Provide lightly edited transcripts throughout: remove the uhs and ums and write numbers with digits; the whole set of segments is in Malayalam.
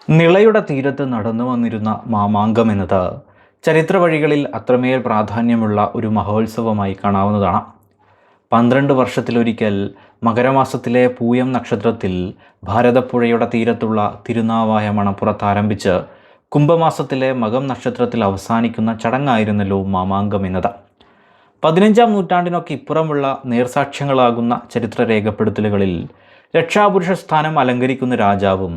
നിളയുടെ തീരത്ത് നടന്നു വന്നിരുന്ന മാമാങ്കം എന്നത് ചരിത്ര വഴികളിൽ അത്രമേൽ പ്രാധാന്യമുള്ള ഒരു മഹോത്സവമായി കാണാവുന്നതാണ്. 12 വർഷത്തിലൊരിക്കൽ മകരമാസത്തിലെ പൂയം നക്ഷത്രത്തിൽ ഭാരതപ്പുഴയുടെ തീരത്തുള്ള തിരുനാവായ മണപ്പുറത്ത് ആരംഭിച്ച് കുംഭമാസത്തിലെ മകം നക്ഷത്രത്തിൽ അവസാനിക്കുന്ന ചടങ്ങായിരുന്നല്ലോ മാമാങ്കം എന്നത്. 15-ാം നൂറ്റാണ്ടിനൊക്കെ ഇപ്പുറമുള്ള നേർസാക്ഷ്യങ്ങളാകുന്ന ചരിത്ര രേഖപ്പെടുത്തലുകളിൽ രക്ഷാപുരുഷ സ്ഥാനം അലങ്കരിക്കുന്ന രാജാവും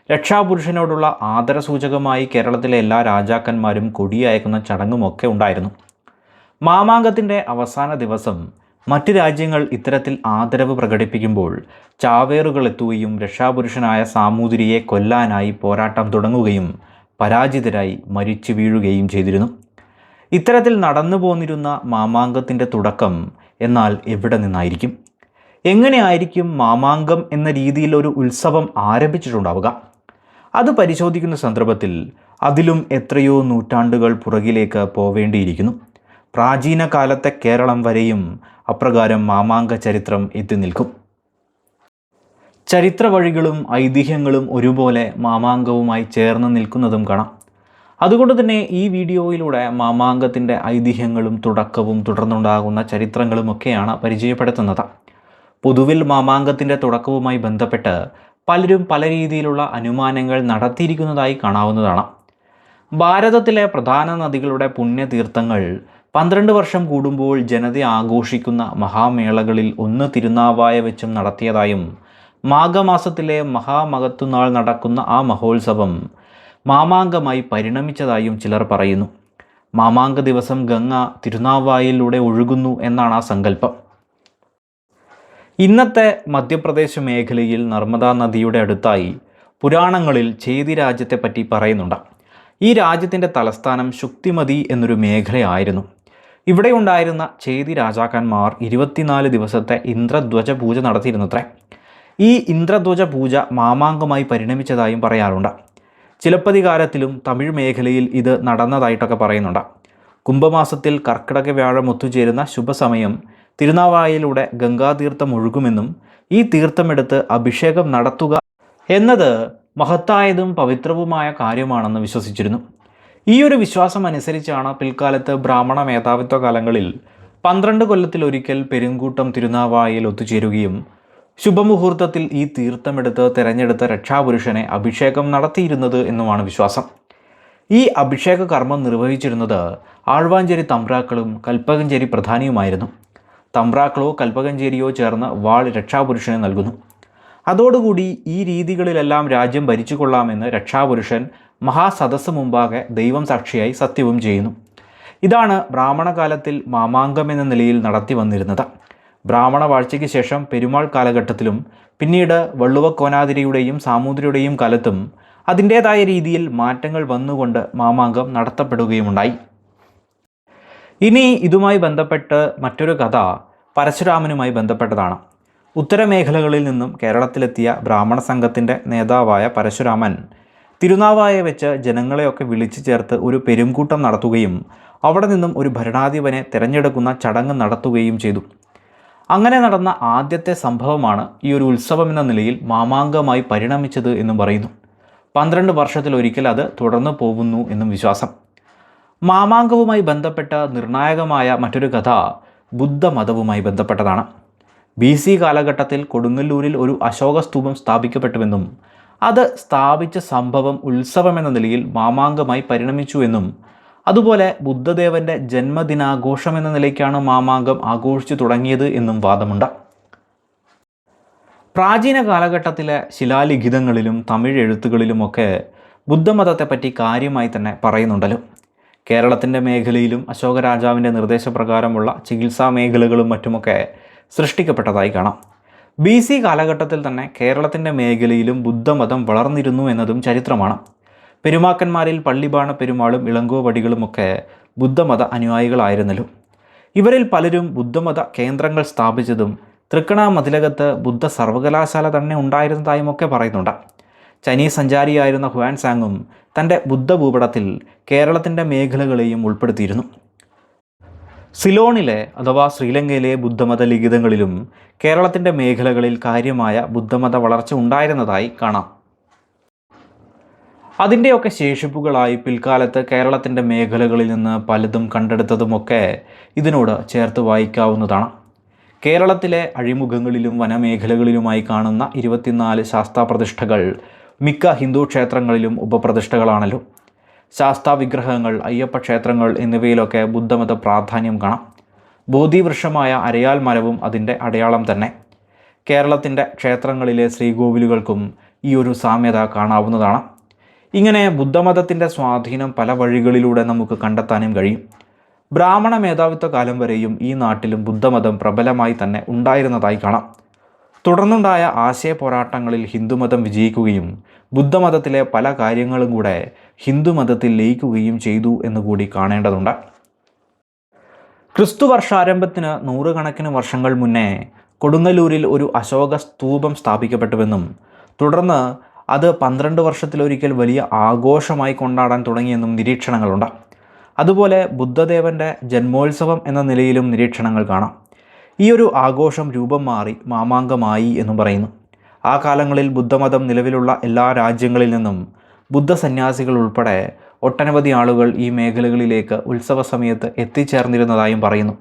രക്ഷാപുരുഷനോടുള്ള ആദരസൂചകമായി കേരളത്തിലെ എല്ലാ രാജാക്കന്മാരും കൊടിയയക്കുന്ന ചടങ്ങുമൊക്കെ ഉണ്ടായിരുന്നു. മാമാങ്കത്തിൻ്റെ അവസാന ദിവസം മറ്റ് രാജ്യങ്ങൾ ഇത്തരത്തിൽ ആദരവ് പ്രകടിപ്പിക്കുമ്പോൾ ചാവേറുകൾ എത്തുകയും രക്ഷാപുരുഷനായ സാമൂതിരിയെ കൊല്ലാനായി പോരാട്ടം തുടങ്ങുകയും പരാജിതരായി മരിച്ചു വീഴുകയും ചെയ്തിരുന്നു. ഇത്തരത്തിൽ നടന്നു പോന്നിരുന്ന മാമാങ്കത്തിൻ്റെ തുടക്കം എന്നാൽ എവിടെ നിന്നായിരിക്കും? എങ്ങനെയായിരിക്കും മാമാങ്കം എന്ന രീതിയിൽ ഒരു ഉത്സവം ആരംഭിച്ചിട്ടുണ്ടാവുക? അത് പരിശോധിക്കുന്ന സന്ദർഭത്തിൽ അതിലും എത്രയോ നൂറ്റാണ്ടുകൾ പുറകിലേക്ക് പോവേണ്ടിയിരിക്കുന്നു. പ്രാചീന കാലത്തെ കേരളം വരെയും അപ്രകാരം മാമാങ്ക ചരിത്രം എത്തി നിൽക്കും. ചരിത്ര വഴികളും ഐതിഹ്യങ്ങളും ഒരുപോലെ മാമാങ്കവുമായി ചേർന്ന് നിൽക്കുന്നതും കാണാം. അതുകൊണ്ട് തന്നെ ഈ വീഡിയോയിലൂടെ മാമാങ്കത്തിൻ്റെ ഐതിഹ്യങ്ങളും തുടക്കവും തുടർന്നുണ്ടാകുന്ന ചരിത്രങ്ങളുമൊക്കെയാണ് പരിചയപ്പെടുത്തുന്നത്. പൊതുവിൽ മാമാങ്കത്തിൻ്റെ തുടക്കവുമായി ബന്ധപ്പെട്ട് പലരും പല രീതിയിലുള്ള അനുമാനങ്ങൾ നടത്തിയിരിക്കുന്നതായി കാണാവുന്നതാണ്. ഭാരതത്തിലെ പ്രധാന നദികളുടെ പുണ്യതീർത്ഥങ്ങൾ 12 വർഷം കൂടുമ്പോൾ ജനത ആഘോഷിക്കുന്ന മഹാമേളകളിൽ ഒന്ന് തിരുനാവായ വെച്ചും നടത്തിയതായും മാഘമാസത്തിലെ മഹാമകത്തുനാൾ നടക്കുന്ന ആ മഹോത്സവം മാമാങ്കമായി പരിണമിച്ചതായും ചിലർ പറയുന്നു. മാമാങ്ക ദിവസം ഗംഗ തിരുനാവായിലൂടെ ഒഴുകുന്നു എന്നാണ് ആ സങ്കല്പം. ഇന്നത്തെ മധ്യപ്രദേശ് മേഖലയിൽ നർമ്മദാ നദിയുടെ അടുത്തായി പുരാണങ്ങളിൽ ചേതി രാജ്യത്തെപ്പറ്റി പറയുന്നുണ്ട്. ഈ രാജ്യത്തിൻ്റെ തലസ്ഥാനം ശുക്തിമതി എന്നൊരു മേഖലയായിരുന്നു. ഇവിടെ ഉണ്ടായിരുന്ന ചേതി രാജാക്കന്മാർ 24 ദിവസത്തെ ഇന്ദ്രധ്വജ പൂജ നടത്തിയിരുന്നത്രേ. ഈ ഇന്ദ്രധ്വജ പൂജ മാമാങ്കമായി പരിണമിച്ചതായും പറയാറുണ്ട്. ചിലപ്പതികാരത്തിലും തമിഴ് മേഖലയിൽ ഇത് നടന്നതായിട്ടൊക്കെ പറയുന്നുണ്ട്. കുംഭമാസത്തിൽ കർക്കിടക വ്യാഴം ഒത്തുചേരുന്ന ശുഭസമയം തിരുനാവായിലൂടെ ഗംഗാതീർത്ഥം ഒഴുകുമെന്നും ഈ തീർത്ഥമെടുത്ത് അഭിഷേകം നടത്തുക എന്നത് മഹത്തായതും പവിത്രവുമായ കാര്യമാണെന്ന് വിശ്വസിച്ചിരുന്നു. ഈ ഒരു വിശ്വാസം അനുസരിച്ചാണ് പിൽക്കാലത്ത് ബ്രാഹ്മണ മേധാവിത്വ കാലങ്ങളിൽ 12 കൊല്ലത്തിലൊരിക്കൽ പെരുങ്കൂട്ടം തിരുനാവായിൽ ഒത്തുചേരുകയും ശുഭമുഹൂർത്തത്തിൽ ഈ തീർത്ഥമെടുത്ത് തിരഞ്ഞെടുത്ത രക്ഷാപുരുഷനെ അഭിഷേകം നടത്തിയിരുന്നത് എന്നുമാണ് വിശ്വാസം. ഈ അഭിഷേക കർമ്മം നിർവഹിച്ചിരുന്നത് ആഴ്വാഞ്ചേരി തമ്പ്രാക്കളും കൽപ്പകഞ്ചേരി പ്രധാനിയുമായിരുന്നു. തമ്പ്രാക്കളോ കൽപ്പകഞ്ചേരിയോ ചേർന്ന് വാൾ രക്ഷാപുരുഷന് നൽകുന്നു. അതോടുകൂടി ഈ രീതികളിലെല്ലാം രാജ്യം ഭരിച്ചുകൊള്ളാമെന്ന് രക്ഷാപുരുഷൻ മഹാസദസ്സ് മുമ്പാകെ ദൈവം സാക്ഷിയായി സത്യവും ചെയ്യുന്നു. ഇതാണ് ബ്രാഹ്മണകാലത്തിൽ മാമാങ്കം എന്ന നിലയിൽ നടത്തി വന്നിരുന്നത്. ബ്രാഹ്മണ വാഴ്ചയ്ക്ക് ശേഷം പെരുമാൾ കാലഘട്ടത്തിലും പിന്നീട് വള്ളുവക്കോനാതിരിയുടെയും സാമൂതിരിയുടെയും കാലത്തും അതിൻ്റേതായ രീതിയിൽ മാറ്റങ്ങൾ വന്നുകൊണ്ട് മാമാങ്കം നടത്തപ്പെടുകയുമുണ്ടായി. ഇനി ഇതുമായി ബന്ധപ്പെട്ട് മറ്റൊരു കഥ പരശുരാമനുമായി ബന്ധപ്പെട്ടതാണ്. ഉത്തരമേഖലകളിൽ നിന്നും കേരളത്തിലെത്തിയ ബ്രാഹ്മണ സംഘത്തിൻ്റെ നേതാവായ പരശുരാമൻ തിരുനാവായ വെച്ച് ജനങ്ങളെയൊക്കെ വിളിച്ചു ചേർത്ത് ഒരു പെരുംകൂട്ടം നടത്തുകയും അവിടെ നിന്നും ഒരു ഭരണാധിപനെ തിരഞ്ഞെടുക്കുന്ന ചടങ്ങ് നടത്തുകയും ചെയ്തു. അങ്ങനെ നടന്ന ആദ്യത്തെ സംഭവമാണ് ഈ ഒരു ഉത്സവം എന്ന നിലയിൽ മാമാങ്കമായി പരിണമിച്ചത് എന്നും പറയുന്നു. 12 വർഷത്തിലൊരിക്കൽ അത് തുടർന്നു പോകുന്നു എന്നും വിശ്വാസം. മാമാങ്കവുമായി ബന്ധപ്പെട്ട നിർണായകമായ മറ്റൊരു കഥ ബുദ്ധമതവുമായി ബന്ധപ്പെട്ടതാണ്. BC കാലഘട്ടത്തിൽ കൊടുങ്ങല്ലൂരിൽ ഒരു അശോക സ്തൂപം സ്ഥാപിക്കപ്പെട്ടുവെന്നും അത് സ്ഥാപിച്ച സംഭവം ഉത്സവമെന്ന നിലയിൽ മാമാങ്കമായി പരിണമിച്ചു എന്നും അതുപോലെ ബുദ്ധദേവൻ്റെ ജന്മദിനാഘോഷം എന്ന നിലയ്ക്കാണ് മാമാങ്കം ആഘോഷിച്ചു തുടങ്ങിയത് എന്നും വാദമുണ്ട്. പ്രാചീന കാലഘട്ടത്തിലെ ശിലാലിഖിതങ്ങളിലും തമിഴ് എഴുത്തുകളിലുമൊക്കെ ബുദ്ധമതത്തെപ്പറ്റി കാര്യമായി തന്നെ പറയുന്നുണ്ടല്ലോ. കേരളത്തിൻ്റെ മേഖലയിലും അശോക രാജാവിൻ്റെ നിർദ്ദേശപ്രകാരമുള്ള ചികിത്സാ മേഖലകളും മറ്റുമൊക്കെ സൃഷ്ടിക്കപ്പെട്ടതായി കാണാം. BC കാലഘട്ടത്തിൽ തന്നെ കേരളത്തിൻ്റെ മേഖലയിലും ബുദ്ധമതം വളർന്നിരുന്നു എന്നതും ചരിത്രമാണ്. പെരുമാക്കന്മാരിൽ പള്ളിബാണ പെരുമാളും ഇളങ്കോവടികളുമൊക്കെ ബുദ്ധമത അനുയായികളായിരുന്നല്ലോ. ഇവരിൽ പലരും ബുദ്ധമത കേന്ദ്രങ്ങൾ സ്ഥാപിച്ചതും തൃക്കണാമതിലകത്ത് ബുദ്ധ സർവകലാശാല തന്നെ ഉണ്ടായിരുന്നതായുമൊക്കെ പറയുന്നുണ്ട്. ചൈനീസ് സഞ്ചാരിയായിരുന്ന ഹുവാൻ സാങ്ങും തൻ്റെ ബുദ്ധഭൂപടത്തിൽ കേരളത്തിൻ്റെ മേഖലകളെയും ഉൾപ്പെടുത്തിയിരുന്നു. സിലോണിലെ അഥവാ ശ്രീലങ്കയിലെ ബുദ്ധമത ലിഖിതങ്ങളിലും കേരളത്തിൻ്റെ മേഖലകളിൽ കാര്യമായ ബുദ്ധമത വളർച്ച ഉണ്ടായിരുന്നതായി കാണാം. അതിൻ്റെയൊക്കെ ശേഷിപ്പുകളായി പിൽക്കാലത്ത് കേരളത്തിൻ്റെ മേഖലകളിൽ നിന്ന് പലതും കണ്ടെടുത്തതുമൊക്കെ ഇതിനോട് ചേർത്ത് വായിക്കാവുന്നതാണ്. കേരളത്തിലെ അഴിമുഖങ്ങളിലും വനമേഖലകളിലുമായി കാണുന്ന 24 ശാസ്താപ്രതിഷ്ഠകൾ മിക്ക ഹിന്ദു ക്ഷേത്രങ്ങളിലും ഉപപ്രതിഷ്ഠകളാണല്ലോ. ശാസ്താവിഗ്രഹങ്ങൾ, അയ്യപ്പ ക്ഷേത്രങ്ങൾ എന്നിവയിലൊക്കെ ബുദ്ധമത പ്രാധാന്യം കാണാം. ബോധിവൃക്ഷമായ അരയാൽ മരവും അതിൻ്റെ അടയാളം തന്നെ. കേരളത്തിൻ്റെ ക്ഷേത്രങ്ങളിലെ ശ്രീകോവിലുകൾക്കും ഈ ഒരു സാമ്യത കാണാവുന്നതാണ്. ഇങ്ങനെ ബുദ്ധമതത്തിൻ്റെ സ്വാധീനം പല വഴികളിലൂടെ നമുക്ക് കണ്ടെത്താനും കഴിയും. ബ്രാഹ്മണ മേധാവിത്വ കാലം വരെയും ഈ നാട്ടിലും ബുദ്ധമതം പ്രബലമായി തന്നെ ഉണ്ടായിരുന്നതായി കാണാം. തുടർന്നുണ്ടായ ആശയ പോരാട്ടങ്ങളിൽ ഹിന്ദുമതം വിജയിക്കുകയും ബുദ്ധമതത്തിലെ പല കാര്യങ്ങളും കൂടെ ഹിന്ദുമതത്തിൽ ലയിക്കുകയും ചെയ്തു എന്നുകൂടി കാണേണ്ടതുണ്ട്. ക്രിസ്തു വർഷാരംഭത്തിന് 100 കണക്കിന് വർഷങ്ങൾ മുന്നേ കൊടുങ്ങല്ലൂരിൽ ഒരു അശോക സ്തൂപം സ്ഥാപിക്കപ്പെട്ടുവെന്നും തുടർന്ന് അത് 12 വർഷത്തിലൊരിക്കൽ വലിയ ആഘോഷമായി കൊണ്ടാടാൻ തുടങ്ങിയെന്നും നിരീക്ഷണങ്ങളുണ്ട്. അതുപോലെ ബുദ്ധദേവൻ്റെ ജന്മോത്സവം എന്ന നിലയിലും നിരീക്ഷണങ്ങൾ കാണാം. ഈ ഒരു ആഘോഷം രൂപം മാറി മാമാങ്കമായി എന്നും പറയുന്നു. ആ കാലങ്ങളിൽ ബുദ്ധമതം നിലവിലുള്ള എല്ലാ രാജ്യങ്ങളിൽ നിന്നും ബുദ്ധസന്യാസികൾ ഉൾപ്പെടെ ഒട്ടനവധി ആളുകൾ ഈ മേഖലകളിലേക്ക് ഉത്സവ സമയത്ത് എത്തിച്ചേർന്നിരുന്നതായും പറയുന്നു.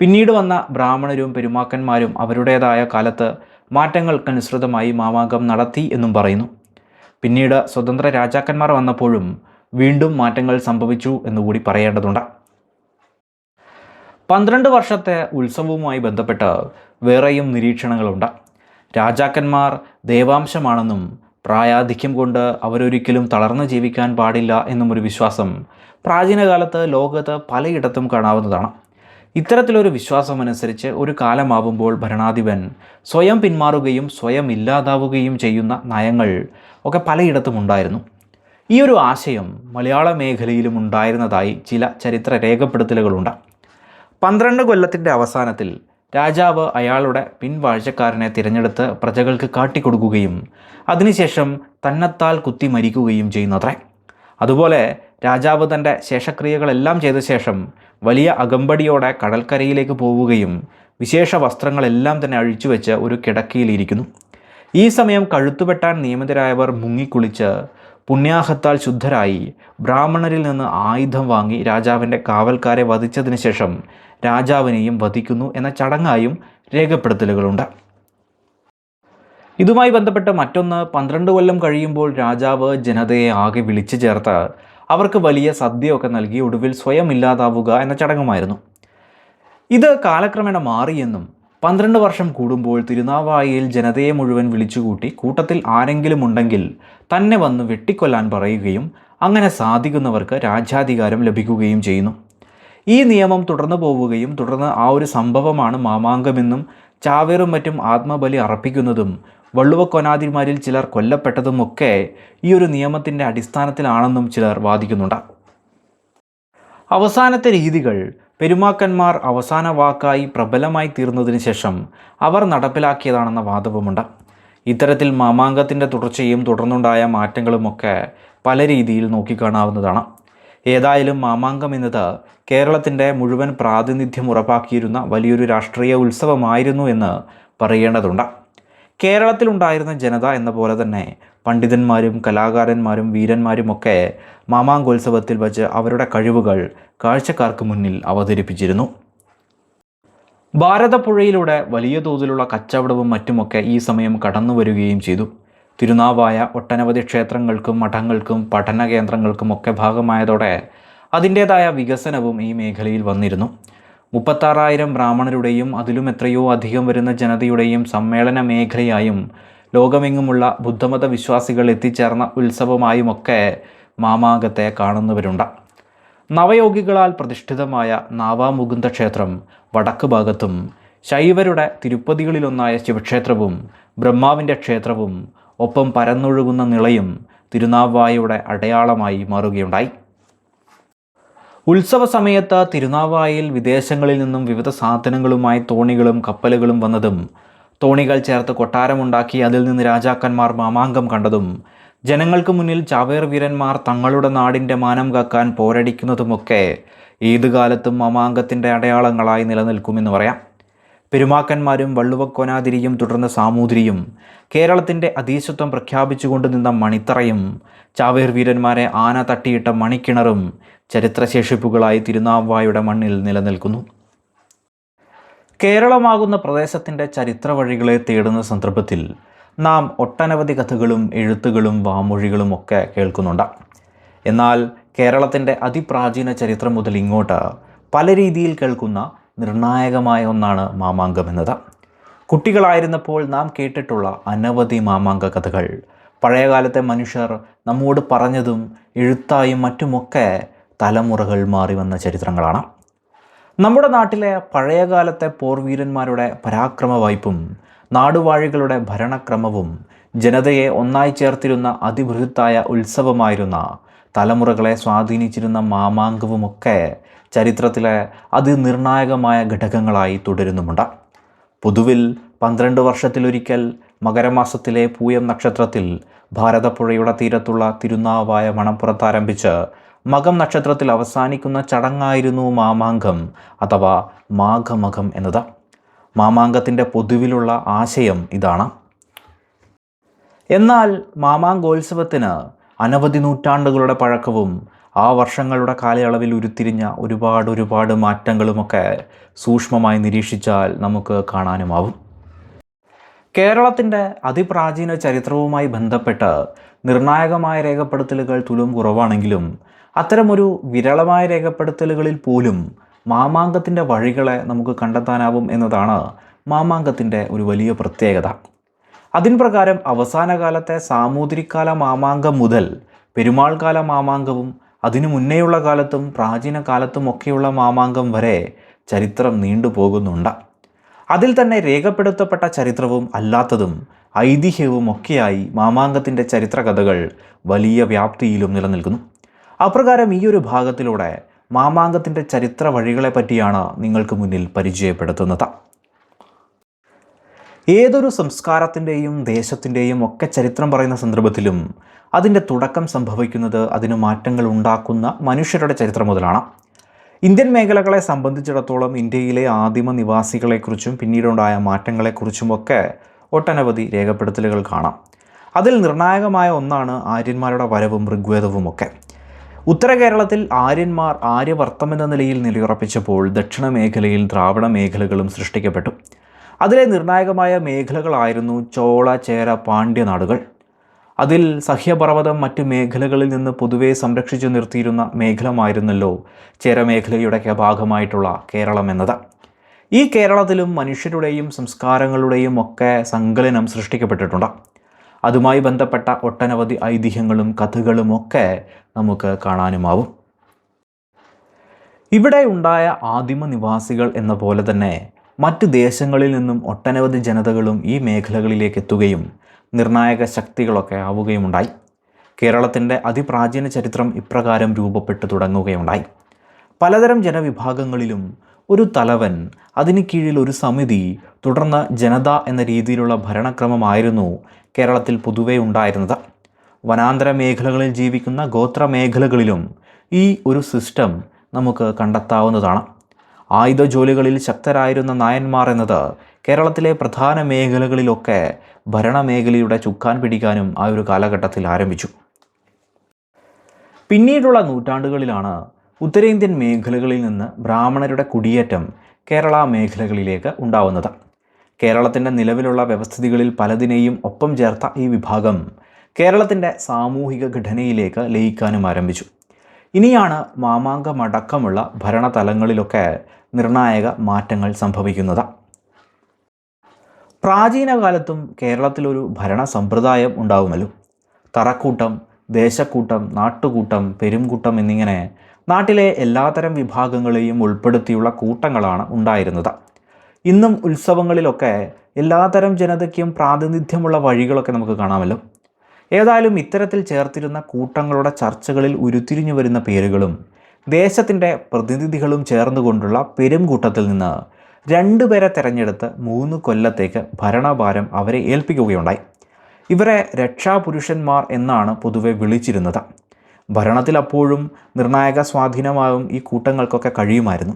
പിന്നീട് വന്ന ബ്രാഹ്മണരും പെരുമാക്കന്മാരും അവരുടേതായ കാലത്ത് മാറ്റങ്ങൾക്കനുസൃതമായി മാമാങ്കം നടത്തി എന്നും പറയുന്നു. പിന്നീട് സ്വതന്ത്ര രാജാക്കന്മാർ വന്നപ്പോഴും വീണ്ടും മാറ്റങ്ങൾ സംഭവിച്ചു എന്നുകൂടി പറയേണ്ടതുണ്ട്. 12 വർഷത്തെ ഉത്സവവുമായി ബന്ധപ്പെട്ട് വേറെയും നിരീക്ഷണങ്ങളുണ്ട്. രാജാക്കന്മാർ ദേവാംശമാണെന്നും പ്രായാധിക്യം കൊണ്ട് അവരൊരിക്കലും തളർന്നു ജീവിക്കാൻ പാടില്ല എന്നും ഒരു വിശ്വാസം പ്രാചീനകാലത്ത് ലോകത്ത് പലയിടത്തും കാണാവുന്നതാണ്. ഇത്തരത്തിലൊരു വിശ്വാസമനുസരിച്ച് ഒരു കാലമാവുമ്പോൾ ഭരണാധിപൻ സ്വയം പിന്മാറുകയും സ്വയം ഇല്ലാതാവുകയും ചെയ്യുന്ന നയങ്ങൾ ഒക്കെ പലയിടത്തും ഉണ്ടായിരുന്നു. ഈ ഒരു ആശയം മലയാള മേഖലയിലും ഉണ്ടായിരുന്നതായി ചില ചരിത്ര രേഖപ്പെടുത്തലുകളുണ്ട്. 12 കൊല്ലത്തിൻ്റെ അവസാനത്തിൽ രാജാവ് അയാളുടെ പിൻവാഴ്ചക്കാരനെ തിരഞ്ഞെടുത്ത് പ്രജകൾക്ക് കാട്ടിക്കൊടുക്കുകയും അതിനുശേഷം തന്നെത്താൽ കുത്തി മരിക്കുകയും ചെയ്യുന്നത്രേ. അതുപോലെ രാജാവ് തൻ്റെ ശേഷക്രിയകളെല്ലാം ചെയ്ത ശേഷം വലിയ അകമ്പടിയോടെ കടൽക്കരയിലേക്ക് പോവുകയും വിശേഷ വസ്ത്രങ്ങളെല്ലാം തന്നെ അഴിച്ചുവെച്ച് ഒരു കിടക്കയിലിരിക്കുന്നു. ഈ സമയം കഴുത്തുവെട്ടാൻ നിയമിതരായവർ മുങ്ങിക്കുളിച്ച് പുണ്യാഹത്താൽ ശുദ്ധരായി ബ്രാഹ്മണരിൽ നിന്ന് ആയുധം വാങ്ങി രാജാവിൻ്റെ കാവൽക്കാരെ വധിച്ചതിന് ശേഷം രാജാവിനെയും വധിക്കുന്നു എന്ന ചടങ്ങായും രേഖപ്പെടുത്തലുകളുണ്ട്. ഇതുമായി ബന്ധപ്പെട്ട് മറ്റൊന്ന്, 12 കൊല്ലം കഴിയുമ്പോൾ രാജാവ് ജനതയെ ആകെ വിളിച്ചു ചേർത്ത് അവർക്ക് വലിയ സദ്യയൊക്കെ നൽകി ഒടുവിൽ സ്വയം ഇല്ലാതാവുക എന്ന ചടങ്ങുമായിരുന്നു. ഇത് കാലക്രമേണ മാറിയെന്നും 12 വർഷം കൂടുമ്പോൾ തിരുനാവായയിൽ ജനതയെ മുഴുവൻ വിളിച്ചുകൂട്ടി കൂട്ടത്തിൽ ആരെങ്കിലും ഉണ്ടെങ്കിൽ തന്നെ വന്ന് വെട്ടിക്കൊല്ലാൻ പറയുകയും അങ്ങനെ സാധിക്കുന്നവർക്ക് രാജ്യാധികാരം ലഭിക്കുകയും ചെയ്യുന്നു. ഈ നിയമം തുടർന്നു പോവുകയും തുടർന്ന് ആ ഒരു സംഭവമാണ് മാമാങ്കമെന്നും ചാവേറും മറ്റും ആത്മബലി അർപ്പിക്കുന്നതും വള്ളുവക്കൊനാതിമാരിൽ ചിലർ കൊല്ലപ്പെട്ടതുമൊക്കെ ഈ ഒരു നിയമത്തിൻ്റെ അടിസ്ഥാനത്തിലാണെന്നും ചിലർ വാദിക്കുന്നുണ്ട്. അവസാനത്തെ രീതികൾ പെരുമാക്കന്മാർ അവസാന വാക്കായി പ്രബലമായി തീർന്നതിന് ശേഷം അവർ നടപ്പിലാക്കിയതാണെന്ന വാദവുമുണ്ട്. ഇത്തരത്തിൽ മാമാങ്കത്തിൻ്റെ തുടർച്ചയും തുടർന്നുണ്ടായ മാറ്റങ്ങളുമൊക്കെ പല രീതിയിൽ നോക്കിക്കാണാവുന്നതാണ്. ഏതായാലും മാമാങ്കം എന്നത് കേരളത്തിൻ്റെ മുഴുവൻ പ്രാതിനിധ്യം ഉറപ്പാക്കിയിരുന്ന വലിയൊരു രാഷ്ട്രീയ ഉത്സവമായിരുന്നു എന്ന് പറയേണ്ടതുണ്ട്. കേരളത്തിലുണ്ടായിരുന്ന ജനത എന്ന പോലെ തന്നെ പണ്ഡിതന്മാരും കലാകാരന്മാരും വീരന്മാരുമൊക്കെ മാമാങ്കോത്സവത്തിൽ വച്ച് അവരുടെ കഴിവുകൾ കാഴ്ചക്കാർക്ക് മുന്നിൽ അവതരിപ്പിച്ചിരുന്നു. ഭാരതപ്പുഴയിലൂടെ വലിയ തോതിലുള്ള കച്ചവടവും മറ്റുമൊക്കെ ഈ സമയം കടന്നു വരികയും ചെയ്തു. തിരുനാവായ ഒട്ടനവധി ക്ഷേത്രങ്ങൾക്കും മഠങ്ങൾക്കും പഠന കേന്ദ്രങ്ങൾക്കുമൊക്കെ ഭാഗമായതോടെ അതിൻ്റേതായ വികസനവും ഈ മേഖലയിൽ വന്നിരുന്നു. 36,000 ബ്രാഹ്മണരുടെയും അതിലും എത്രയോ അധികം വരുന്ന ജനതയുടെയും സമ്മേളന മേഖലയായും ലോകമെങ്ങുമുള്ള ബുദ്ധമത വിശ്വാസികൾ എത്തിച്ചേർന്ന ഉത്സവമായുമൊക്കെ മാമാങ്കത്തെ കാണുന്നവരുണ്ട്. നവയോഗികളാൽ പ്രതിഷ്ഠിതമായ നാവാമുകുന്ദ ക്ഷേത്രം വടക്ക് ഭാഗത്തും ശൈവരുടെ തിരുപ്പതികളിലൊന്നായ ശിവക്ഷേത്രവും ബ്രഹ്മാവിൻ്റെ ക്ഷേത്രവും ഒപ്പം പരന്നൊഴുകുന്ന നിളയും തിരുനാവായയുടെ അടയാളമായി മാറുകയുണ്ടായി. ഉത്സവ സമയത്ത് തിരുനാവായയിൽ വിദേശങ്ങളിൽ നിന്നും വിവിധ സാധനങ്ങളുമായി തോണികളും കപ്പലുകളും വന്നതും തോണികൾ ചേർത്ത് കൊട്ടാരമുണ്ടാക്കി അതിൽ നിന്ന് രാജാക്കന്മാർ മാമാങ്കം കണ്ടതും ജനങ്ങൾക്ക് മുന്നിൽ ചാവേർ വീരന്മാർ തങ്ങളുടെ നാടിൻ്റെ മാനം കാക്കാൻ പോരടിക്കുന്നതുമൊക്കെ ഏതുകാലത്തും മാമാങ്കത്തിൻ്റെ അടയാളങ്ങളായി നിലനിൽക്കുമെന്ന് പറയാം. പെരുമാക്കന്മാരും വള്ളുവക്കോനാതിരിയും തുടർന്ന് സാമൂതിരിയും കേരളത്തിൻ്റെ അധീശത്വം പ്രഖ്യാപിച്ചുകൊണ്ട് നിന്ന മണിത്തറയും ചാവേർ വീരന്മാരെ ആന തട്ടിയിട്ട മണിക്കിണറും ചരിത്രശേഷിപ്പുകളായി തിരുനാവായുടെ മണ്ണിൽ നിലനിൽക്കുന്നു. കേരളമാകുന്ന പ്രദേശത്തിൻ്റെ ചരിത്ര വഴികളെ തേടുന്ന സന്ദർഭത്തിൽ നാം ഒട്ടനവധി കഥകളും എഴുത്തുകളും വാമൊഴികളും ഒക്കെ കേൾക്കുന്നുണ്ട്. എന്നാൽ കേരളത്തിൻ്റെ അതിപ്രാചീന ചരിത്രം മുതൽ ഇങ്ങോട്ട് പല രീതിയിൽ കേൾക്കുന്ന നിർണായകമായ ഒന്നാണ് മാമാങ്കം എന്നത്. കുട്ടികളായിരുന്നപ്പോൾ നാം കേട്ടിട്ടുള്ള അനവധി മാമാങ്ക കഥകൾ പഴയകാലത്തെ മനുഷ്യർ നമ്മോട് പറഞ്ഞതും എഴുത്തായും മറ്റുമൊക്കെ തലമുറകൾ മാറി വന്ന ചരിത്രങ്ങളാണ്. നമ്മുടെ നാട്ടിലെ പഴയകാലത്തെ പോർവീരന്മാരുടെ പരാക്രമ വായ്പും നാടുവാഴികളുടെ ഭരണക്രമവും ജനതയെ ഒന്നായി ചേർത്തിരുന്ന അതിബൃഹത്തായ ഉത്സവമായിരുന്ന തലമുറകളെ സ്വാധീനിച്ചിരുന്ന മാമാങ്കവുമൊക്കെ ചരിത്രത്തിലെ അതിനിർണായകമായ ഘടകങ്ങളായി തുടരുന്നുമുണ്ട്. പൊതുവിൽ 12 വർഷത്തിലൊരിക്കൽ മകരമാസത്തിലെ പൂയം നക്ഷത്രത്തിൽ ഭാരതപ്പുഴയുടെ തീരത്തുള്ള തിരുനാവായ മണപ്പുറത്ത് ആരംഭിച്ച് മകം നക്ഷത്രത്തിൽ അവസാനിക്കുന്ന ചടങ്ങായിരുന്നു മാമാങ്കം അഥവാ മാഘമകം എന്നത്. മാമാങ്കത്തിൻ്റെ പൊതുവിലുള്ള ആശയം ഇതാണ്. എന്നാൽ മാമാങ്കോത്സവത്തിന് അനവധി നൂറ്റാണ്ടുകളുടെ പഴക്കവും ആ വർഷങ്ങളുടെ കാലയളവിൽ ഉരുത്തിരിഞ്ഞ ഒരുപാട് മാറ്റങ്ങളുമൊക്കെ സൂക്ഷ്മമായി നിരീക്ഷിച്ചാൽ നമുക്ക് കാണാനുമാവും. കേരളത്തിൻ്റെ അതിപ്രാചീന ചരിത്രവുമായി ബന്ധപ്പെട്ട് നിർണായകമായ രേഖപ്പെടുത്തലുകൾ തുലോം കുറവാണെങ്കിലും അത്തരമൊരു വിരളമായ രേഖപ്പെടുത്തലുകളിൽ പോലും മാമാങ്കത്തിൻ്റെ വഴികളെ നമുക്ക് കണ്ടെത്താനാവും എന്നതാണ് മാമാങ്കത്തിൻ്റെ ഒരു വലിയ പ്രത്യേകത. അതിൻ പ്രകാരം അവസാന കാലത്തെ സാമൂതിരിക്കാല മാമാങ്കം മുതൽ പെരുമാൾ കാല മാമാങ്കവും അതിനു മുന്നേയുള്ള കാലത്തും പ്രാചീന കാലത്തുമൊക്കെയുള്ള മാമാങ്കം വരെ ചരിത്രം നീണ്ടുപോകുന്നുണ്ട്. അതിൽ തന്നെ രേഖപ്പെടുത്തപ്പെട്ട ചരിത്രവും അല്ലാത്തതും ഐതിഹ്യവും ഒക്കെയായി മാമാങ്കത്തിൻ്റെ ചരിത്രകഥകൾ വലിയ വ്യാപ്തിയിലും നിലനിൽക്കുന്നു. അപ്രകാരം ഈ ഒരു ഭാഗത്തിലൂടെ മാമാങ്കത്തിൻ്റെ ചരിത്ര വഴികളെ പറ്റിയാണ് നിങ്ങൾക്ക് മുന്നിൽ പരിചയപ്പെടുത്തുന്നത്. ഏതൊരു സംസ്കാരത്തിൻ്റെയും ദേശത്തിൻ്റെയും ഒക്കെ ചരിത്രം പറയുന്ന സന്ദർഭത്തിലും അതിൻ്റെ തുടക്കം സംഭവിക്കുന്നത് അതിന് മാറ്റങ്ങൾ ഉണ്ടാക്കുന്ന മനുഷ്യരുടെ ചരിത്രം മുതലാണ്. ഇന്ത്യൻ മേഖലകളെ സംബന്ധിച്ചിടത്തോളം ഇന്ത്യയിലെ ആദിമ നിവാസികളെക്കുറിച്ചും പിന്നീടുണ്ടായ മാറ്റങ്ങളെക്കുറിച്ചുമൊക്കെ ഒട്ടനവധി രേഖപ്പെടുത്തലുകൾ കാണാം. അതിൽ നിർണായകമായ ഒന്നാണ് ആര്യന്മാരുടെ വരവും ഋഗ്വേദവുമൊക്കെ. ഉത്തര കേരളത്തിൽ ആര്യന്മാർ ആര്യവർത്തം എന്ന നിലയിൽ നിലയുറപ്പിച്ചപ്പോൾ ദക്ഷിണ മേഖലയിൽ ദ്രാവിഡ മേഖലകളും സൃഷ്ടിക്കപ്പെട്ടു. അതിലെ നിർണായകമായ മേഖലകളായിരുന്നു ചോള, ചേര, പാണ്ഡ്യ നാടുകൾ. അതിൽ സഹ്യപർവ്വതം മറ്റ് മേഖലകളിൽ നിന്ന് പൊതുവെ സംരക്ഷിച്ചു നിർത്തിയിരുന്ന മേഖലമായിരുന്നല്ലോ ചേരമേഖലയുടെ ഭാഗമായിട്ടുള്ള കേരളം എന്നത്. ഈ കേരളത്തിലും മനുഷ്യരുടെയും സംസ്കാരങ്ങളുടെയും ഒക്കെ സങ്കലനം സൃഷ്ടിക്കപ്പെട്ടിട്ടുണ്ട്. അതുമായി ബന്ധപ്പെട്ട ഒട്ടനവധി ഐതിഹ്യങ്ങളും കഥകളുമൊക്കെ നമുക്ക് കാണാനുമാവും. ഇവിടെ ഉണ്ടായ ആദിമ നിവാസികൾ എന്ന പോലെ തന്നെ മറ്റ് ദേശങ്ങളിൽ നിന്നും ഒട്ടനവധി ജനതകളും ഈ മേഖലകളിലേക്ക് എത്തുകയും നിർണായക ശക്തികളൊക്കെ ആവുകയുമുണ്ടായി. കേരളത്തിൻ്റെ അതിപ്രാചീന ചരിത്രം ഇപ്രകാരം രൂപപ്പെട്ടു തുടങ്ങുകയുണ്ടായി. പലതരം ജനവിഭാഗങ്ങളിലും ഒരു തലവൻ, അതിന് കീഴിൽ ഒരു സമിതി, തുടർന്ന് ജനത എന്ന രീതിയിലുള്ള ഭരണക്രമമായിരുന്നു കേരളത്തിൽ പൊതുവെ ഉണ്ടായിരുന്നത്. വനാന്തര മേഖലകളിൽ ജീവിക്കുന്ന ഗോത്ര മേഖലകളിലും ഈ ഒരു സിസ്റ്റം നമുക്ക് കണ്ടെത്താവുന്നതാണ്. ആയുധ ജോലികളിൽ ശക്തരായിരുന്ന നായന്മാർ എന്നത് കേരളത്തിലെ പ്രധാന മേഖലകളിലൊക്കെ ഭരണമേഖലയുടെ ചുക്കാൻ പിടിക്കാനും ആ ഒരു കാലഘട്ടത്തിൽ ആരംഭിച്ചു. പിന്നീടുള്ള നൂറ്റാണ്ടുകളിലാണ് ഉത്തരേന്ത്യൻ മേഖലകളിൽ നിന്ന് ബ്രാഹ്മണരുടെ കുടിയേറ്റം കേരള മേഖലകളിലേക്ക് ഉണ്ടാവുന്നത്. കേരളത്തിൻ്റെ നിലവിലുള്ള വ്യവസ്ഥിതികളിൽ പലതിനെയും ഒപ്പം ചേർത്ത ഈ വിഭാഗം കേരളത്തിൻ്റെ സാമൂഹിക ഘടനയിലേക്ക് ലയിക്കാനും ആരംഭിച്ചു. ഇനിയാണ് മാമാങ്കമടക്കമുള്ള ഭരണതലങ്ങളിലൊക്കെ നിർണായക മാറ്റങ്ങൾ സംഭവിക്കുന്നത്. പ്രാചീന കാലത്തും കേരളത്തിലൊരു ഭരണ സമ്പ്രദായം ഉണ്ടാവുമല്ലോ. തറക്കൂട്ടം, ദേശക്കൂട്ടം, നാട്ടുകൂട്ടം, പെരുംകൂട്ടം എന്നിങ്ങനെ നാട്ടിലെ എല്ലാത്തരം വിഭാഗങ്ങളെയും ഉൾപ്പെടുത്തിയുള്ള കൂട്ടങ്ങളാണ് ഉണ്ടായിരുന്നത്. ഇന്നും ഉത്സവങ്ങളിലൊക്കെ എല്ലാത്തരം ജനതയ്ക്കും പ്രാതിനിധ്യമുള്ള വഴികളൊക്കെ നമുക്ക് കാണാമല്ലോ. ഏതായാലും ഇത്തരത്തിൽ ചേർത്തിരുന്ന കൂട്ടങ്ങളുടെ ചർച്ചകളിൽ ഉരുത്തിരിഞ്ഞു വരുന്ന പേരുകളും ദേശത്തിൻ്റെ പ്രതിനിധികളും ചേർന്നുകൊണ്ടുള്ള പെരുംകൂട്ടത്തിൽ നിന്ന് 2 പേരെ തിരഞ്ഞെടുത്ത് 3 കൊല്ലത്തേക്ക് ഭരണഭാരം അവരെ ഏൽപ്പിക്കുകയുണ്ടായി. ഇവരെ രക്ഷാപുരുഷന്മാർ എന്നാണ് പൊതുവെ വിളിച്ചിരുന്നത്. ഭരണത്തിൽ അപ്പോഴും നിർണായക സ്വാധീനമാവും ഈ കൂട്ടങ്ങൾക്കൊക്കെ കഴിയുമായിരുന്നു.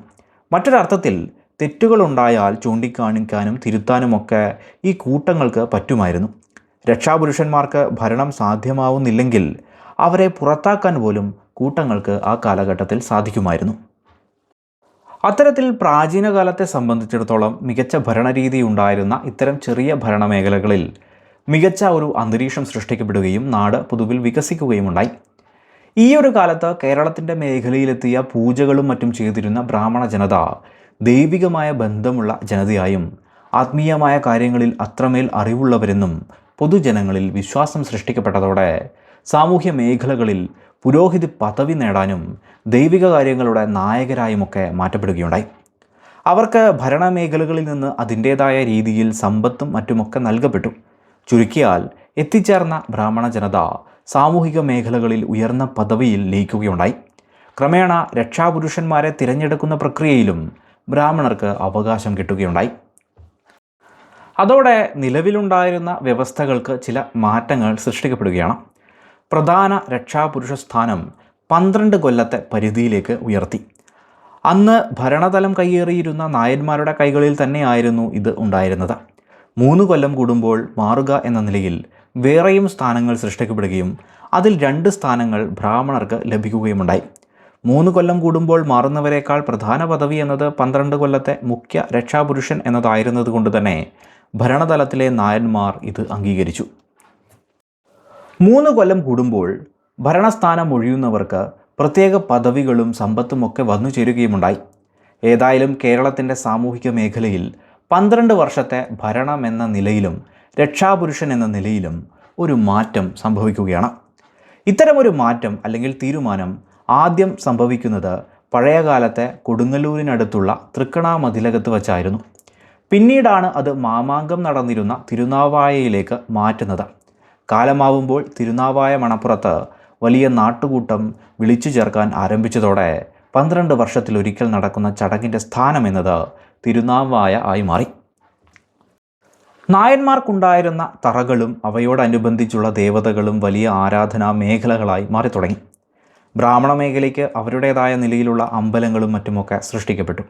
മറ്റൊരർത്ഥത്തിൽ തെറ്റുകളുണ്ടായാൽ ചൂണ്ടിക്കാണിക്കാനും തിരുത്താനുമൊക്കെ ഈ കൂട്ടങ്ങൾക്ക് പറ്റുമായിരുന്നു. രക്ഷാപുരുഷന്മാർക്ക് ഭരണം സാധ്യമാവുന്നില്ലെങ്കിൽ അവരെ പുറത്താക്കാൻ പോലും കൂട്ടങ്ങൾക്ക് ആ കാലഘട്ടത്തിൽ സാധിക്കുമായിരുന്നു. അത്തരത്തിൽ പ്രാചീന കാലത്തെ സംബന്ധിച്ചിടത്തോളം മികച്ച ഭരണരീതി ഉണ്ടായിരുന്ന ഇത്തരം ചെറിയ ഭരണമേഖലകളിൽ മികച്ച ഒരു അന്തരീക്ഷം സൃഷ്ടിക്കപ്പെടുകയും നാട് പൊതുവിൽ വികസിക്കുകയും ഉണ്ടായി. ഈ ഒരു കാലത്ത് കേരളത്തിൻ്റെ മേഖലയിലെത്തിയ പൂജകളും മറ്റും ചെയ്തിരുന്ന ബ്രാഹ്മണ ജനത ദൈവികമായ ബന്ധമുള്ള ജനതയായും ആത്മീയമായ കാര്യങ്ങളിൽ അത്രമേൽ അറിവുള്ളവരെന്നും പൊതുജനങ്ങളിൽ വിശ്വാസം സൃഷ്ടിക്കപ്പെട്ടതോടെ സാമൂഹ്യ മേഖലകളിൽ പുരോഹിത പദവി നേടാനും ദൈവിക കാര്യങ്ങളുടെ നായകരായുമൊക്കെ മാറ്റപ്പെടുകയുണ്ടായി. അവർക്ക് ഭരണമേഖലകളിൽ നിന്ന് അതിൻ്റേതായ രീതിയിൽ സമ്പത്തും മറ്റുമൊക്കെ നൽകപ്പെട്ടു. ചുരുക്കിയാൽ എത്തിച്ചേർന്ന ബ്രാഹ്മണ ജനത സാമൂഹിക മേഖലകളിൽ ഉയർന്ന പദവിയിൽ ലയിക്കുകയുണ്ടായി. ക്രമേണ രക്ഷാപുരുഷന്മാരെ തിരഞ്ഞെടുക്കുന്ന പ്രക്രിയയിലും ബ്രാഹ്മണർക്ക് അവകാശം കിട്ടുകയുണ്ടായി. അതോടെ നിലവിലുണ്ടായിരുന്ന വ്യവസ്ഥകൾക്ക് ചില മാറ്റങ്ങൾ സൃഷ്ടിക്കപ്പെടുകയാണ്. പ്രധാന രക്ഷാപുരുഷ സ്ഥാനം 12 കൊല്ലത്തെ പരിധിയിലേക്ക് ഉയർത്തി. അന്ന് ഭരണതലം കയ്യേറിയിരുന്ന നായന്മാരുടെ കൈകളിൽ തന്നെയായിരുന്നു ഇത് ഉണ്ടായിരുന്നത്. 3 കൊല്ലം കൂടുമ്പോൾ മാറുക എന്ന നിലയിൽ വേറെയും സ്ഥാനങ്ങൾ സൃഷ്ടിക്കപ്പെടുകയും അതിൽ 2 സ്ഥാനങ്ങൾ ബ്രാഹ്മണർക്ക് ലഭിക്കുകയുമുണ്ടായി. 3 കൊല്ലം കൂടുമ്പോൾ മാറുന്നവരേക്കാൾ പ്രധാന പദവി എന്നത് 12 കൊല്ലത്തെ മുഖ്യ രക്ഷാപുരുഷൻ എന്നതായിരുന്നത് കൊണ്ട് തന്നെ ഭരണതലത്തിലെ നായന്മാർ ഇത് അംഗീകരിച്ചു. 3 കൊല്ലം കൂടുമ്പോൾ ഭരണസ്ഥാനം ഒഴിയുന്നവർക്ക് പ്രത്യേക പദവികളും സമ്പത്തുമൊക്കെ വന്നു ചേരുകയുമുണ്ടായി. ഏതായാലും കേരളത്തിൻ്റെ സാമൂഹിക മേഖലയിൽ 12 വർഷത്തെ ഭരണമെന്ന നിലയിലും രക്ഷാപുരുഷൻ എന്ന നിലയിലും ഒരു മാറ്റം സംഭവിക്കുകയാണ്. ഇത്തരമൊരു മാറ്റം അല്ലെങ്കിൽ തീരുമാനം ആദ്യം സംഭവിക്കുന്നത് പഴയകാലത്തെ കൊടുങ്ങല്ലൂരിനടുത്തുള്ള തൃക്കണാമതിലകത്ത് വച്ചായിരുന്നു. പിന്നീടാണ് അത് മാമാങ്കം നടന്നിരുന്ന തിരുനാവായയിലേക്ക് മാറ്റുന്നത്. കാലമാവുമ്പോൾ തിരുനാവായ മണപ്പുറത്ത് വലിയ നാട്ടുകൂട്ടം വിളിച്ചു ചേർക്കാൻ ആരംഭിച്ചതോടെ 12 വർഷത്തിലൊരിക്കൽ നടക്കുന്ന ചടങ്ങിൻ്റെ സ്ഥാനമെന്നത് തിരുനാവായ ആയി മാറി. നായന്മാർക്കുണ്ടായിരുന്ന തറകളും അവയോടനുബന്ധിച്ചുള്ള ദേവതകളും വലിയ ആരാധനാ മേഖലകളായി മാറിത്തുടങ്ങി. ബ്രാഹ്മണ മേഖലയ്ക്ക് അവരുടേതായ നിലയിലുള്ള അമ്പലങ്ങളും മറ്റുമൊക്കെ സൃഷ്ടിക്കപ്പെട്ടു.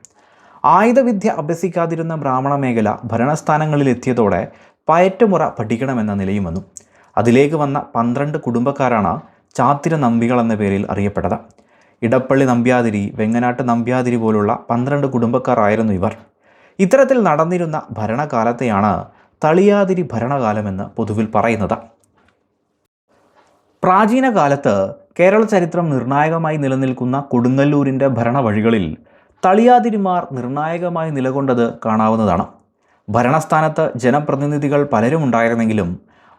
ആയുധവിദ്യ അഭ്യസിക്കാതിരുന്ന ബ്രാഹ്മണ മേഖല ഭരണസ്ഥാനങ്ങളിലെത്തിയതോടെ പയറ്റുമുറ പഠിക്കണമെന്ന നിലയും വന്നു. അതിലേക്ക് വന്ന 12 കുടുംബക്കാരാണ് ചാത്തിര നമ്പികൾ എന്ന പേരിൽ അറിയപ്പെട്ടത്. ഇടപ്പള്ളി നമ്പ്യാതിരി, വെങ്ങനാട്ട് നമ്പ്യാതിരി പോലുള്ള 12 കുടുംബക്കാരായിരുന്നു ഇവർ. ഇത്തരത്തിൽ നടന്നിരുന്ന ഭരണകാലത്തെയാണ് തളിയാതിരി ഭരണകാലമെന്ന് പൊതുവിൽ പറയുന്നത്. പ്രാചീന കാലത്ത് കേരള ചരിത്രം നിർണായകമായി നിലനിൽക്കുന്ന കൊടുങ്ങല്ലൂരിൻ്റെ ഭരണവഴികളിൽ തളിയാതിരിമാർ നിർണായകമായി നിലകൊണ്ടത് കാണാവുന്നതാണ്. ഭരണസ്ഥാനത്ത് ജനപ്രതിനിധികൾ പലരും ഉണ്ടായിരുന്നെങ്കിലും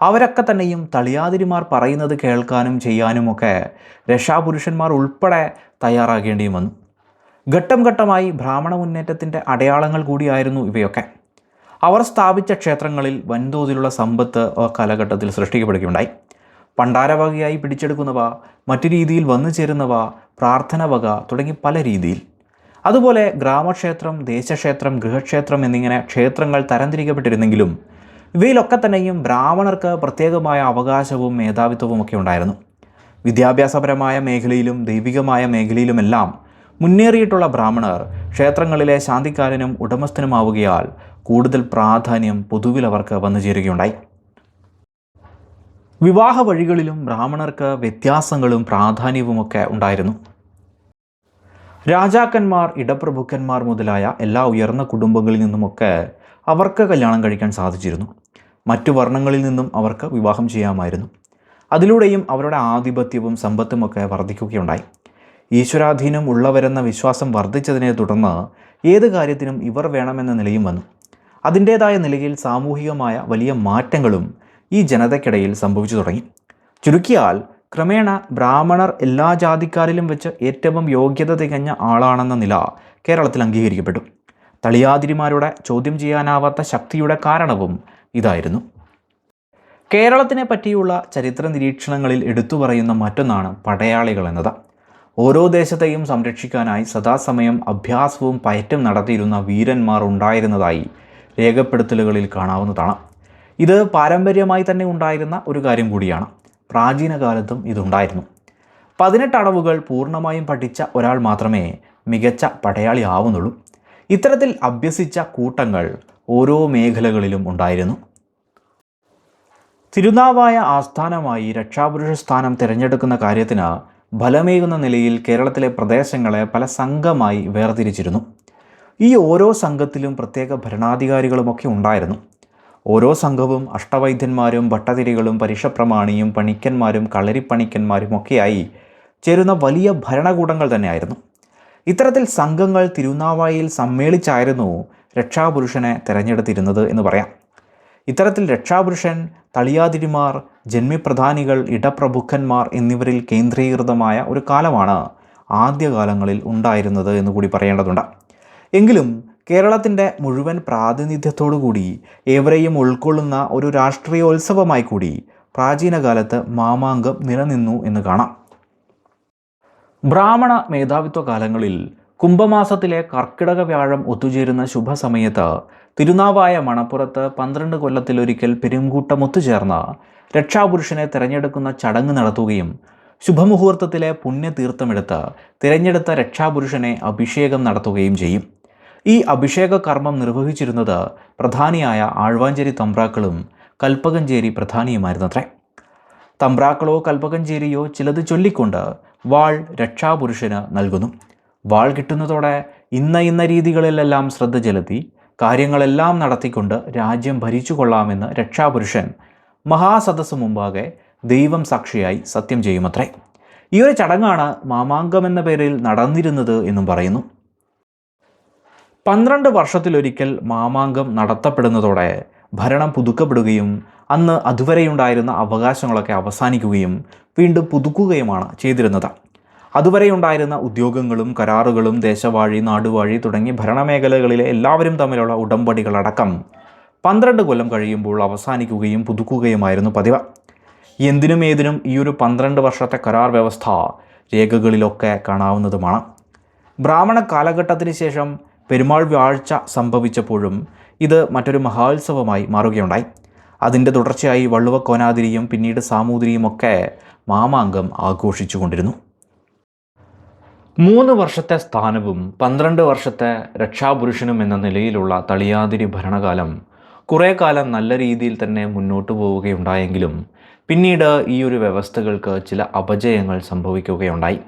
അവരൊക്കെ തന്നെയും തളിയാതിരിമാർ പറയുന്നത് കേൾക്കാനും ചെയ്യാനുമൊക്കെ രക്ഷാപുരുഷന്മാർ ഉൾപ്പെടെ തയ്യാറാകേണ്ടിയും വന്നു. ഘട്ടം ഘട്ടമായി ബ്രാഹ്മണ മുന്നേറ്റത്തിൻ്റെ അടയാളങ്ങൾ കൂടിയായിരുന്നു ഇവയൊക്കെ. അവർ സ്ഥാപിച്ച ക്ഷേത്രങ്ങളിൽ വൻതോതിലുള്ള സമ്പത്ത് ആ കാലഘട്ടത്തിൽ സൃഷ്ടിക്കപ്പെടുകയുണ്ടായി. പണ്ടാരവകയായി പിടിച്ചെടുക്കുന്നവ, മറ്റു രീതിയിൽ വന്നു ചേരുന്നവ, പ്രാർത്ഥന വക തുടങ്ങി പല രീതിയിൽ. അതുപോലെ ഗ്രാമക്ഷേത്രം, ദേശക്ഷേത്രം, ഗൃഹക്ഷേത്രം എന്നിങ്ങനെ ക്ഷേത്രങ്ങൾ തരംതിരിക്കപ്പെട്ടിരുന്നെങ്കിലും ഇവയിലൊക്കെ തന്നെയും ബ്രാഹ്മണർക്ക് പ്രത്യേകമായ അവകാശവും മേധാവിത്വവും ഒക്കെ ഉണ്ടായിരുന്നു. വിദ്യാഭ്യാസപരമായ മേഖലയിലും ദൈവികമായ മേഖലയിലുമെല്ലാം മുന്നേറിയിട്ടുള്ള ബ്രാഹ്മണർ ക്ഷേത്രങ്ങളിലെ ശാന്തിക്കാരനും ഉടമസ്ഥനുമാവുകയാൽ കൂടുതൽ പ്രാധാന്യം പൊതുവിൽ അവർക്ക് വന്നു ചേരുകയുണ്ടായി. വിവാഹ വഴികളിലും ബ്രാഹ്മണർക്ക് വ്യത്യാസങ്ങളും പ്രാധാന്യവുമൊക്കെ ഉണ്ടായിരുന്നു. രാജാക്കന്മാർ, ഇടപ്രഭുക്കന്മാർ മുതലായ എല്ലാ ഉയർന്ന കുടുംബങ്ങളിൽ നിന്നുമൊക്കെ അവർക്ക് കല്യാണം കഴിക്കാൻ സാധിച്ചിരുന്നു. മറ്റു വർണ്ണങ്ങളിൽ നിന്നും അവർക്ക് വിവാഹം ചെയ്യാമായിരുന്നു. അതിലൂടെയും അവരുടെ ആധിപത്യവും സമ്പത്തുമൊക്കെ വർദ്ധിക്കുകയുണ്ടായി. ഈശ്വരാധീനം ഉള്ളവരെന്ന വിശ്വാസം വർദ്ധിച്ചതിനെ തുടർന്ന് ഏത് കാര്യത്തിനും ഇവർ വേണമെന്ന നിലയും വന്നു. അതിൻ്റേതായ നിലയിൽ സാമൂഹികമായ വലിയ മാറ്റങ്ങളും ഈ ജനതയ്ക്കിടയിൽ സംഭവിച്ചു തുടങ്ങി. ചുരുക്കിയാൽ ക്രമേണ ബ്രാഹ്മണർ എല്ലാ ജാതിക്കാരിലും വെച്ച് ഏറ്റവും യോഗ്യത തികഞ്ഞ ആളാണെന്ന നില കേരളത്തിൽ അംഗീകരിക്കപ്പെട്ടു. തളിയാതിരിമാരുടെ ചോദ്യം ചെയ്യാനാവാത്ത ശക്തിയുടെ കാരണവും ഇതായിരുന്നു. കേരളത്തിനെ പറ്റിയുള്ള ചരിത്ര നിരീക്ഷണങ്ങളിൽ എടുത്തു പറയുന്ന മറ്റൊന്നാണ് പടയാളികൾ എന്നത്. ഓരോ ദേശത്തെയും സംരക്ഷിക്കാനായി സദാസമയം അഭ്യാസവും പയറ്റും നടത്തിയിരുന്ന വീരന്മാർ ഉണ്ടായിരുന്നതായി രേഖപ്പെടുത്തലുകളിൽ കാണാവുന്നതാണ്. ഇത് പാരമ്പര്യമായി തന്നെ ഉണ്ടായിരുന്ന ഒരു കാര്യം കൂടിയാണ്. പ്രാചീന കാലത്തും ഇതുണ്ടായിരുന്നു. 18 അടവുകൾ പൂർണ്ണമായും പഠിച്ച ഒരാൾ മാത്രമേ മികച്ച പടയാളി ആവുന്നുള്ളൂ. ഇത്തരത്തിൽ അഭ്യസിച്ച കൂട്ടങ്ങൾ ഓരോ മേഖലകളിലും ഉണ്ടായിരുന്നു. തിരുനാവായ ആസ്ഥാനമായി രക്ഷാപുരുഷ സ്ഥാനം തിരഞ്ഞെടുക്കുന്ന കാര്യത്തിന് ഫലമേകുന്ന നിലയിൽ കേരളത്തിലെ പ്രദേശങ്ങളെ പല സംഘമായി വേർതിരിച്ചിരുന്നു. ഈ ഓരോ സംഘത്തിലും പ്രത്യേക ഭരണാധികാരികളുമൊക്കെ ഉണ്ടായിരുന്നു. ഓരോ സംഘവും അഷ്ടവൈദ്യന്മാരും ഭട്ടതിരികളും പരീക്ഷപ്രമാണിയും പണിക്കന്മാരും കളരിപ്പണിക്കന്മാരും ഒക്കെയായി ചേരുന്ന വലിയ ഭരണകൂടങ്ങൾ തന്നെയായിരുന്നു. ഇത്തരത്തിൽ സംഘങ്ങൾ തിരുനാവായയിൽ സമ്മേളിച്ചായിരുന്നു രക്ഷാപുരുഷനെ തിരഞ്ഞെടുത്തിരുന്നത് എന്ന് പറയാം. ഇത്തരത്തിൽ രക്ഷാപുരുഷൻ തളിയാതിരിമാർ, ജന്മിപ്രധാനികൾ, ഇടപ്രഭുക്കന്മാർ എന്നിവരിൽ കേന്ദ്രീകൃതമായ ഒരു കാലമാണ് ആദ്യകാലങ്ങളിൽ ഉണ്ടായിരുന്നത് എന്ന് കൂടി പറയേണ്ടതുണ്ട്. എങ്കിലും കേരളത്തിൻ്റെ മുഴുവൻ പ്രാതിനിധ്യത്തോടുകൂടി ഏവരെയും ഉൾക്കൊള്ളുന്ന ഒരു രാഷ്ട്രീയോത്സവമായി കൂടി പ്രാചീനകാലത്ത് മാമാങ്കം നിലനിന്നു എന്ന് കാണാം. ബ്രാഹ്മണ മേധാവിത്വ കാലങ്ങളിൽ കുംഭമാസത്തിലെ കർക്കിടക വ്യാഴം ഒത്തുചേരുന്ന ശുഭസമയത്ത് തിരുനാവായ മണപ്പുറത്ത് 12 കൊല്ലത്തിലൊരിക്കൽ പെരുങ്കൂട്ടം ഒത്തുചേർന്ന് രക്ഷാപുരുഷനെ തിരഞ്ഞെടുക്കുന്ന ചടങ്ങ് നടത്തുകയും ശുഭമുഹൂർത്തത്തിലെ പുണ്യതീർത്ഥമെടുത്ത് തിരഞ്ഞെടുത്ത രക്ഷാപുരുഷനെ അഭിഷേകം നടത്തുകയും ചെയ്യും. ഈ അഭിഷേക കർമ്മം നിർവഹിച്ചിരുന്നത് പ്രധാനിയായ ആഴ്വാഞ്ചേരി തമ്പ്രാക്കളും കൽപ്പകഞ്ചേരി പ്രധാനിയുമായിരുന്നത്രേ. തമ്പ്രാക്കളോ കൽപ്പകഞ്ചേരിയോ ചിലത് ചൊല്ലിക്കൊണ്ട് വാൾ രക്ഷാപുരുഷന് നൽകുന്നു. വാൾ കിട്ടുന്നതോടെ ഇന്ന രീതികളിലെല്ലാം ശ്രദ്ധ ചെലുത്തി കാര്യങ്ങളെല്ലാം നടത്തിക്കൊണ്ട് രാജ്യം ഭരിച്ചു കൊള്ളാമെന്ന് രക്ഷാപുരുഷൻ മഹാസദസ് മുമ്പാകെ ദൈവം സാക്ഷിയായി സത്യം ചെയ്യുമത്രേ. ഈ ഒരു ചടങ്ങാണ് മാമാങ്കം എന്ന പേരിൽ നടന്നിരുന്നത് എന്നും പറയുന്നു. 12 വർഷത്തിലൊരിക്കൽ മാമാങ്കം നടത്തപ്പെടുന്നതോടെ ഭരണം പുതുക്കപ്പെടുകയും അന്ന് അതുവരെയുണ്ടായിരുന്ന അവകാശങ്ങളൊക്കെ അവസാനിക്കുകയും വീണ്ടും പുതുക്കുകയുമാണ് ചെയ്തിരുന്നത്. അതുവരെയുണ്ടായിരുന്ന ഉദ്യോഗങ്ങളും കരാറുകളും ദേശവാഴി, നാടുവാഴി തുടങ്ങി ഭരണമേഖലകളിലെ എല്ലാവരും തമ്മിലുള്ള ഉടമ്പടികളടക്കം 12 കൊല്ലം കഴിയുമ്പോൾ അവസാനിക്കുകയും പുതുക്കുകയുമായിരുന്നു പതിവ്. എന്തിനും ഏതിനും ഈ ഒരു 12 വർഷത്തെ കരാർ വ്യവസ്ഥ രേഖകളിലൊക്കെ കാണാവുന്നതുമാണ്. ബ്രാഹ്മണ കാലഘട്ടത്തിന് ശേഷം പെരുമാൾ വാഴ്ച സംഭവിച്ചപ്പോഴും ഇത് മറ്റൊരു മഹോത്സവമായി മാറുകയുണ്ടായി. അതിൻ്റെ തുടർച്ചയായി വള്ളുവക്കോനാതിരിയും പിന്നീട് സാമൂതിരിയുമൊക്കെ മാമാങ്കം ആഘോഷിച്ചുകൊണ്ടിരുന്നു. 3 വർഷത്തെ സ്ഥാനവും 12 വർഷത്തെ രക്ഷാപുരുഷനും എന്ന നിലയിലുള്ള തളിയാതിരി ഭരണകാലം കുറേ കാലം നല്ല രീതിയിൽ തന്നെ മുന്നോട്ട് പോവുകയുണ്ടായെങ്കിലും പിന്നീട് ഈ ഒരു വ്യവസ്ഥകൾക്ക് ചില അപജയങ്ങൾ സംഭവിക്കുകയുണ്ടായി.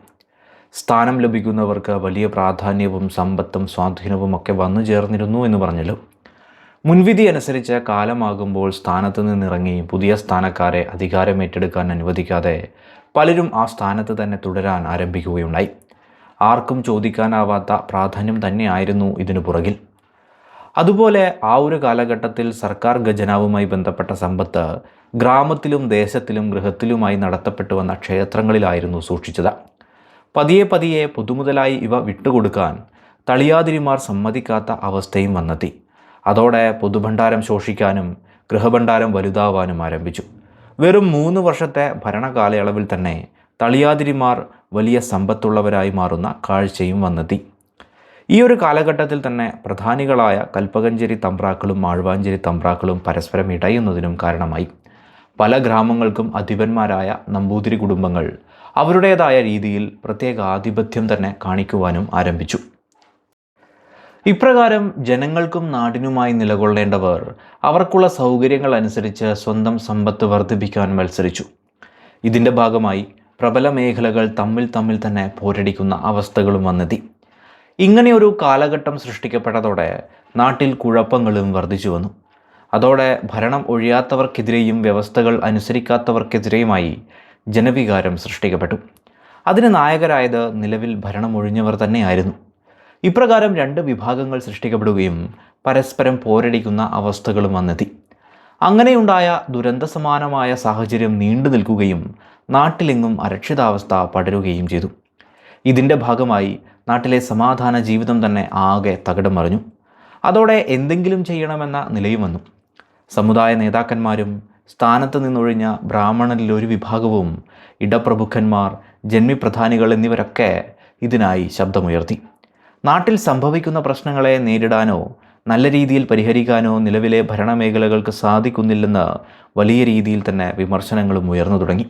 സ്ഥാനം ലഭിക്കുന്നവർക്ക് വലിയ പ്രാധാന്യവും സമ്പത്തും സ്വാധീനവും ഒക്കെ വന്നു ചേർന്നിരുന്നു എന്ന് പറഞ്ഞല്ലോ. മുൻവിധി അനുസരിച്ച് കാലമാകുമ്പോൾ സ്ഥാനത്ത് നിന്നിറങ്ങി പുതിയ സ്ഥാനക്കാരെ അധികാരമേറ്റെടുക്കാൻ അനുവദിക്കാതെ പലരും ആ സ്ഥാനത്ത് തന്നെ തുടരാൻ ആരംഭിക്കുകയുണ്ടായി. ആർക്കും ചോദിക്കാനാവാത്ത പ്രാധാന്യം തന്നെയായിരുന്നു ഇതിനു പുറകിൽ. അതുപോലെ ആ ഒരു കാലഘട്ടത്തിൽ സർക്കാർ ഖജനാവുമായി ബന്ധപ്പെട്ട സമ്പത്ത് ഗ്രാമത്തിലും ദേശത്തിലും ഗൃഹത്തിലുമായി നടത്തപ്പെട്ടു വന്ന ക്ഷേത്രങ്ങളിലായിരുന്നു സൂക്ഷിച്ചത്. പതിയെ പൊതുമുതലായി ഇവ വിട്ടുകൊടുക്കാൻ തളിയാതിരിമാർ സമ്മതിക്കാത്ത അവസ്ഥയും വന്നെത്തി. അതോടെ പൊതുഭണ്ഡാരം ശോഷിക്കാനും ഗൃഹഭണ്ഡാരം വലുതാവാനും ആരംഭിച്ചു. വെറും 3 വർഷത്തെ ഭരണകാലയളവിൽ തന്നെ തളിയാതിരിമാർ വലിയ സമ്പത്തുള്ളവരായി മാറുന്ന കാഴ്ചയും വന്നെത്തി. ഈ ഒരു കാലഘട്ടത്തിൽ തന്നെ പ്രധാനികളായ കൽപ്പകഞ്ചേരി തമ്പ്രാക്കളും ആഴ്വാഞ്ചേരി തമ്പ്രാക്കളും പരസ്പരം ഇടയുന്നതിനും കാരണമായി. പല ഗ്രാമങ്ങൾക്കും അധിപന്മാരായ നമ്പൂതിരി കുടുംബങ്ങൾ അവരുടേതായ രീതിയിൽ പ്രത്യേക ആധിപത്യം തന്നെ കാണിക്കുവാനും ആരംഭിച്ചു. ഇപ്രകാരം ജനങ്ങൾക്കും നാടിനുമായി നിലകൊള്ളേണ്ടവർ അവർക്കുള്ള സൗകര്യങ്ങൾ അനുസരിച്ച് സ്വന്തം സമ്പത്ത് വർദ്ധിപ്പിക്കാൻ മത്സരിച്ചു. ഇതിൻ്റെ ഭാഗമായി പ്രബല മേഖലകൾ തമ്മിൽ തന്നെ പോരടിക്കുന്ന അവസ്ഥകളും വന്നെത്തി. ഇങ്ങനെയൊരു കാലഘട്ടം സൃഷ്ടിക്കപ്പെട്ടതോടെ നാട്ടിൽ കുഴപ്പങ്ങളും വർദ്ധിച്ചു വന്നു. അതോടെ ഭരണം ഒഴിയാത്തവർക്കെതിരെയും വ്യവസ്ഥകൾ അനുസരിക്കാത്തവർക്കെതിരെയുമായി ജനവികാരം സൃഷ്ടിക്കപ്പെട്ടു. അതിന് നായകരായത് നിലവിൽ ഭരണം ഒഴിഞ്ഞവർ തന്നെയായിരുന്നു. ഇപ്രകാരം 2 വിഭാഗങ്ങൾ സൃഷ്ടിക്കപ്പെടുകയും പരസ്പരം പോരടിക്കുന്ന അവസ്ഥകളും വന്നെത്തി. അങ്ങനെയുണ്ടായ ദുരന്തസമാനമായ സാഹചര്യം നീണ്ടു നിൽക്കുകയും നാട്ടിലെങ്ങും അരക്ഷിതാവസ്ഥ പടരുകയും ചെയ്തു. ഇതിൻ്റെ ഭാഗമായി നാട്ടിലെ സമാധാന ജീവിതം തന്നെ ആകെ തകിടം മറിഞ്ഞു. അതോടെ എന്തെങ്കിലും ചെയ്യണമെന്ന നിലയും വന്നു. സമുദായ നേതാക്കന്മാരും സ്ഥാനത്ത് നിന്നൊഴിഞ്ഞ ബ്രാഹ്മണരിൽ ഒരു വിഭാഗവും ഇടപ്രഭുക്കന്മാർ, ജന്മിപ്രധാനികൾ എന്നിവരൊക്കെ ഇതിനായി ശബ്ദമുയർത്തി. നാട്ടിൽ സംഭവിക്കുന്ന പ്രശ്നങ്ങളെ നേരിടാനോ നല്ല രീതിയിൽ പരിഹരിക്കാനോ നിലവിലെ ഭരണമേഖലകൾക്ക് സാധിക്കുന്നില്ലെന്ന് വലിയ രീതിയിൽ തന്നെ വിമർശനങ്ങളും ഉയർന്നു തുടങ്ങി.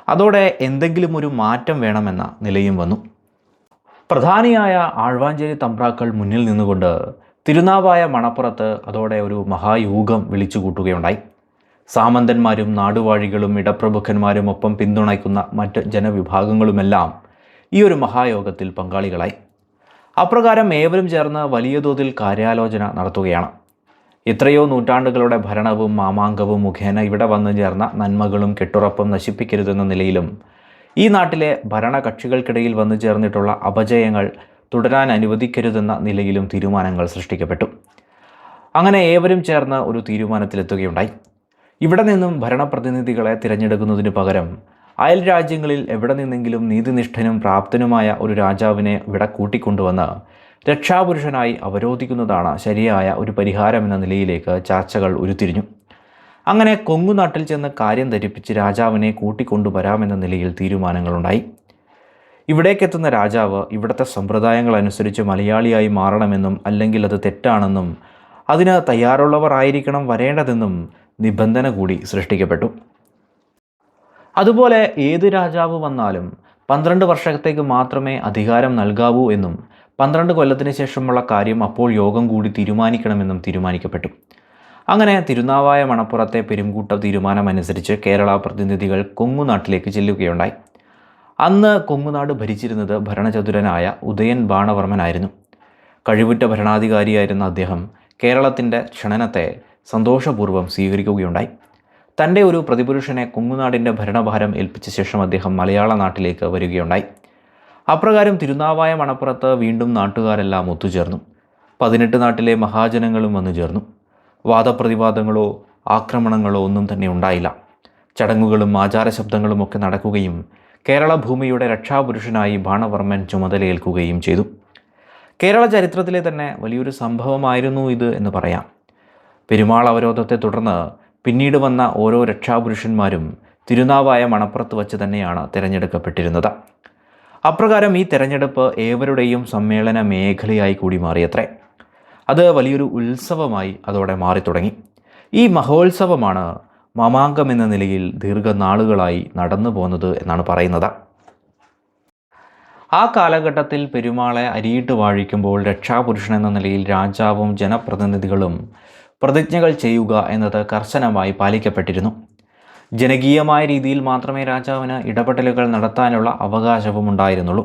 അതോടെ എന്തെങ്കിലും ഒരു മാറ്റം വേണമെന്ന നിലയും വന്നു. പ്രധാനിയായ ആഴ്വാഞ്ചേരി തമ്പ്രാക്കൾ മുന്നിൽ നിന്നുകൊണ്ട് തിരുനാവായ മണപ്പുറത്ത് അതോടെ ഒരു മഹായൂഹം വിളിച്ചു കൂട്ടുകയുണ്ടായി. സാമന്തന്മാരും നാടുവാഴികളും ഇടപ്രഭുക്കന്മാരും ഒപ്പം പിന്തുണയ്ക്കുന്ന മറ്റ് ജനവിഭാഗങ്ങളുമെല്ലാം ഈ ഒരു മഹായോഗത്തിൽ പങ്കാളികളായി. അപ്രകാരം ഏവരും ചേർന്ന് വലിയ തോതിൽ കാര്യാലോചന നടത്തുകയാണ്. എത്രയോ നൂറ്റാണ്ടുകളുടെ ഭരണവും മാമാങ്കവും മുഖേന ഇവിടെ വന്നു ചേർന്ന നന്മകളും കെട്ടുറപ്പും നശിപ്പിക്കരുതെന്ന നിലയിലും ഈ നാട്ടിലെ ഭരണകക്ഷികൾക്കിടയിൽ വന്നു ചേർന്നിട്ടുള്ള അപജയങ്ങൾ തുടരാൻ അനുവദിക്കരുതെന്ന നിലയിലും തീരുമാനങ്ങൾ സൃഷ്ടിക്കപ്പെട്ടു. അങ്ങനെ ഏവരും ചേർന്ന് ഒരു തീരുമാനത്തിലെത്തുകയുണ്ടായി. ഇവിടെ നിന്നും ഭരണപ്രതിനിധികളെ തിരഞ്ഞെടുക്കുന്നതിന് പകരം അയൽ രാജ്യങ്ങളിൽ എവിടെ നിന്നെങ്കിലും നീതിനിഷ്ഠനും പ്രാപ്തനുമായ ഒരു രാജാവിനെ ഇവിടെ കൂട്ടിക്കൊണ്ടുവന്ന് രക്ഷാപുരുഷനായി അവരോധിക്കുന്നതാണ് ശരിയായ ഒരു പരിഹാരമെന്ന നിലയിലേക്ക് ചർച്ചകൾ ഉരുത്തിരിഞ്ഞു. അങ്ങനെ കൊങ്ങുനാട്ടിൽ ചെന്ന് കാര്യം ധരിപ്പിച്ച് രാജാവിനെ കൂട്ടിക്കൊണ്ടുവരാമെന്ന നിലയിൽ തീരുമാനങ്ങളുണ്ടായി. ഇവിടേക്കെത്തുന്ന രാജാവ് ഇവിടുത്തെ സമ്പ്രദായങ്ങൾ അനുസരിച്ച് മലയാളിയായി മാറണമെന്നും അല്ലെങ്കിൽ അത് തെറ്റാണെന്നും അതിന് തയ്യാറുള്ളവർ ആയിരിക്കണം വരേണ്ടതെന്നും നിബന്ധന കൂടി സൃഷ്ടിക്കപ്പെട്ടു. അതുപോലെ ഏത് രാജാവ് വന്നാലും 12 വർഷത്തേക്ക് മാത്രമേ അധികാരം നൽകാവൂ എന്നും 12 കൊല്ലത്തിന് ശേഷമുള്ള കാര്യം അപ്പോൾ യോഗം കൂടി തീരുമാനിക്കണമെന്നും തീരുമാനിക്കപ്പെട്ടു. അങ്ങനെ തിരുനാവായ മണപ്പുറത്തെ പെരുംകൂട്ട തീരുമാനമനുസരിച്ച് കേരള പ്രതിനിധികൾ കൊങ്ങുനാട്ടിലേക്ക് ചെല്ലുകയുണ്ടായി. അന്ന് കൊങ്ങുനാട് ഭരിച്ചിരുന്നത് ഭരണചതുരനായ ഉദയൻ ബാണവർമ്മനായിരുന്നു. കഴിവുറ്റ ഭരണാധികാരിയായിരുന്ന അദ്ദേഹം കേരളത്തിൻ്റെ ക്ഷണനത്തെ സന്തോഷപൂർവ്വം സ്വീകരിക്കുകയുണ്ടായി. തൻ്റെ ഒരു പ്രതിപുരുഷനെ കൊങ്ങുനാടിൻ്റെ ഭരണഭാരം ഏൽപ്പിച്ച ശേഷം അദ്ദേഹം മലയാള നാട്ടിലേക്ക് വരികയുണ്ടായി. അപ്രകാരം തിരുനാവായ മണപ്പുറത്ത് വീണ്ടും നാട്ടുകാരെല്ലാം ഒത്തുചേർന്നു. 18 നാട്ടിലെ മഹാജനങ്ങളും വന്നു ചേർന്നു. വാദപ്രതിവാദങ്ങളോ ആക്രമണങ്ങളോ ഒന്നും തന്നെ ഉണ്ടായില്ല. ചടങ്ങുകളും ആചാരശബ്ദങ്ങളും ഒക്കെ നടക്കുകയും കേരള ഭൂമിയുടെ രക്ഷാപുരുഷനായി ബാണവർമ്മൻ ചുമതലയേൽക്കുകയും ചെയ്തു. കേരള ചരിത്രത്തിലെ തന്നെ വലിയൊരു സംഭവമായിരുന്നു ഇത് എന്ന് പറയാം. പെരുമാൾ അവരോധത്തെ തുടർന്ന് പിന്നീട് വന്ന ഓരോ രക്ഷാപുരുഷന്മാരും തിരുനാവായ മണപ്പുറത്ത് വച്ച് തന്നെയാണ് തിരഞ്ഞെടുക്കപ്പെട്ടിരുന്നത്. അപ്രകാരം ഈ തെരഞ്ഞെടുപ്പ് ഏവരുടെയും സമ്മേളന മേഖലയായി കൂടി മാറിയത്രേ. അത് വലിയൊരു ഉത്സവമായി അതോടെ മാറിത്തുടങ്ങി. ഈ മഹോത്സവമാണ് മാമാങ്കം എന്ന നിലയിൽ ദീർഘനാളുകളായി നടന്നു പോകുന്നത് എന്നാണ് പറയുന്നത്. ആ കാലഘട്ടത്തിൽ പെരുമാളെ അരിയിട്ട് വാഴിക്കുമ്പോൾ രക്ഷാപുരുഷൻ എന്ന നിലയിൽ രാജാവും ജനപ്രതിനിധികളും പ്രതിജ്ഞകൾ ചെയ്യുക എന്നത് കർശനമായി പാലിക്കപ്പെട്ടിരുന്നു. ജനകീയമായ രീതിയിൽ മാത്രമേ രാജാവിന് ഇടപെടലുകൾ നടത്താനുള്ള അവകാശവും ഉണ്ടായിരുന്നുള്ളൂ.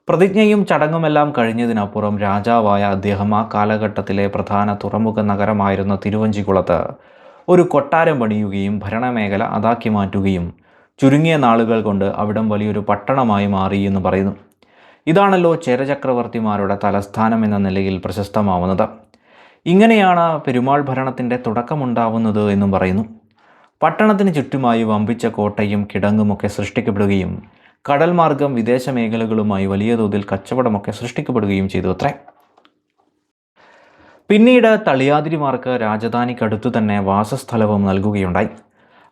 പ്രതിജ്ഞയും ചടങ്ങുമെല്ലാം കഴിഞ്ഞതിനപ്പുറം രാജാവായ അദ്ദേഹം ആ കാലഘട്ടത്തിലെ പ്രധാന തുറമുഖ നഗരമായിരുന്ന തിരുവഞ്ചിക്കുളത്ത് ഒരു കൊട്ടാരം പണിയുകയും ഭരണമേഖല അതാക്കി മാറ്റുകയും ചുരുങ്ങിയ നാളുകൾ കൊണ്ട് അവിടം വലിയൊരു പട്ടണമായി മാറി എന്ന് പറയുന്നു. ഇതാണല്ലോ ചേരചക്രവർത്തിമാരുടെ തലസ്ഥാനം എന്ന നിലയിൽ പ്രശസ്തമാവുന്നത്. ഇങ്ങനെയാണ് പെരുമാൾ ഭരണത്തിൻ്റെ തുടക്കമുണ്ടാവുന്നത് എന്നും പറയുന്നു. പട്ടണത്തിന് ചുറ്റുമായി വമ്പിച്ച കോട്ടയും കിടങ്ങുമൊക്കെ സൃഷ്ടിക്കപ്പെടുകയും കടൽ മാർഗം വിദേശ മേഖലകളുമായി വലിയ തോതിൽ കച്ചവടമൊക്കെ സൃഷ്ടിക്കപ്പെടുകയും ചെയ്തു അത്രേ. പിന്നീട് തളിയാതിരിമാർക്ക് രാജധാനിക്കടുത്തു തന്നെ വാസസ്ഥലവും നൽകുകയുണ്ടായി.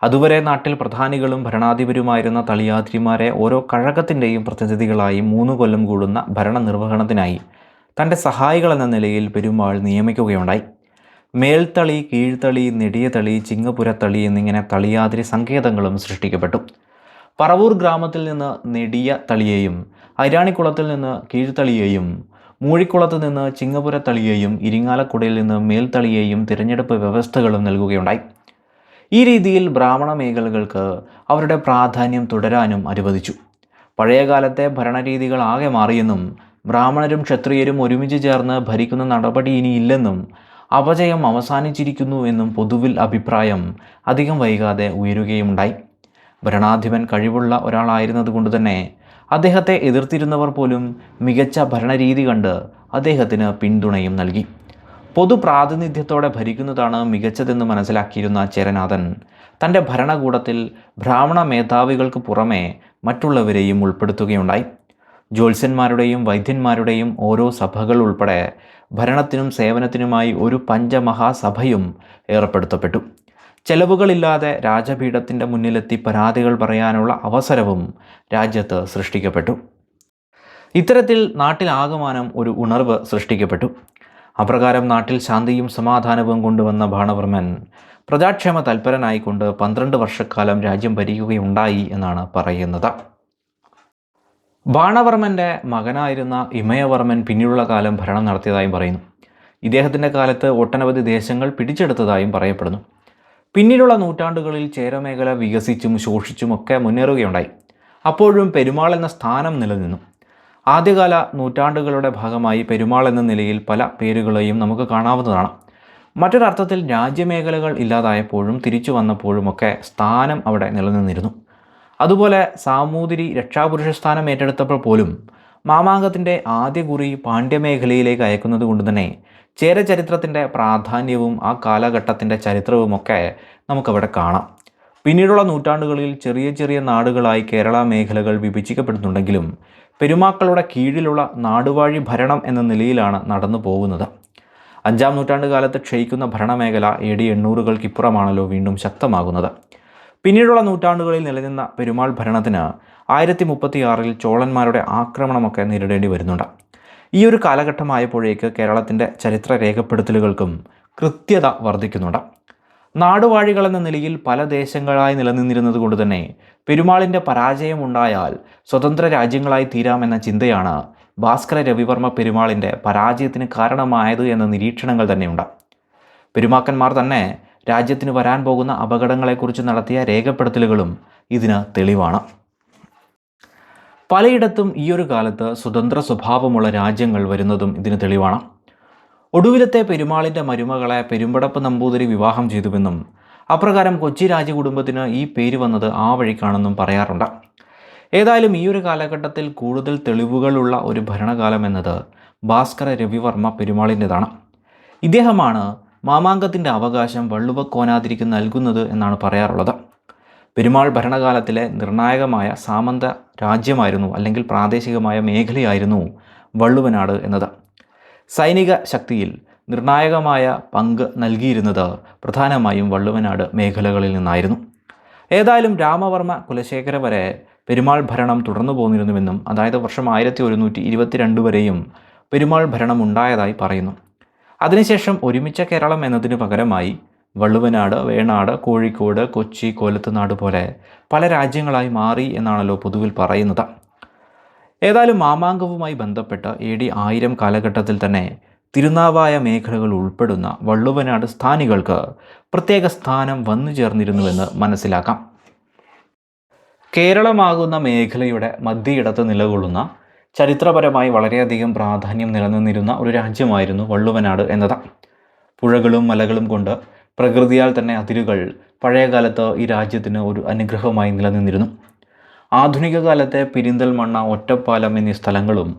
അതുവരെ നാട്ടിൽ പ്രധാനികളും ഭരണാധിപരുമായിരുന്ന തളിയാതിരിമാരെ ഓരോ കഴകത്തിൻ്റെയും പ്രതിനിധികളായി 3 കൊല്ലം കൂടുന്ന ഭരണനിർവഹണത്തിനായി തൻ്റെ സഹായികൾ എന്ന നിലയിൽ പെരുമാൾ നിയമിക്കുകയുണ്ടായി. മേൽത്തളി, കീഴ്ത്തളി, നെടിയതളി, ചിങ്ങപുരത്തളി എന്നിങ്ങനെ തളിയാതിരി സങ്കേതങ്ങളും സൃഷ്ടിക്കപ്പെട്ടു. പറവൂർ ഗ്രാമത്തിൽ നിന്ന് നെടിയ തളിയെയും ഐരാണിക്കുളത്തിൽ നിന്ന് കീഴ്ത്തളിയെയും മൂഴിക്കുളത്ത് നിന്ന് ചിങ്ങപുരത്തളിയെയും ഇരിങ്ങാലക്കുടയിൽ നിന്ന് മേൽത്തളിയെയും തിരഞ്ഞെടുപ്പ് വ്യവസ്ഥകളും നൽകുകയുണ്ടായി. ഈ രീതിയിൽ ബ്രാഹ്മണ മേഖലകൾക്ക് അവരുടെ പ്രാധാന്യം തുടരാനും അനുവദിച്ചു. പഴയകാലത്തെ ഭരണരീതികൾ ആകെ മാറിയെന്നും ബ്രാഹ്മണരും ക്ഷത്രിയരും ഒരുമിച്ച് ചേർന്ന് ഭരിക്കുന്ന നടപടി ഇനിയില്ലെന്നും അപജയം അവസാനിച്ചിരിക്കുന്നു എന്നും പൊതുവിൽ അഭിപ്രായം അധികം വൈകാതെ ഉയരുകയുണ്ടായി. ഭരണാധിപൻ കഴിവുള്ള ഒരാളായിരുന്നതുകൊണ്ട് തന്നെ അദ്ദേഹത്തെ എതിർത്തിരുന്നവർ പോലും മികച്ച ഭരണരീതി കണ്ട് അദ്ദേഹത്തിന് പിന്തുണയും നൽകി. പൊതുപ്രാതിനിധ്യത്തോടെ ഭരിക്കുന്നതാണ് മികച്ചതെന്ന് മനസ്സിലാക്കിയിരുന്ന ചേരനാഥൻ തൻ്റെ ഭരണകൂടത്തിൽ ബ്രാഹ്മണ മേധാവികൾക്ക് പുറമെ മറ്റുള്ളവരെയും ഉൾപ്പെടുത്തുകയുണ്ടായി. ജ്യോത്സ്യന്മാരുടെയും വൈദ്യന്മാരുടെയും ഓരോ സഭകൾ ഉൾപ്പെടെ ഭരണത്തിനും സേവനത്തിനുമായി ഒരു പഞ്ചമഹാസഭയും ഏർപ്പെടുത്തപ്പെട്ടു. ചെലവുകളില്ലാതെ രാജപീഠത്തിൻ്റെ മുന്നിലെത്തി പരാതികൾ പറയാനുള്ള അവസരവും രാജ്യത്ത് സൃഷ്ടിക്കപ്പെട്ടു. ഇത്തരത്തിൽ നാട്ടിലാകമാനം ഒരു ഉണർവ് സൃഷ്ടിക്കപ്പെട്ടു. അപ്രകാരം നാട്ടിൽ ശാന്തിയും സമാധാനവും കൊണ്ടുവന്ന ബാണവർമ്മൻ പ്രജാക്ഷേമ തൽപരനായിക്കൊണ്ട് 12 വർഷക്കാലം രാജ്യം ഭരിക്കുകയുണ്ടായി എന്നാണ് പറയുന്നത്. ബാണവർമ്മൻ്റെ മകനായിരുന്ന ഇമയവർമ്മൻ പിന്നീടുള്ള കാലം ഭരണം നടത്തിയതായും പറയുന്നു. ഇദ്ദേഹത്തിൻ്റെ കാലത്ത് ഒട്ടനവധി ദേശങ്ങൾ പിടിച്ചെടുത്തതായും പറയപ്പെടുന്നു. പിന്നീടുള്ള നൂറ്റാണ്ടുകളിൽ ചേരമേഖല വികസിച്ചും ശോഷിച്ചുമൊക്കെ മുന്നേറുകയുണ്ടായി. അപ്പോഴും പെരുമാൾ എന്ന സ്ഥാനം നിലനിന്നു. ആദ്യകാല നൂറ്റാണ്ടുകളുടെ ഭാഗമായി പെരുമാൾ എന്ന നിലയിൽ പല പേരുകളെയും നമുക്ക് കാണാവുന്നതാണ്. മറ്റൊരർത്ഥത്തിൽ രാജ്യമേഖലകൾ ഇല്ലാതായപ്പോഴും തിരിച്ചു വന്നപ്പോഴുമൊക്കെ സ്ഥാനം അവിടെ നിലനിന്നിരുന്നു. അതുപോലെ സാമൂതിരി രക്ഷാപുരുഷ സ്ഥാനം ഏറ്റെടുത്തപ്പോൾ പോലും മാമാങ്കത്തിൻ്റെ ആദ്യ കുറി പാണ്ഡ്യമേഖലയിലേക്ക് അയക്കുന്നത് കൊണ്ട് തന്നെ ചേരചരിത്രത്തിൻ്റെ പ്രാധാന്യവും ആ കാലഘട്ടത്തിൻ്റെ ചരിത്രവുമൊക്കെ നമുക്കവിടെ കാണാം. പിന്നീടുള്ള നൂറ്റാണ്ടുകളിൽ ചെറിയ ചെറിയ നാടുകളായി കേരള മേഖലകൾ വിഭജിക്കപ്പെടുന്നുണ്ടെങ്കിലും പെരുമാക്കളുടെ കീഴിലുള്ള നാടുവാഴി ഭരണം എന്ന നിലയിലാണ് നടന്നു പോകുന്നത്. 5-ാം നൂറ്റാണ്ട് കാലത്ത് ക്ഷയിക്കുന്ന ഭരണമേഖല AD 800-കൾക്കിപ്പുറമാണല്ലോ വീണ്ടും ശക്തമാകുന്നത്. പിന്നീടുള്ള നൂറ്റാണ്ടുകളിൽ നിലനിന്ന പെരുമാൾ ഭരണത്തിന് 1036-ൽ ചോളന്മാരുടെ ആക്രമണമൊക്കെ നേരിടേണ്ടി വരുന്നുണ്ട്. ഈ ഒരു കാലഘട്ടമായപ്പോഴേക്ക് കേരളത്തിൻ്റെ ചരിത്ര രേഖപ്പെടുത്തലുകൾക്കും കൃത്യത വർദ്ധിക്കുന്നുണ്ട്. നാടുവാഴികളെന്ന നിലയിൽ പല ദേശങ്ങളായി നിലനിന്നിരുന്നത് കൊണ്ട് തന്നെ പെരുമാളിൻ്റെ പരാജയമുണ്ടായാൽ സ്വതന്ത്ര രാജ്യങ്ങളായി തീരാമെന്ന ചിന്തയാണ് ഭാസ്കര രവിവർമ്മ പെരുമാളിൻ്റെ പരാജയത്തിന് കാരണമായത് എന്ന നിരീക്ഷണങ്ങൾ തന്നെയുണ്ട്. പെരുമാക്കന്മാർ തന്നെ രാജ്യത്തിന് വരാൻ പോകുന്ന അപകടങ്ങളെക്കുറിച്ച് നടത്തിയ രേഖപ്പെടുത്തലുകളും ഇതിന് തെളിവാണ്. പലയിടത്തും ഈ ഒരു കാലത്ത് സ്വതന്ത്ര സ്വഭാവമുള്ള രാജ്യങ്ങൾ വരുന്നതും ഇതിന് തെളിവാണ്. ഒടുവിലത്തെ പെരുമാളിൻ്റെ മരുമകളെ പെരുമ്പടപ്പ് നമ്പൂതിരി വിവാഹം ചെയ്തുവെന്നും അപ്രകാരം കൊച്ചി രാജകുടുംബത്തിന് ഈ പേര് വന്നത് ആ വഴിക്കാണെന്നും പറയാറുണ്ട്. ഏതായാലും ഈ ഒരു കാലഘട്ടത്തിൽ കൂടുതൽ തെളിവുകളുള്ള ഒരു ഭരണകാലം എന്നത് ഭാസ്കര രവിവർമ്മ പെരുമാളിൻ്റെതാണ്. ഇദ്ദേഹമാണ് മാമാങ്കത്തിൻ്റെ അവകാശം വള്ളുവക്കോനാതിരിക്ക് നൽകുന്നത് എന്നാണ് പറയാറുള്ളത്. പെരുമാൾ ഭരണകാലത്തിലെ നിർണായകമായ സാമന്ത രാജ്യമായിരുന്നു, അല്ലെങ്കിൽ പ്രാദേശികമായ മേഖലയായിരുന്നു വള്ളുവനാട് എന്നത്. സൈനിക ശക്തിയിൽ നിർണായകമായ പങ്ക് നൽകിയിരുന്നത് പ്രധാനമായും വള്ളുവനാട് മേഖലകളിൽ നിന്നായിരുന്നു. ഏതായാലും രാമവർമ്മ കുലശേഖര വരെ പെരുമാൾ ഭരണം തുടർന്നു പോന്നിരുന്നുവെന്നും, അതായത് വർഷം 1122 വരെയും പെരുമാൾ ഭരണം ഉണ്ടായതായി പറയുന്നു. അതിനുശേഷം ഒരുമിച്ച കേരളം എന്നതിന് പകരമായി വള്ളുവനാട്, വേണാട്, കോഴിക്കോട്, കൊച്ചി, കോലത്തുനാട് പോലെ പല രാജ്യങ്ങളായി മാറി എന്നാണല്ലോ പൊതുവിൽ പറയുന്നത്. ഏതായാലും മാമാങ്കവുമായി ബന്ധപ്പെട്ട് AD 1000 കാലഘട്ടത്തിൽ തന്നെ തിരുനാവായ മേഖലകൾ ഉൾപ്പെടുന്ന വള്ളുവനാട് സ്ഥാനികൾക്ക് പ്രത്യേക സ്ഥാനം വന്നു ചേർന്നിരുന്നുവെന്ന് മനസ്സിലാക്കാം. കേരളമാകുന്ന മേഖലയുടെ മധ്യയിടത്ത് നിലകൊള്ളുന്ന ചരിത്രപരമായി വളരെയധികം പ്രാധാന്യം നിലനിന്നിരുന്ന ഒരു രാജ്യമായിരുന്നു വള്ളുവനാട് എന്നത്. പുഴകളും മലകളും കൊണ്ട് പ്രകൃതിയാൽ തന്നെ അതിരുകൾ പഴയകാലത്ത് ഈ രാജ്യത്തിന് ഒരു അനുഗ്രഹമായി നിലനിന്നിരുന്നു. ആധുനിക കാലത്തെ പെരിന്തൽമണ്ണ, ഒറ്റപ്പാലം എന്നീ സ്ഥലങ്ങളും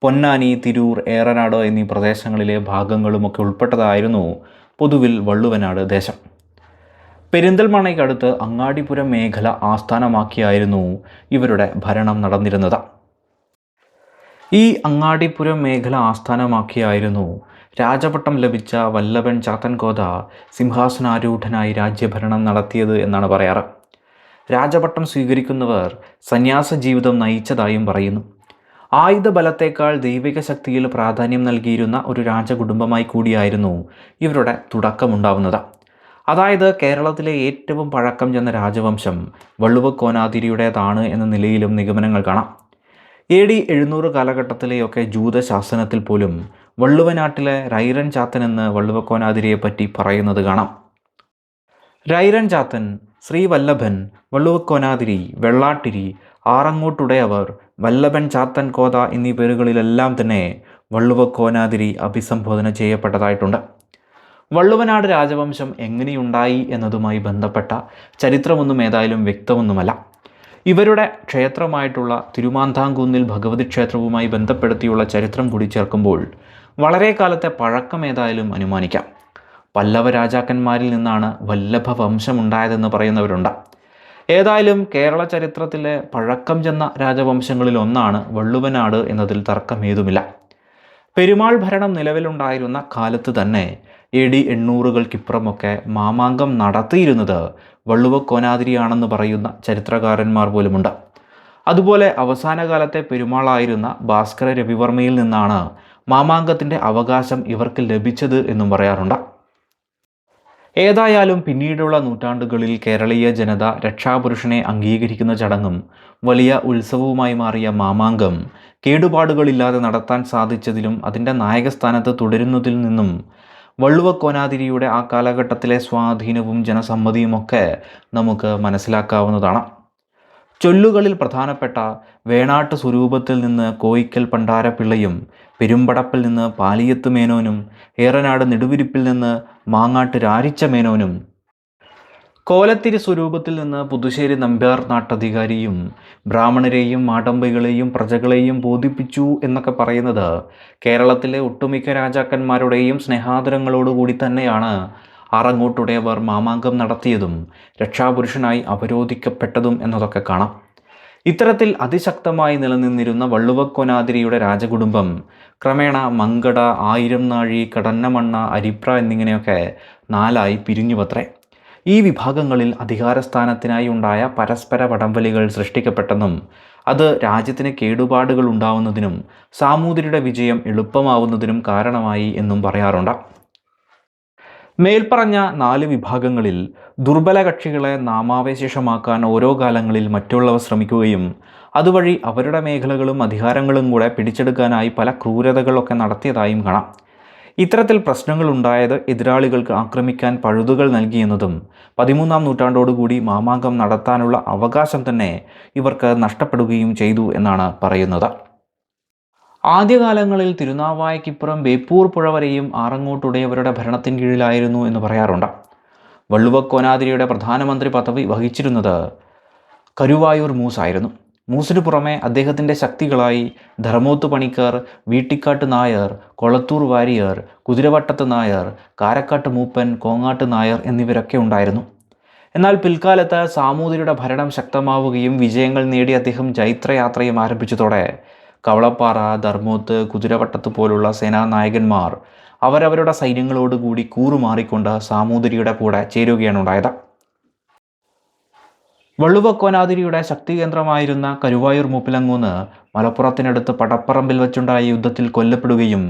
പൊന്നാനി, തിരൂർ, ഏറനാട് എന്നീ പ്രദേശങ്ങളിലെ ഭാഗങ്ങളുമൊക്കെ ഉൾപ്പെട്ടതായിരുന്നു പൊതുവിൽ വള്ളുവനാട് ദേശം. പെരിന്തൽമണ്ണയ്ക്കടുത്ത് അങ്ങാടിപ്പുരം മേഖല ആസ്ഥാനമാക്കിയായിരുന്നു ഇവരുടെ ഭരണം നടന്നിരുന്നത്. ഈ അങ്ങാടിപ്പുരം മേഖല ആസ്ഥാനമാക്കിയായിരുന്നു രാജപട്ടം ലഭിച്ച വല്ലഭൻ ചാത്തൻകോത സിംഹാസനാരൂഢനായി രാജ്യഭരണം നടത്തിയത് എന്നാണ് പറയാറ്. രാജപട്ടം സ്വീകരിക്കുന്നവർ സന്യാസ ജീവിതം നയിച്ചതായും പറയുന്നു. ആയുധബലത്തേക്കാൾ ദൈവിക ശക്തിയിൽ പ്രാധാന്യം നൽകിയിരുന്ന ഒരു രാജകുടുംബമായി കൂടിയായിരുന്നു ഇവരുടെ തുടക്കമുണ്ടാവുന്നത്. അതായത് കേരളത്തിലെ ഏറ്റവും പഴക്കം ചെന്ന രാജവംശം വള്ളുവക്കോനാതിരിയുടേതാണ് എന്ന നിലയിലും നിഗമനങ്ങൾ കാണാം. AD 700 കാലഘട്ടത്തിലെയൊക്കെ ജൂതശാസനത്തിൽ പോലും വള്ളുവനാട്ടിലെ റൈരൻ ചാത്തൻ എന്ന് വള്ളുവക്കോനാതിരിയെപ്പറ്റി പറയുന്നത് കാണാം. റൈരൻ ചാത്തൻ, ശ്രീവല്ലഭൻ, വള്ളുവക്കോനാതിരി, വെള്ളാട്ടിരി, ആറങ്ങോട്ടുടയവർ, വല്ലഭൻ ചാത്തൻ കോത എന്നീ പേരുകളിലെല്ലാം തന്നെ വള്ളുവക്കോനാതിരി അഭിസംബോധന ചെയ്യപ്പെട്ടതായിട്ടുണ്ട്. വള്ളുവനാട് രാജവംശം എങ്ങനെയുണ്ടായി എന്നതുമായി ബന്ധപ്പെട്ട ചരിത്രമൊന്നും ഏതായാലും വ്യക്തമൊന്നുമല്ല. ഇവരുടെ ക്ഷേത്രമായിട്ടുള്ള തിരുമാന്താംകുന്നിൽ ഭഗവതി ക്ഷേത്രവുമായി ബന്ധപ്പെടുത്തിയുള്ള ചരിത്രം കൂടി ചേർക്കുമ്പോൾ വളരെ കാലത്തെ പഴക്കം ഏതായാലും അനുമാനിക്കാം. പല്ലവ രാജാക്കന്മാരിൽ നിന്നാണ് വല്ലഭ വംശമുണ്ടായതെന്ന് പറയുന്നവരുണ്ട്. ഏതായാലും കേരള ചരിത്രത്തിലെ പഴക്കം ചെന്ന രാജവംശങ്ങളിൽ ഒന്നാണ് വള്ളുവനാട് എന്നതിൽ തർക്കമേതുമില്ല. പെരുമാൾ ഭരണം നിലവിലുണ്ടായിരുന്ന കാലത്ത് തന്നെ AD 800-കൾക്കിപ്പുറമൊക്കെ മാമാങ്കം നടത്തിയിരുന്നത് വള്ളുവക്കോനാതിരിയാണെന്ന് പറയുന്ന ചരിത്രകാരന്മാർ പോലുമുണ്ട്. അതുപോലെ അവസാന കാലത്തെ പെരുമാളായിരുന്ന ഭാസ്കര രവിവർമ്മയിൽ നിന്നാണ് മാമാങ്കത്തിൻ്റെ അവകാശം ഇവർക്ക് ലഭിച്ചത് എന്നും പറയാറുണ്ട്. ഏതായാലും പിന്നീടുള്ള നൂറ്റാണ്ടുകളിൽ കേരളീയ ജനത രക്ഷാപുരുഷനെ അംഗീകരിക്കുന്ന ചടങ്ങും വലിയ ഉത്സവവുമായി മാറിയ മാമാങ്കം കേടുപാടുകളില്ലാതെ നടത്താൻ സാധിച്ചതിലും അതിൻ്റെ നായകസ്ഥാനത്ത് തുടരുന്നതിൽ നിന്നും വള്ളുവക്കോനാതിരിയുടെ ആ കാലഘട്ടത്തിലെ സ്വാധീനവും ജനസമ്മതിയുമൊക്കെ നമുക്ക് മനസ്സിലാക്കാവുന്നതാണ്. ചൊല്ലുകളിൽ പ്രധാനപ്പെട്ട വേണാട്ട് സ്വരൂപത്തിൽ നിന്ന് കോയിക്കൽ പണ്ടാരപ്പിള്ളയും, പെരുമ്പടപ്പിൽ നിന്ന് പാലിയത്ത് മേനോനും, ഏറനാട് നെടുവിരിപ്പിൽ നിന്ന് മാങ്ങാട്ട് രാരിച്ച മേനോനും, കോലത്തിരി സ്വരൂപത്തിൽ നിന്ന് പുതുശ്ശേരി നമ്പ്യാർ നാട്ടധികാരിയും ബ്രാഹ്മണരെയും മാടമ്പികളെയും പ്രജകളെയും ബോധിപ്പിച്ചു എന്നൊക്കെ പറയുന്നത് കേരളത്തിലെ ഒട്ടുമിക്ക രാജാക്കന്മാരുടെയും സ്നേഹാദരങ്ങളോടുകൂടി തന്നെയാണ് ആറങ്ങോട്ടുടയവർ മാമാങ്കം നടത്തിയതും രക്ഷാപുരുഷനായി അവരോധിക്കപ്പെട്ടതും എന്നതൊക്കെ കാണാം. ഇത്തരത്തിൽ അതിശക്തമായി നിലനിന്നിരുന്ന വള്ളുവക്കോനാതിരിയുടെ രാജകുടുംബം ക്രമേണ മങ്കട, ആയിരം നാഴി, കടന്നമണ്ണ, അരിപ്ര എന്നിങ്ങനെയൊക്കെ നാലായി പിരിഞ്ഞുവത്രേ. ഈ വിഭാഗങ്ങളിൽ അധികാരസ്ഥാനത്തിനായി ഉണ്ടായ പരസ്പര വടംവലികൾ സൃഷ്ടിക്കപ്പെട്ടെന്നും അത് രാജ്യത്തിന് കേടുപാടുകൾ ഉണ്ടാവുന്നതിനും സാമൂതിരിയുടെ വിജയം എളുപ്പമാവുന്നതിനും കാരണമായി എന്നും പറയാറുണ്ട്. മേൽപ്പറഞ്ഞ 4 വിഭാഗങ്ങളിൽ ദുർബല കക്ഷികളെ നാമാവശേഷമാക്കാൻ ഓരോ കാലങ്ങളിൽ മറ്റുള്ളവർ ശ്രമിക്കുകയും അതുവഴി അവരുടെ മേഖലകളും അധികാരങ്ങളും കൂടെ പിടിച്ചെടുക്കാനായി പല ക്രൂരതകളൊക്കെ നടത്തിയതായും കാണാം. ഇത്തരത്തിൽ പ്രശ്നങ്ങളുണ്ടായത് എതിരാളികൾക്ക് ആക്രമിക്കാൻ പഴുതുകൾ നൽകിയെന്നതും 13-ാം നൂറ്റാണ്ടോടുകൂടി മാമാങ്കം നടത്താനുള്ള അവകാശം തന്നെ ഇവർക്ക് നഷ്ടപ്പെടുകയും ചെയ്തു എന്നാണ് പറയുന്നത്. ആദ്യകാലങ്ങളിൽ തിരുനാവായക്കിപ്പുറം ബേപ്പൂർ പുഴ വരെയും ആറങ്ങോട്ടുടയവരുടെ ഭരണത്തിൻ കീഴിലായിരുന്നു എന്ന് പറയാറുണ്ട്. വള്ളുവക്കോനാതിരിയുടെ പ്രധാനമന്ത്രി പദവി വഹിച്ചിരുന്നത് കരുവായൂർ മൂസായിരുന്നു. മൂസിനു പുറമെ അദ്ദേഹത്തിൻ്റെ ശക്തികളായി ധർമ്മോത്ത് പണിക്കർ, വീട്ടിക്കാട്ട് നായർ, കൊളത്തൂർ വാരിയർ, കുതിരവട്ടത്ത് നായർ, കാരക്കാട്ട് മൂപ്പൻ, കോങ്ങാട്ട് നായർ എന്നിവരൊക്കെ ഉണ്ടായിരുന്നു. എന്നാൽ പിൽക്കാലത്ത് സാമൂതിരിയുടെ ഭരണം ശക്തമാവുകയും വിജയങ്ങൾ നേടി അദ്ദേഹം ജൈത്രയാത്രയും ആരംഭിച്ചതോടെ കവളപ്പാറ, ധർമ്മോത്ത്, കുതിരവട്ടത്ത് പോലുള്ള സേനാനായകന്മാർ അവരവരുടെ സൈന്യങ്ങളോടുകൂടി കൂറുമാറിക്കൊണ്ട് സാമൂതിരിയുടെ കൂടെ ചേരുകയാണ് ഉണ്ടായത്. വള്ളുവക്കോനാതിരിയുടെ ശക്തി കേന്ദ്രമായിരുന്ന കരുവായൂർ മൂപ്പിലങ്ങൂന്ന് മലപ്പുറത്തിനടുത്ത് പടപ്പറമ്പിൽ വച്ചുണ്ടായ യുദ്ധത്തിൽ കൊല്ലപ്പെടുകയും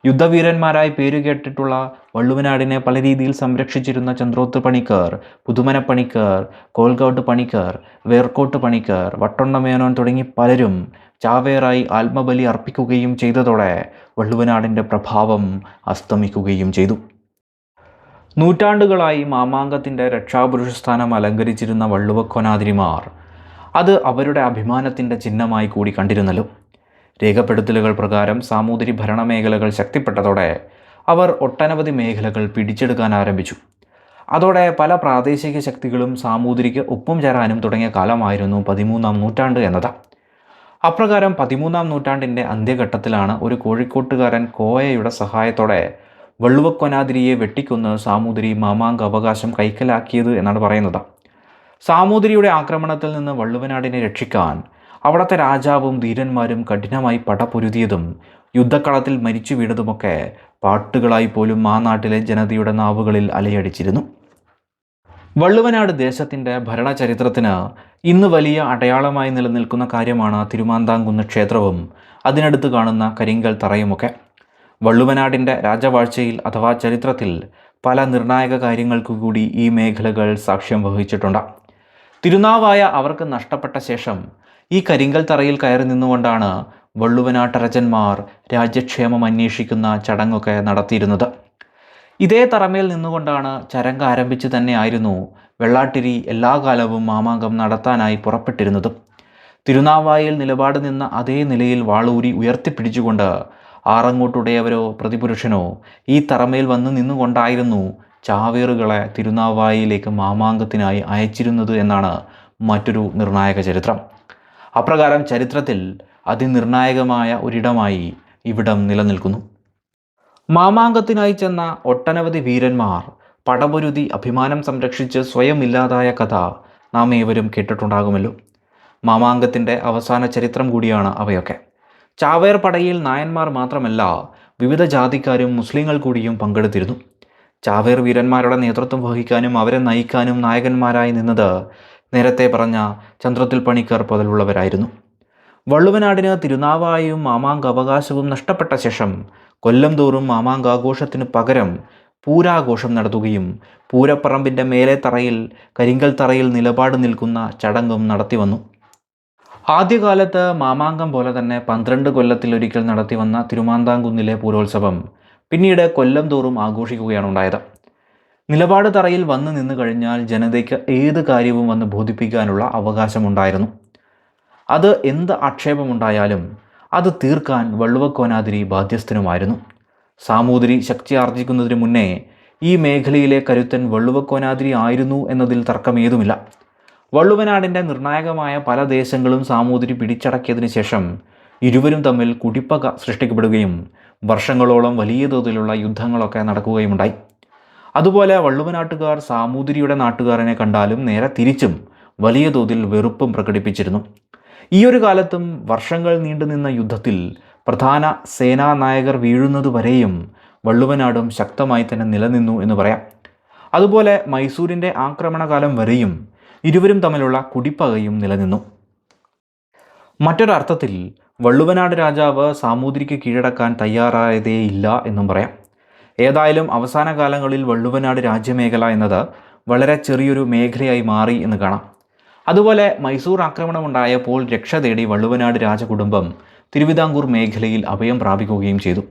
യുദ്ധവീരന്മാരായി പേരുകേട്ടിട്ടുള്ള വള്ളുവനാടിനെ പല രീതിയിൽ സംരക്ഷിച്ചിരുന്ന ചന്ദ്രോത്ത് പണിക്കർ, പുതുമന പണിക്കർ, കോൽഗൗട്ട് പണിക്കർ, വേർക്കോട്ട് പണിക്കർ, വട്ടൊണ്ണമേനോൻ തുടങ്ങി പലരും ചാവേറായി ആത്മബലി അർപ്പിക്കുകയും ചെയ്തതോടെ വള്ളുവനാടിൻ്റെ പ്രഭാവം അസ്തമിക്കുകയും ചെയ്തു. നൂറ്റാണ്ടുകളായി മാമാങ്കത്തിൻ്റെ രക്ഷാപുരുഷസ്ഥാനം അലങ്കരിച്ചിരുന്ന വള്ളുവക്കോനാതിരിമാർ അത് അവരുടെ അഭിമാനത്തിൻ്റെ ചിഹ്നമായി കൂടി കണ്ടിരുന്നല്ലോ. രേഖപ്പെടുത്തലുകൾ പ്രകാരം സാമൂതിരി ഭരണമേഖലകൾ ശക്തിപ്പെട്ടതോടെ അവർ ഒട്ടനവധി മേഖലകൾ പിടിച്ചെടുക്കാൻ ആരംഭിച്ചു. അതോടെ പല പ്രാദേശിക ശക്തികളും സാമൂതിരിക്ക് ഒപ്പം ചേരാനും തുടങ്ങിയ കാലമായിരുന്നു 13-ാം നൂറ്റാണ്ട് എന്നത്. അപ്രകാരം 13-ാം നൂറ്റാണ്ടിൻ്റെ അന്ത്യഘട്ടത്തിലാണ് ഒരു കോഴിക്കോട്ടുകാരൻ കോയയുടെ സഹായത്തോടെ വള്ളുവക്കോനാതിരിയെ വെട്ടിക്കൊന്ന് സാമൂതിരി മാമാങ്ക അവകാശം കൈക്കലാക്കിയത് എന്നാണ് പറയുന്നത്. സാമൂതിരിയുടെ ആക്രമണത്തിൽ നിന്ന് വള്ളുവനാടിനെ രക്ഷിക്കാൻ അവിടുത്തെ രാജാവും ധീരന്മാരും കഠിനമായി പടപൊരുതിയതും യുദ്ധക്കളത്തിൽ മരിച്ചു വീണതുമൊക്കെ പാട്ടുകളായി പോലും ആ നാട്ടിലെ ജനതയുടെ നാവുകളിൽ അലയടിച്ചിരുന്നു. വള്ളുവനാട് ദേശത്തിൻ്റെ ഭരണചരിത്രത്തിന് ഇന്ന് വലിയ അടയാളമായി നിലനിൽക്കുന്ന കാര്യമാണ് തിരുമാന്താംകുന്ന് ക്ഷേത്രവും അതിനടുത്ത് കാണുന്ന കരിങ്കൽ തറയുമൊക്കെ. വള്ളുവനാടിൻ്റെ രാജവാഴ്ചയിൽ അഥവാ ചരിത്രത്തിൽ പല നിർണായക കാര്യങ്ങൾക്കു കൂടി ഈ മേഖലകൾ സാക്ഷ്യം വഹിച്ചിട്ടുണ്ട്. തിരുനാവായ അവർക്ക് നഷ്ടപ്പെട്ട ശേഷം ഈ കരിങ്കൽ തറയിൽ കയറി നിന്നുകൊണ്ടാണ് വള്ളുവനാട്ടരജന്മാർ രാജ്യക്ഷേമം അന്വേഷിക്കുന്ന ചടങ്ങൊക്കെ നടത്തിയിരുന്നത്. ഇതേ തറമേൽ നിന്നുകൊണ്ടാണ് ചരങ്ക് ആരംഭിച്ച് തന്നെയായിരുന്നു വെള്ളാട്ടിരി എല്ലാ കാലവും മാമാങ്കം നടത്താനായി പുറപ്പെട്ടിരുന്നതും. തിരുനാവായിൽ നിലപാട് നിന്ന അതേ നിലയിൽ വാളൂരി ഉയർത്തിപ്പിടിച്ചുകൊണ്ട് ആറങ്ങോട്ടുടയവരോ പ്രതിപുരുഷനോ ഈ തറമേൽ വന്ന് നിന്നുകൊണ്ടായിരുന്നു ചാവേറുകളെ തിരുനാവായിലേക്ക് മാമാങ്കത്തിനായി അയച്ചിരുന്നത് എന്നാണ് മറ്റൊരു നിർണായക ചരിത്രം. അപ്രകാരം ചരിത്രത്തിൽ അതിനിർണായകമായ ഒരിടമായി ഇവിടം നിലനിൽക്കുന്നു. മാമാങ്കത്തിനായി ചെന്ന ഒട്ടനവധി വീരന്മാർ പടപൊരുതി അഭിമാനം സംരക്ഷിച്ച് സ്വയം ഇല്ലാതായ കഥ നാം ഏവരും കേട്ടിട്ടുണ്ടാകുമല്ലോ. മാമാങ്കത്തിൻ്റെ അവസാന ചരിത്രം കൂടിയാണ് അവയൊക്കെ. ചാവേർ പടയിൽ നായന്മാർ മാത്രമല്ല, വിവിധ ജാതിക്കാരും മുസ്ലിങ്ങൾ കൂടിയും പങ്കെടുത്തിരുന്നു. ചാവേർ വീരന്മാരുടെ നേതൃത്വം വഹിക്കാനും അവരെ നയിക്കാനും നായകന്മാരായി നിന്നത് നേരത്തെ പറഞ്ഞ ചന്ദ്രത്തിൽ പണിക്കർ പോലുള്ളവരായിരുന്നു. വള്ളുവനാടിന് തിരുനാവായും മാമാങ്ക അവകാശവും നഷ്ടപ്പെട്ട ശേഷം കൊല്ലം തോറും മാമാങ്കാഘോഷത്തിന് പകരം പൂരാഘോഷം നടത്തുകയും പൂരപ്പറമ്പിൻ്റെ മേലെ തറയിൽ കരിങ്കൽ തറയിൽ നിലപാട് നിൽക്കുന്ന ചടങ്ങും നടത്തി വന്നു. ആദ്യകാലത്ത് മാമാങ്കം പോലെ തന്നെ 12 കൊല്ലത്തിലൊരിക്കൽ നടത്തി വന്ന തിരുമാന്താംകുന്നിലെ പൂരോത്സവം പിന്നീട് കൊല്ലം തോറും ആഘോഷിക്കുകയാണ് ഉണ്ടായത്. നിലപാട് തറയിൽ വന്നു നിന്ന് കഴിഞ്ഞാൽ ജനതയ്ക്ക് ഏത് കാര്യവും വന്ന് ബോധിപ്പിക്കാനുള്ള അവകാശമുണ്ടായിരുന്നു. അത് എന്ത് ആക്ഷേപമുണ്ടായാലും അത് തീർക്കാൻ വള്ളുവക്കോനാതിരി ബാധ്യസ്ഥനുമായിരുന്നു. സാമൂതിരി ശക്തി ആർജിക്കുന്നതിന് മുന്നേ ഈ മേഖലയിലെ കരുത്തൻ വള്ളുവക്കോനാതിരി ആയിരുന്നു എന്നതിൽ തർക്കമേതുമില്ല. വള്ളുവനാടിൻ്റെ നിർണായകമായ പല ദേശങ്ങളും സാമൂതിരി പിടിച്ചടക്കിയതിനു ശേഷം ഇരുവരും തമ്മിൽ കുടിപ്പക സൃഷ്ടിക്കപ്പെടുകയും വർഷങ്ങളോളം വലിയ തോതിലുള്ള യുദ്ധങ്ങളൊക്കെ നടക്കുകയുമുണ്ടായി. അതുപോലെ വള്ളുവനാട്ടുകാർ സാമൂതിരിയുടെ നാട്ടുകാരനെ കണ്ടാലും നേരെ തിരിച്ചും വലിയ തോതിൽ വെറുപ്പും പ്രകടിപ്പിച്ചിരുന്നു. ഈ ഒരു കാലത്തും വർഷങ്ങൾ നീണ്ടുനിന്ന യുദ്ധത്തിൽ പ്രധാന സേനാനായകർ വീഴുന്നതുവരെയും വള്ളുവനാടും ശക്തമായി തന്നെ നിലനിന്നു എന്ന് പറയാം. അതുപോലെ മൈസൂരിൻ്റെ ആക്രമണകാലം വരെയും ഇരുവരും തമ്മിലുള്ള കുടിപ്പകയും നിലനിന്നു. മറ്റൊരർത്ഥത്തിൽ വള്ളുവനാട് രാജാവ് സാമൂതിരിക്ക് കീഴടക്കാൻ തയ്യാറായതേയില്ല എന്നും പറയാം. ഏതായാലും അവസാന കാലങ്ങളിൽ വള്ളുവനാട് രാജ്യമേഖല എന്നത് വളരെ ചെറിയൊരു മേഖലയായി മാറി എന്ന് കാണാം. അതുപോലെ മൈസൂർ ആക്രമണമുണ്ടായപ്പോൾ രക്ഷ തേടി വള്ളുവനാട് രാജകുടുംബം തിരുവിതാംകൂർ മേഖലയിൽ അഭയം പ്രാപിക്കുകയും ചെയ്തു.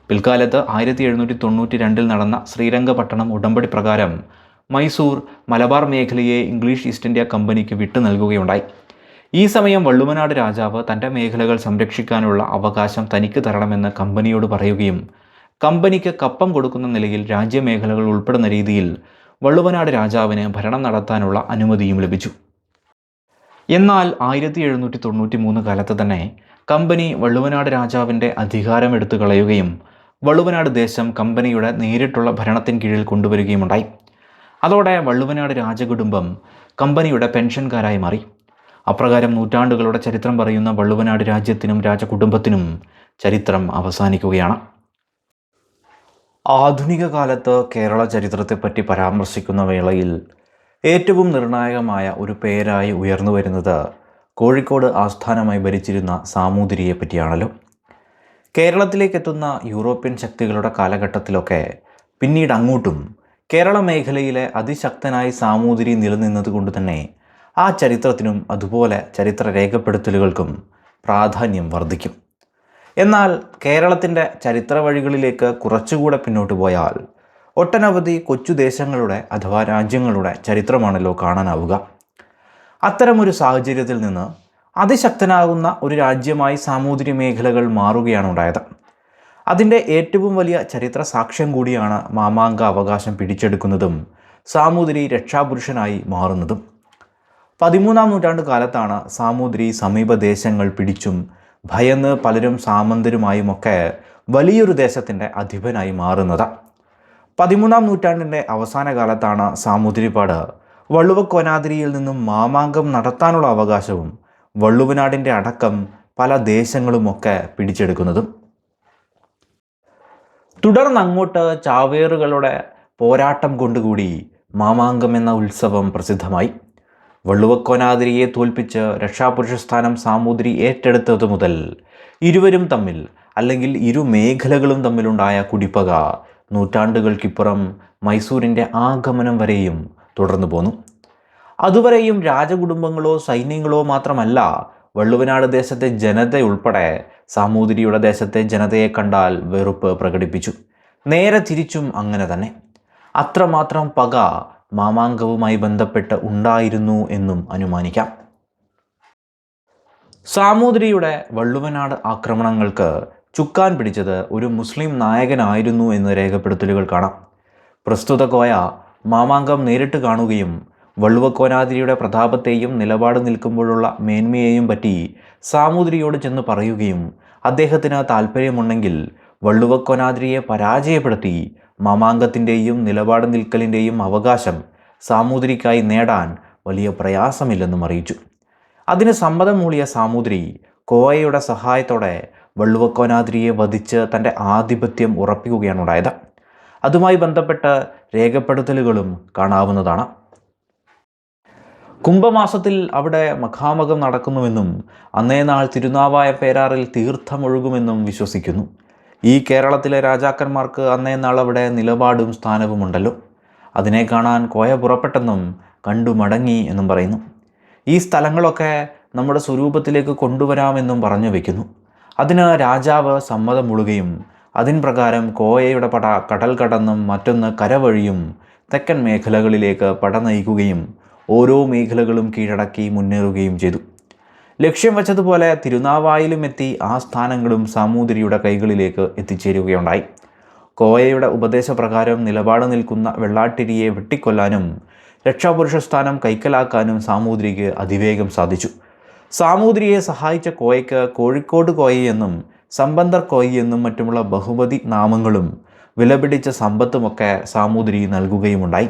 പിൽക്കാലത്ത് 1792 നടന്ന ശ്രീരംഗപട്ടണം ഉടമ്പടി പ്രകാരം മൈസൂർ മലബാർ മേഖലയെ ഇംഗ്ലീഷ് ഈസ്റ്റ് ഇന്ത്യ കമ്പനിക്ക് വിട്ടു നൽകുകയുണ്ടായി. ഈ സമയം വള്ളുവനാട് രാജാവ് തൻ്റെ മേഖലകൾ സംരക്ഷിക്കാനുള്ള അവകാശം തനിക്ക് തരണമെന്ന് കമ്പനിയോട് പറയുകയും കമ്പനിക്ക് കപ്പം കൊടുക്കുന്ന നിലയിൽ രാജ്യമേഖലകൾ ഉൾപ്പെടുന്ന രീതിയിൽ വള്ളുവനാട് രാജാവിന് ഭരണം നടത്താനുള്ള അനുമതിയും ലഭിച്ചു. എന്നാൽ 1793 കാലത്ത് തന്നെ കമ്പനി വള്ളുവനാട് രാജാവിൻ്റെ അധികാരം എടുത്തു കളയുകയും വള്ളുവനാട് ദേശം കമ്പനിയുടെ നേരിട്ടുള്ള ഭരണത്തിന് കീഴിൽ കൊണ്ടുവരികയുമുണ്ടായി. അതോടെ വള്ളുവനാട് രാജകുടുംബം കമ്പനിയുടെ പെൻഷൻകാരായി മാറി. അപ്രകാരം നൂറ്റാണ്ടുകളുടെ ചരിത്രം പറയുന്ന വള്ളുവനാട് രാജ്യത്തിനും രാജകുടുംബത്തിനും ചരിത്രം അവസാനിക്കുകയാണ്. ആധുനിക കാലത്ത് കേരള ചരിത്രത്തെപ്പറ്റി പരാമർശിക്കുന്ന വേളയിൽ ഏറ്റവും നിർണായകമായ ഒരു പേരായി ഉയർന്നു വരുന്നത് കോഴിക്കോട് ആസ്ഥാനമായി ഭരിച്ചിരുന്ന സാമൂതിരിയെ പറ്റിയാണല്ലോ. കേരളത്തിലേക്കെത്തുന്ന യൂറോപ്യൻ ശക്തികളുടെ കാലഘട്ടത്തിലൊക്കെ പിന്നീട് അങ്ങോട്ടും കേരള മേഖലയിലെ അതിശക്തനായി സാമൂതിരി നിലനിന്നത് കൊണ്ട് തന്നെ ആ ചരിത്രത്തിനും അതുപോലെ ചരിത്ര രേഖപ്പെടുത്തലുകൾക്കും പ്രാധാന്യം വർദ്ധിക്കും. എന്നാൽ കേരളത്തിൻ്റെ ചരിത്ര വഴികളിലേക്ക് കുറച്ചുകൂടെ പിന്നോട്ട് പോയാൽ ഒട്ടനവധി കൊച്ചു ദേശങ്ങളുടെ അഥവാ രാജ്യങ്ങളുടെ ചരിത്രമാണല്ലോ കാണാനാവുക. അത്തരമൊരു സാഹചര്യത്തിൽ നിന്ന് അതിശക്തനാകുന്ന ഒരു രാജ്യമായി സാമൂതിരി മേഖലകൾ മാറുകയാണ് ഉണ്ടായത്. അതിൻ്റെ ഏറ്റവും വലിയ ചരിത്ര സാക്ഷ്യം കൂടിയാണ് മാമാങ്ക അവകാശം പിടിച്ചെടുക്കുന്നതും സാമൂതിരി രക്ഷാപുരുഷനായി മാറുന്നതും. 13-ാം നൂറ്റാണ്ട് കാലത്താണ് സാമൂതിരി സമീപ ദേശങ്ങൾ പിടിച്ചും ഭയന്ന് പലരും സാമന്തരുമായുമൊക്കെ വലിയൊരു ദേശത്തിൻ്റെ അധിപനായി മാറുന്നത്. 13-ാം നൂറ്റാണ്ടിൻ്റെ അവസാന കാലത്താണ് സാമൂതിരിപ്പാട് വള്ളുവക്കോനാതിരിയിൽ നിന്നും മാമാങ്കം നടത്താനുള്ള അവകാശവും വള്ളുവനാടിൻ്റെ അടക്കം പല ദേശങ്ങളുമൊക്കെ പിടിച്ചെടുക്കുന്നതും. തുടർന്നങ്ങോട്ട് ചാവേറുകളുടെ പോരാട്ടം കൊണ്ടുകൂടി മാമാങ്കം എന്ന ഉത്സവം പ്രസിദ്ധമായി. വള്ളുവക്കോനാതിരിയെ തോൽപ്പിച്ച് രക്ഷാപുരുഷ സ്ഥാനം സാമൂതിരി ഏറ്റെടുത്തത് മുതൽ ഇരുവരും തമ്മിൽ അല്ലെങ്കിൽ ഇരു മേഖലകളും തമ്മിലുണ്ടായ കുടിപ്പക നൂറ്റാണ്ടുകൾക്കിപ്പുറം മൈസൂരിൻ്റെ ആഗമനം വരെയും തുടർന്നു പോന്നു. അതുവരെയും രാജകുടുംബങ്ങളോ സൈന്യങ്ങളോ മാത്രമല്ല വള്ളുവനാട് ദേശത്തെ ജനതയുൾപ്പെടെ സാമൂതിരിയുടെ ദേശത്തെ ജനതയെ കണ്ടാൽ വെറുപ്പ് പ്രകടിപ്പിച്ചു. നേരെ തിരിച്ചും അങ്ങനെ തന്നെ. അത്രമാത്രം പക മാമാങ്കവുമായി ബന്ധപ്പെട്ട് ഉണ്ടായിരുന്നു എന്നും അനുമാനിക്കാം. സാമൂതിരിയുടെ വള്ളുവനാട് ആക്രമണങ്ങൾക്ക് ചുക്കാൻ പിടിച്ചത് ഒരു മുസ്ലിം നായകനായിരുന്നു എന്ന് രേഖപ്പെടുത്തലുകൾ കാണാം. പ്രസ്തുത കോയ മാമാങ്കം നേരിട്ട് കാണുകയും വള്ളുവക്കോനാതിരിയുടെ പ്രതാപത്തെയും നിലപാട് നിൽക്കുമ്പോഴുള്ള മേന്മയെയും പറ്റി സാമൂതിരിയോട് ചെന്ന് പറയുകയും അദ്ദേഹത്തിന് താല്പര്യമുണ്ടെങ്കിൽ വള്ളുവക്കോനാതിരിയെ പരാജയപ്പെടുത്തി മാമാങ്കത്തിൻ്റെയും നിലപാട് നിൽക്കലിൻ്റെയും അവകാശം സാമൂതിരിക്കായി നേടാൻ വലിയ പ്രയാസമില്ലെന്നും അറിയിച്ചു. അതിന് സമ്മതം മൂളിയ സാമൂതിരി കോയയുടെ സഹായത്തോടെ വള്ളുവക്കോനാതിരിയെ വധിച്ച് തൻ്റെ ആധിപത്യം ഉറപ്പിക്കുകയാണ് ഉണ്ടായത്. അതുമായി ബന്ധപ്പെട്ട രേഖപ്പെടുത്തലുകളും കാണാവുന്നതാണ്. കുംഭമാസത്തിൽ അവിടെ മഖാമകം നടക്കുന്നുവെന്നും അന്നേ നാൾ തിരുനാവായ പേരാറിൽ തീർത്ഥമൊഴുകുമെന്നും വിശ്വസിക്കുന്നു. ഈ കേരളത്തിലെ രാജാക്കന്മാർക്ക് അന്നേ നാൾ അവിടെ നിലപാടും സ്ഥാനവുമുണ്ടല്ലോ. അതിനെ കാണാൻ കോയ പുറപ്പെട്ടെന്നും കണ്ടു മടങ്ങി എന്നും പറയുന്നു. ഈ സ്ഥലങ്ങളൊക്കെ നമ്മുടെ സ്വരൂപത്തിലേക്ക് കൊണ്ടുവരാമെന്നും പറഞ്ഞു വയ്ക്കുന്നു. അതിന് രാജാവ് സമ്മതം മൂളുകയും അതിൻ പ്രകാരം കോയയുടെ പട കടൽ കടന്നും മറ്റൊന്ന് കരവഴിയും തെക്കൻ മേഖലകളിലേക്ക് പട നയിക്കുകയും ഓരോ മേഖലകളും കീഴടക്കി മുന്നേറുകയും ചെയ്തു. ലക്ഷ്യം വച്ചതുപോലെ തിരുനാവായിലും എത്തി ആ സ്ഥാനങ്ങളും സാമൂതിരിയുടെ കൈകളിലേക്ക് എത്തിച്ചേരുകയുണ്ടായി. കോയയുടെ ഉപദേശപ്രകാരം നിലപാട് നിൽക്കുന്ന വെള്ളാട്ടിരിയെ വെട്ടിക്കൊല്ലാനും രക്ഷാപുരുഷ സ്ഥാനം കൈക്കലാക്കാനും സാമൂതിരിക്ക് അതിവേഗം സാധിച്ചു. സാമൂതിരിയെ സഹായിച്ച കോയയ്ക്ക് കോഴിക്കോട് കോയയെന്നും സമ്പന്തർ കോയയെന്നും മറ്റുമുള്ള ബഹുമതി നാമങ്ങളും വിലപിടിച്ച സമ്പത്തുമൊക്കെ സാമൂതിരി നൽകുകയുമുണ്ടായി.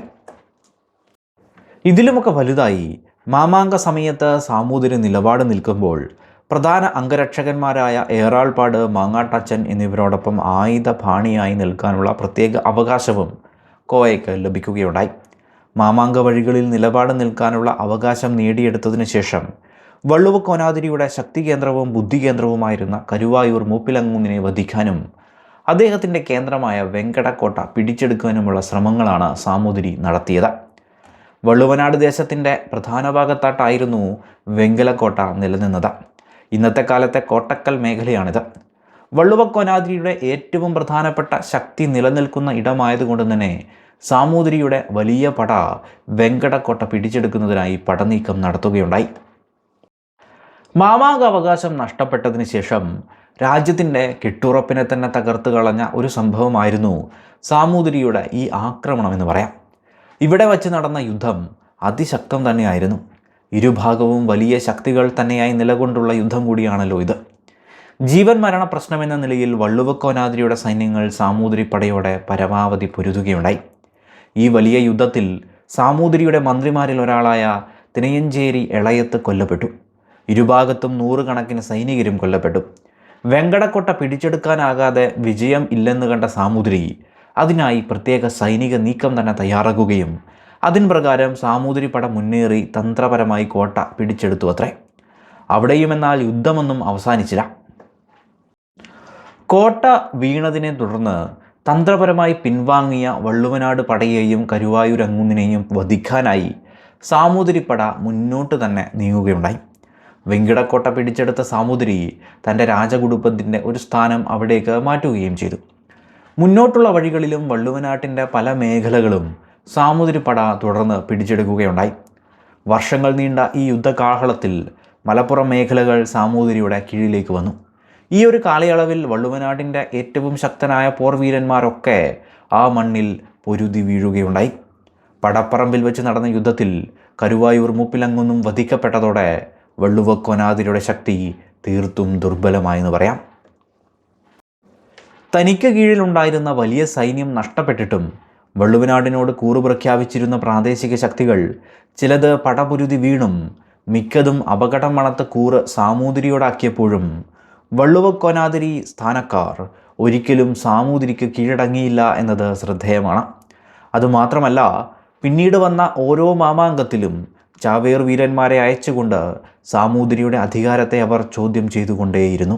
ഇതിലുമൊക്കെ വലുതായി മാമാങ്ക സമയത്ത് സാമൂതിരി നിലപാട് നിൽക്കുമ്പോൾ പ്രധാന അംഗരക്ഷകന്മാരായ ഏറാൾപ്പാട്, മാങ്ങാട്ടച്ചൻ എന്നിവരോടൊപ്പം ആയുധ പാണിയായി നിൽക്കാനുള്ള പ്രത്യേക അവകാശവും കോയയ്ക്ക് ലഭിക്കുകയുണ്ടായി. മാമാങ്ക വഴികളിൽ നിലപാട് നിൽക്കാനുള്ള അവകാശം നേടിയെടുത്തതിനു ശേഷം വള്ളുവ കോനാതിരിയുടെ ശക്തി കേന്ദ്രവും ബുദ്ധി കേന്ദ്രവുമായിരുന്ന കരുവായൂർ മൂപ്പിലങ്ങൂന്നിനെ വധിക്കാനും അദ്ദേഹത്തിൻ്റെ കേന്ദ്രമായ വെങ്കടക്കോട്ട പിടിച്ചെടുക്കാനുമുള്ള ശ്രമങ്ങളാണ് സാമൂതിരി നടത്തിയത്. വള്ളുവനാട് ദേശത്തിൻ്റെ പ്രധാന ഭാഗത്തായിട്ടായിരുന്നു വെങ്കലക്കോട്ട നിലനിന്നത്. ഇന്നത്തെ കാലത്തെ കോട്ടക്കൽ മേഖലയാണിത്. വള്ളുവ കോനാതിരിയുടെ ഏറ്റവും പ്രധാനപ്പെട്ട ശക്തി നിലനിൽക്കുന്ന ഇടമായതുകൊണ്ട് തന്നെ സാമൂതിരിയുടെ വലിയ പട വെങ്കടക്കോട്ട പിടിച്ചെടുക്കുന്നതിനായി പടനീക്കം നടത്തുകയുണ്ടായി. മാമാങ്ക അവകാശം നഷ്ടപ്പെട്ടതിന് ശേഷം രാജ്യത്തിൻ്റെ കെട്ടുറപ്പിനെ തന്നെ തകർത്ത് കളഞ്ഞ ഒരു സംഭവമായിരുന്നു സാമൂതിരിയുടെ ഈ ആക്രമണം എന്ന് പറയാം. ഇവിടെ വച്ച് നടന്ന യുദ്ധം അതിശക്തം തന്നെയായിരുന്നു. ഇരുഭാഗവും വലിയ ശക്തികൾ തന്നെയായി നിലകൊണ്ടുള്ള യുദ്ധം കൂടിയാണല്ലോ ഇത്. ജീവൻ മരണ പ്രശ്നമെന്ന നിലയിൽ വള്ളുവ കോനാതിരിയുടെ സൈന്യങ്ങൾ സാമൂതിരി പടയോടെ പരമാവധി പൊരുതുകയുണ്ടായി. ഈ വലിയ യുദ്ധത്തിൽ സാമൂതിരിയുടെ മന്ത്രിമാരിൽ ഒരാളായ തിനയഞ്ചേരി എളയത്ത് കൊല്ലപ്പെട്ടു. ഇരുഭാഗത്തും 100 കണക്കിന് സൈനികരും കൊല്ലപ്പെട്ടു. വെങ്കടക്കോട്ട പിടിച്ചെടുക്കാനാകാതെ വിജയം ഇല്ലെന്ന് കണ്ട സാമൂതിരി അതിനായി പ്രത്യേക സൈനിക നീക്കം തന്നെ തയ്യാറാക്കുകയും അതിൻ പ്രകാരം സാമൂതിരി പട മുന്നേറി തന്ത്രപരമായി കോട്ട പിടിച്ചെടുത്തു അത്രേ. അവിടെയും എന്നാൽ യുദ്ധമൊന്നും അവസാനിച്ചില്ല. കോട്ട വീണതിനെ തുടർന്ന് തന്ത്രപരമായി പിൻവാങ്ങിയ വള്ളുവനാട് പടയെയും കരുവായൂരങ്ങൂന്നിനെയും വധിക്കാനായി സാമൂതിരി പട മുന്നോട്ട് തന്നെ നീങ്ങുകയുണ്ടായി. വെങ്കിടക്കോട്ട പിടിച്ചെടുത്ത സാമൂതിരി തൻ്റെ രാജകുടുംബത്തിൻ്റെ ഒരു സ്ഥാനം അവിടേക്ക് മാറ്റുകയും ചെയ്തു. മുന്നോട്ടുള്ള വഴികളിലും വള്ളുവനാട്ടിൻ്റെ പല മേഖലകളും സാമൂതിരി പട തുടർന്ന് പിടിച്ചെടുക്കുകയുണ്ടായി. വർഷങ്ങൾ നീണ്ട ഈ യുദ്ധകാഹളത്തിൽ മലപ്പുറം മേഖലകൾ സാമൂതിരിയുടെ കീഴിലേക്ക് വന്നു. ഈ ഒരു കാലയളവിൽ വള്ളുവനാട്ടിൻ്റെ ഏറ്റവും ശക്തനായ പോർവീരന്മാരൊക്കെ ആ മണ്ണിൽ പൊരുതി വീഴുകയുണ്ടായി. പടപ്പറമ്പിൽ വെച്ച് നടന്ന യുദ്ധത്തിൽ കരുവായൂർ മൂപ്പിലങ്ങൂന്നും വധിക്കപ്പെട്ടതോടെ വള്ളുവ കോനാതിരിയുടെ ശക്തി തീർത്തും ദുർബലമായെന്ന് പറയാം. തനിക്ക് കീഴിലുണ്ടായിരുന്ന വലിയ സൈന്യം നഷ്ടപ്പെട്ടിട്ടും വള്ളുവനാടിനോട് കൂറ് പ്രഖ്യാപിച്ചിരുന്ന പ്രാദേശിക ശക്തികൾ ചിലത് പടപുരുതി വീണും മിക്കതും അപകടം മണത്ത കൂറ് സാമൂതിരിയോടാക്കിയപ്പോഴും വള്ളുവ കോനാതിരി സ്ഥാനക്കാർ ഒരിക്കലും സാമൂതിരിക്ക് കീഴടങ്ങിയില്ല എന്നത് ശ്രദ്ധേയമാണ്. അതുമാത്രമല്ല, പിന്നീട് വന്ന ഓരോ മാമാങ്കത്തിലും ചാവേർ വീരന്മാരെ അയച്ചുകൊണ്ട് സാമൂതിരിയുടെ അധികാരത്തെ അവർ ചോദ്യം ചെയ്തുകൊണ്ടേയിരുന്നു.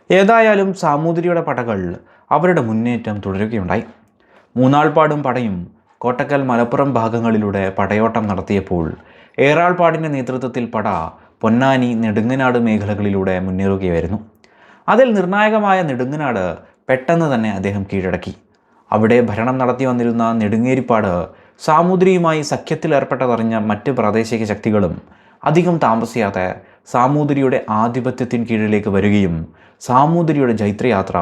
ഏതായാലും സാമൂതിരിയുടെ പടകൾ അവരുടെ മുന്നേറ്റം തുടരുകയുണ്ടായി. മൂന്നാൾപ്പാടും പടയും കോട്ടക്കൽ മലപ്പുറം ഭാഗങ്ങളിലൂടെ പടയോട്ടം നടത്തിയപ്പോൾ ഏറാൾപ്പാടിൻ്റെ നേതൃത്വത്തിൽ പട പൊന്നാനി, നെടുങ്ങനാട് മേഖലകളിലൂടെ മുന്നേറുകയായിരുന്നു. അതിൽ നിർണായകമായ നെടുങ്ങനാട് പെട്ടെന്ന് തന്നെ അദ്ദേഹം കീഴടക്കി. അവിടെ ഭരണം നടത്തി വന്നിരുന്ന നെടുങ്ങേരിപ്പാട് സാമൂതിരിയുമായി സഖ്യത്തിലേർപ്പെട്ടതറിഞ്ഞ മറ്റ് പ്രാദേശിക ശക്തികളും അധികം താമസിയാതെ സാമൂതിരിയുടെ ആധിപത്യത്തിന് കീഴിലേക്ക് വരികയും സാമൂതിരിയുടെ ജൈത്രയാത്ര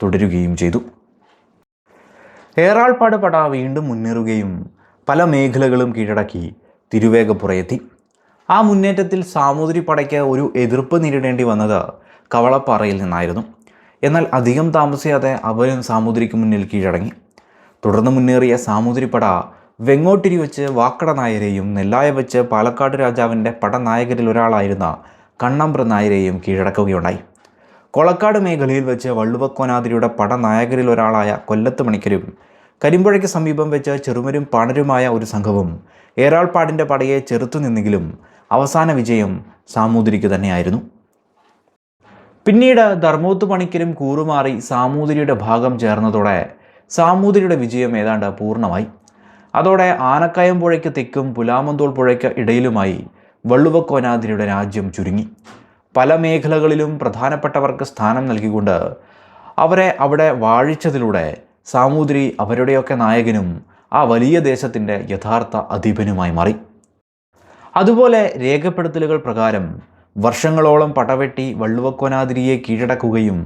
തുടരുകയും ചെയ്തു. ഏറാൾപ്പാട് പട വീണ്ടും മുന്നേറുകയും പല മേഖലകളും കീഴടക്കി തിരുവേഗപ്പുറയെത്തി. ആ മുന്നേറ്റത്തിൽ സാമൂതിരി പടയ്ക്ക് ഒരു എതിർപ്പ് നേരിടേണ്ടി വന്നത് കവളപ്പാറയിൽ നിന്നായിരുന്നു. എന്നാൽ അധികം താമസിയാതെ അവരും സാമൂതിരിക്ക് മുന്നിൽ കീഴടങ്ങി. തുടർന്ന് മുന്നേറിയ സാമൂതിരി പട വെങ്ങോട്ടിരി വെച്ച് വാക്കട നായരെയും നെല്ലായ വെച്ച് പാലക്കാട് രാജാവിൻ്റെ പടനായകരിൽ ഒരാളായിരുന്ന കണ്ണമ്പ്ര നായരെയും കീഴടക്കുകയുണ്ടായി. കൊളക്കാട് മേഖലയിൽ വെച്ച് വള്ളുവ കോനാതിരിയുടെ പടനായകരിൽ ഒരാളായ കൊല്ലത്ത് മണിക്കരും കരിമ്പുഴയ്ക്ക് സമീപം വെച്ച് ചെറുമരും പാണരുമായ ഒരു സംഘവും ഏറാൾപ്പാടിൻ്റെ പടയെ ചെറുത്തുനിന്നെങ്കിലും അവസാന വിജയം സാമൂതിരിക്ക് തന്നെയായിരുന്നു. പിന്നീട് ധർമ്മോത്ത് പണിക്കരും കൂറുമാറി സാമൂതിരിയുടെ ഭാഗം ചേർന്നതോടെ സാമൂതിരിയുടെ വിജയം ഏതാണ്ട് പൂർണ്ണമായി. അതോടെ ആനക്കയം പുഴയ്ക്ക് തെക്കും പുലാമന്തോൾ പുഴയ്ക്ക് ഇടയിലുമായി വള്ളുവക്കോനാതിരിയുടെ രാജ്യം ചുരുങ്ങി. പല മേഖലകളിലും പ്രധാനപ്പെട്ടവർക്ക് സ്ഥാനം നൽകിക്കൊണ്ട് അവരെ അവിടെ വാഴിച്ചതിലൂടെ സാമൂതിരി അവരുടെയൊക്കെ നായകനും ആ വലിയ ദേശത്തിൻ്റെ യഥാർത്ഥ അധിപനുമായി മാറി. അതുപോലെ രേഖപ്പെടുത്തലുകൾ പ്രകാരം വർഷങ്ങളോളം പടവെട്ടി വള്ളുവക്കോനാതിരിയെ കീഴടക്കുകയും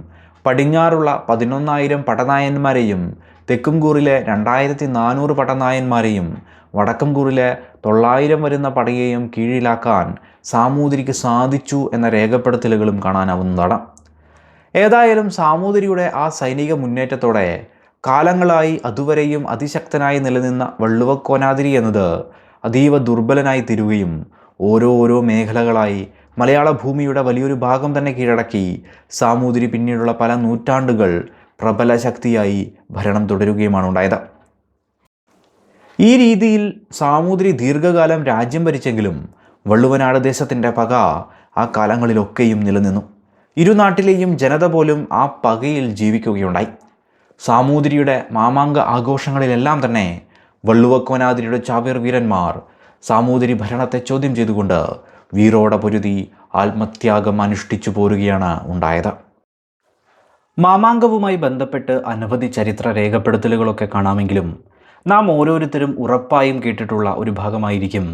പടിഞ്ഞാറുള്ള 11,000 പടനായന്മാരെയും തെക്കുംകൂറിലെ 2,400 പടനായന്മാരെയും വടക്കംകൂറിലെ 900 വരുന്ന പടയെയും കീഴിലാക്കാൻ സാമൂതിരിക്ക് സാധിച്ചു എന്ന രേഖപ്പെടുത്തലുകളും കാണാനാവുന്നതാണ്. ഏതായാലും സാമൂതിരിയുടെ ആ സൈനിക മുന്നേറ്റത്തോടെ കാലങ്ങളായി അതുവരെയും അതിശക്തനായി നിലനിന്ന വള്ളുവക്കോനാതിരി എന്നത് അതീവ ദുർബലനായി തീരുകയും ഓരോ മേഖലകളായി മലയാള ഭൂമിയുടെ വലിയൊരു ഭാഗം തന്നെ കീഴടക്കി സാമൂതിരി പിന്നീടുള്ള പല നൂറ്റാണ്ടുകൾ പ്രബല ശക്തിയായി ഭരണം തുടരുകയുമാണ് ഉണ്ടായത്. ഈ രീതിയിൽ സാമൂതിരി ദീർഘകാലം രാജ്യം ഭരിച്ചെങ്കിലും വള്ളുവനാട് ദേശത്തിൻ്റെ പക ആ കാലങ്ങളിലൊക്കെയും നിലനിന്നു. ഇരുനാട്ടിലെയും ജനത പോലും ആ പകയിൽ ജീവിക്കുകയുണ്ടായി. സാമൂതിരിയുടെ മാമാങ്ക ആഘോഷങ്ങളിലെല്ലാം തന്നെ വള്ളുവക്കോനാതിരിയുടെ ചാവേർ വീരന്മാർ സാമൂതിരി ഭരണത്തെ ചോദ്യം ചെയ്തുകൊണ്ട് വീരോട പൊരുതി ആത്മത്യാഗം അനുഷ്ഠിച്ചു പോരുകയാണ് ഉണ്ടായത്. മാമാങ്കവുമായി ബന്ധപ്പെട്ട് അനവധി ചരിത്ര രേഖപ്പെടുത്തലുകളൊക്കെ കാണാമെങ്കിലും നാം ഓരോരുത്തരും ഉറപ്പായും കേട്ടിട്ടുള്ള ഒരു ഭാഗമായിരിക്കും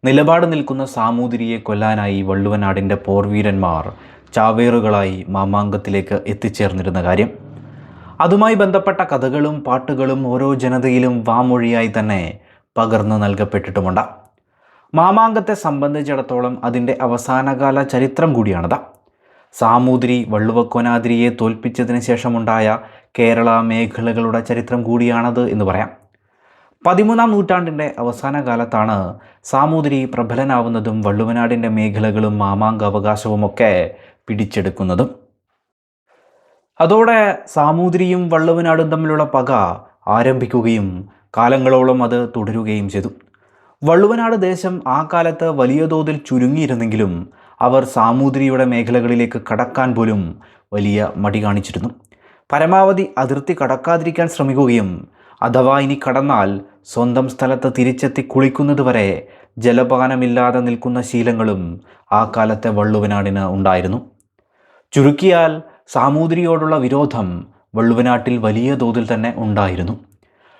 നിലപാട് നിൽക്കുന്ന സാമൂതിരിയെ കൊല്ലാനായി വള്ളുവനാടിൻ്റെ പോർവീരന്മാർ ചാവേറുകളായി മാമാങ്കത്തിലേക്ക് എത്തിച്ചേർന്നിരുന്ന കാര്യം. അതുമായി ബന്ധപ്പെട്ട കഥകളും പാട്ടുകളും ഓരോ ജനതയിലും വാമൊഴിയായി തന്നെ പകർന്നു നൽകപ്പെട്ടിട്ടുമുണ്ട്. മാമാങ്കത്തെ സംബന്ധിച്ചിടത്തോളം അതിൻ്റെ അവസാനകാല ചരിത്രം കൂടിയാണത്. സാമൂതിരി വള്ളുവക്കോനാതിരിയെ തോൽപ്പിച്ചതിന് ശേഷമുണ്ടായ കേരള മേഖലകളുടെ ചരിത്രം കൂടിയാണത് എന്ന് പറയാം. 13-ാം നൂറ്റാണ്ടിൻ്റെ അവസാന കാലത്താണ് സാമൂതിരി പ്രബലനാവുന്നതും വള്ളുവനാടിൻ്റെ മേഖലകളും മാമാങ്ക അവകാശവുമൊക്കെ പിടിച്ചെടുക്കുന്നതും. അതോടെ സാമൂതിരിയും വള്ളുവനാടും തമ്മിലുള്ള പക ആരംഭിക്കുകയും കാലങ്ങളോളം അത് തുടരുകയും ചെയ്തു. വള്ളുവനാട് ദേശം ആ കാലത്ത് വലിയ തോതിൽ ചുരുങ്ങിയിരുന്നെങ്കിലും അവർ സാമൂതിരിയുടെ മേഖലകളിലേക്ക് കടക്കാൻ പോലും വലിയ മടി കാണിച്ചിരുന്നു. പരമാവധി അതിർത്തി കടക്കാതിരിക്കാൻ ശ്രമിക്കുകയും അഥവാ ഇനി കടന്നാൽ സ്വന്തം സ്ഥലത്ത് തിരിച്ചെത്തി കുളിക്കുന്നതുവരെ ജലപാനമില്ലാതെ നിൽക്കുന്ന ശീലങ്ങളും ആ കാലത്തെ വള്ളുവനാടിന് ഉണ്ടായിരുന്നു. ചുരുക്കിയാൽ സാമൂതിരിയോടുള്ള വിരോധം വള്ളുവനാട്ടിൽ വലിയ തോതിൽ തന്നെ ഉണ്ടായിരുന്നു.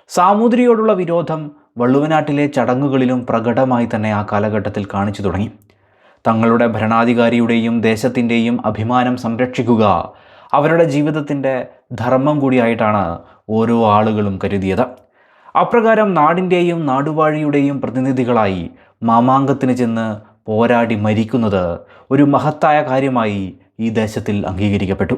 സാമൂതിരിയോടുള്ള വിരോധം വള്ളുവനാട്ടിലെ ചടങ്ങുകളിലും പ്രകടമായി തന്നെ ആ കാലഘട്ടത്തിൽ കാണിച്ചു തുടങ്ങി. തങ്ങളുടെ ഭരണാധികാരിയുടെയും ദേശത്തിൻ്റെയും അഭിമാനം സംരക്ഷിക്കുക അവരുടെ ജീവിതത്തിൻ്റെ ധർമ്മം കൂടിയായിട്ടാണ് ഓരോ ആളുകളും കരുതിയത്. അപ്രകാരം നാടിൻ്റെയും നാടുവാഴിയുടെയും പ്രതിനിധികളായി മാമാങ്കത്തിന് ചെന്ന് പോരാടി മരിക്കുന്നത് ഒരു മഹത്തായ കാര്യമായി ഈ ദേശത്തിൽ അംഗീകരിക്കപ്പെട്ടു.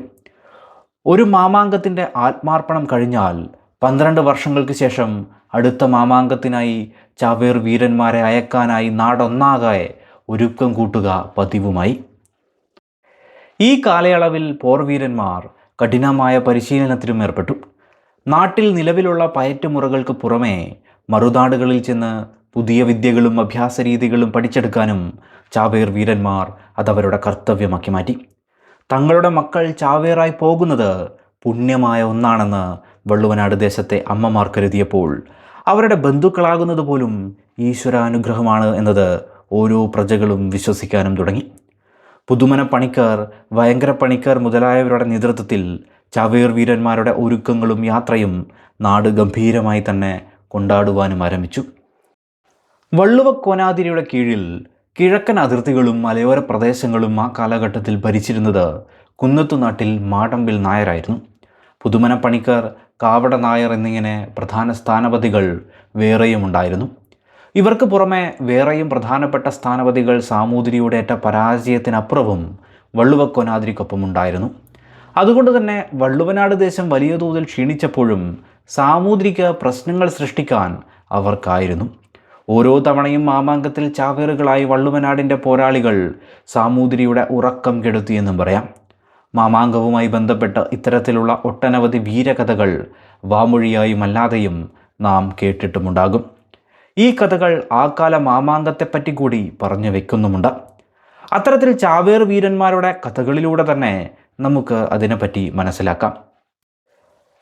ഒരു മാമാങ്കത്തിൻ്റെ ആത്മാർപ്പണം കഴിഞ്ഞാൽ 12 വർഷങ്ങൾക്ക് ശേഷം അടുത്ത മാമാങ്കത്തിനായി ചാവേർ വീരന്മാരെ അയക്കാനായി നാടൊന്നാകെ ഒരുക്കം കൂട്ടുക പതിവുമായി. ഈ കാലയളവിൽ പോർവീരന്മാർ കഠിനമായ പരിശീലനത്തിനും ഏർപ്പെട്ടു. നാട്ടിൽ നിലവിലുള്ള പയറ്റുമുറകൾക്ക് പുറമേ മറുനാടുകളിൽ ചെന്ന് പുതിയ വിദ്യകളും അഭ്യാസരീതികളും പഠിച്ചെടുക്കാനും ചാവേർ വീരന്മാർ അതവരുടെ കർത്തവ്യമാക്കി മാറ്റി. തങ്ങളുടെ മക്കൾ ചാവേറായി പോകുന്നത് പുണ്യമായ ഒന്നാണെന്ന് വള്ളുവനാട് ദേശത്തെ അമ്മമാർ കരുതിയപ്പോൾ അവരുടെ ബന്ധുക്കളാകുന്നത് പോലും ഈശ്വരാനുഗ്രഹമാണ് എന്നത് ഓരോ പ്രജകളും വിശ്വസിക്കാനും തുടങ്ങി. പുതുമന പണിക്കർ, ഭയങ്കര പണിക്കർ മുതലായവരുടെ നേതൃത്വത്തിൽ ചാവേർ വീരന്മാരുടെ ഒരുക്കങ്ങളും യാത്രയും നാട് ഗംഭീരമായി തന്നെ കൊണ്ടാടുവാനും ആരംഭിച്ചു. വള്ളുവക്കോനാതിരിയുടെ കീഴിൽ കിഴക്കൻ അതിർത്തികളും മലയോര പ്രദേശങ്ങളും ആ കാലഘട്ടത്തിൽ ഭരിച്ചിരുന്നത് കുന്നത്തുനാട്ടിൽ മാടമ്പിൽ നായരായിരുന്നു. പുതുമന പണിക്കർ, കാവട നായർ എന്നിങ്ങനെ പ്രധാന സ്ഥാനപതികൾ വേറെയും ഉണ്ടായിരുന്നു. ഇവർക്ക് പുറമെ വേറെയും പ്രധാനപ്പെട്ട സ്ഥാനപതികൾ സാമൂതിരിയുടേറ്റ പരാജയത്തിനപ്പുറവും വള്ളുവക്കോനാതിരിക്കൊപ്പം ഉണ്ടായിരുന്നു. അതുകൊണ്ട് തന്നെ വള്ളുവനാട് ദേശം വലിയ തോതിൽ ക്ഷീണിച്ചപ്പോഴും സാമൂതിരിക്ക് പ്രശ്നങ്ങൾ സൃഷ്ടിക്കാൻ അവർക്കായിരുന്നു. ഓരോ തവണയും മാമാങ്കത്തിൽ ചാവേറുകളായി വള്ളുവനാടിൻ്റെ പോരാളികൾ സാമൂതിരിയുടെ ഉറക്കം കെടുത്തിയെന്നും പറയാം. മാമാങ്കവുമായി ബന്ധപ്പെട്ട് ഇത്തരത്തിലുള്ള ഒട്ടനവധി വീരകഥകൾ വാമൊഴിയായും അല്ലാതെയും നാം കേട്ടിട്ടുമുണ്ടാകും. ഈ കഥകൾ ആ കാല മാമാങ്കത്തെപ്പറ്റി കൂടി പറഞ്ഞു വെക്കുന്നുമുണ്ട്. അത്തരത്തിൽ ചാവേർ വീരന്മാരുടെ കഥകളിലൂടെ തന്നെ നമുക്ക് അതിനെപ്പറ്റി മനസ്സിലാക്കാം.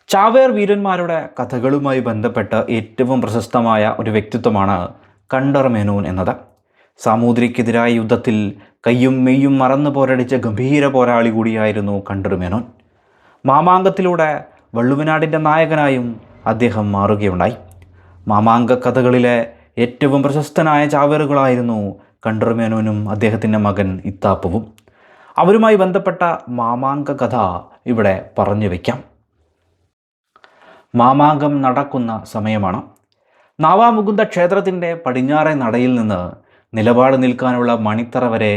ചാവേർ വീരന്മാരുടെ കഥകളുമായി ബന്ധപ്പെട്ട് ഏറ്റവും പ്രശസ്തമായ ഒരു വ്യക്തിത്വമാണ് കണ്ടർ മേനോൻ എന്നത്. സാമൂതിരിക്കെതിരായ യുദ്ധത്തിൽ കയ്യും മെയ്യും മറന്നു പോരടിച്ച ഗംഭീര പോരാളി കൂടിയായിരുന്നു കണ്ടർമേനോൻ. മാമാങ്കത്തിലൂടെ വള്ളുവനാടിൻ്റെ നായകനായും അദ്ദേഹം മാറുകയുണ്ടായി. മാമാങ്ക കഥകളിലെ ഏറ്റവും പ്രശസ്തനായ ചാവേറുകളായിരുന്നു കണ്ടർമേനോനും അദ്ദേഹത്തിൻ്റെ മകൻ ഇത്താപ്പുവും. അവരുമായി ബന്ധപ്പെട്ട മാമാങ്ക കഥ ഇവിടെ പറഞ്ഞു വയ്ക്കാം. മാമാങ്കം നടക്കുന്ന സമയമാണ്. നാവാമുകുന്ദ ക്ഷേത്രത്തിൻ്റെ പടിഞ്ഞാറേ നടയിൽ നിന്ന് നിലപാട് നിൽക്കാനുള്ള മണിത്തറ വരെ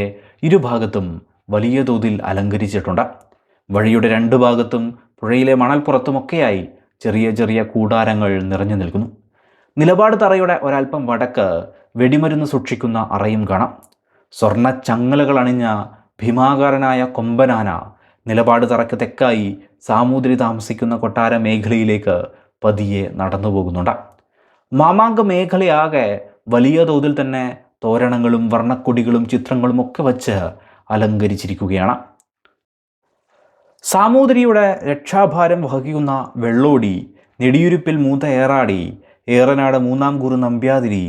ഇരുഭാഗത്തും വലിയ തോതിൽ അലങ്കരിച്ചിട്ടുണ്ട്. വഴിയുടെ രണ്ടു ഭാഗത്തും പുഴയിലെ മണൽപ്പുറത്തുമൊക്കെയായി ചെറിയ ചെറിയ കൂടാരങ്ങൾ നിറഞ്ഞു നിൽക്കുന്നു. നിലപാട് തറയുടെ ഒരൽപ്പം വടക്ക് വെടിമരുന്ന് സൂക്ഷിക്കുന്ന അറയും കാണാം. സ്വർണ്ണ ചങ്ങലകൾ അണിഞ്ഞ ഭീമാകാരനായ കൊമ്പനാന നിലപാട് തറയ്ക്ക് തെക്കായി സാമൂതിരി താമസിക്കുന്ന കൊട്ടാര മേഖലയിലേക്ക് പതിയെ നടന്നു പോകുന്നുണ്ട്. മാമാങ്ക മേഖലയാകെ വലിയ തോതിൽ തന്നെ തോരണങ്ങളും വർണ്ണക്കൊടികളും ചിത്രങ്ങളും ഒക്കെ വച്ച് അലങ്കരിച്ചിരിക്കുകയാണ്. സാമൂതിരിയുടെ രക്ഷാഭാരം വഹിക്കുന്ന വെള്ളോടി, നെടിയുരുപ്പിൽ മൂത്ത ഏറാടി, ഏറനാട് മൂന്നാംകൂർ നമ്പ്യാതിരി,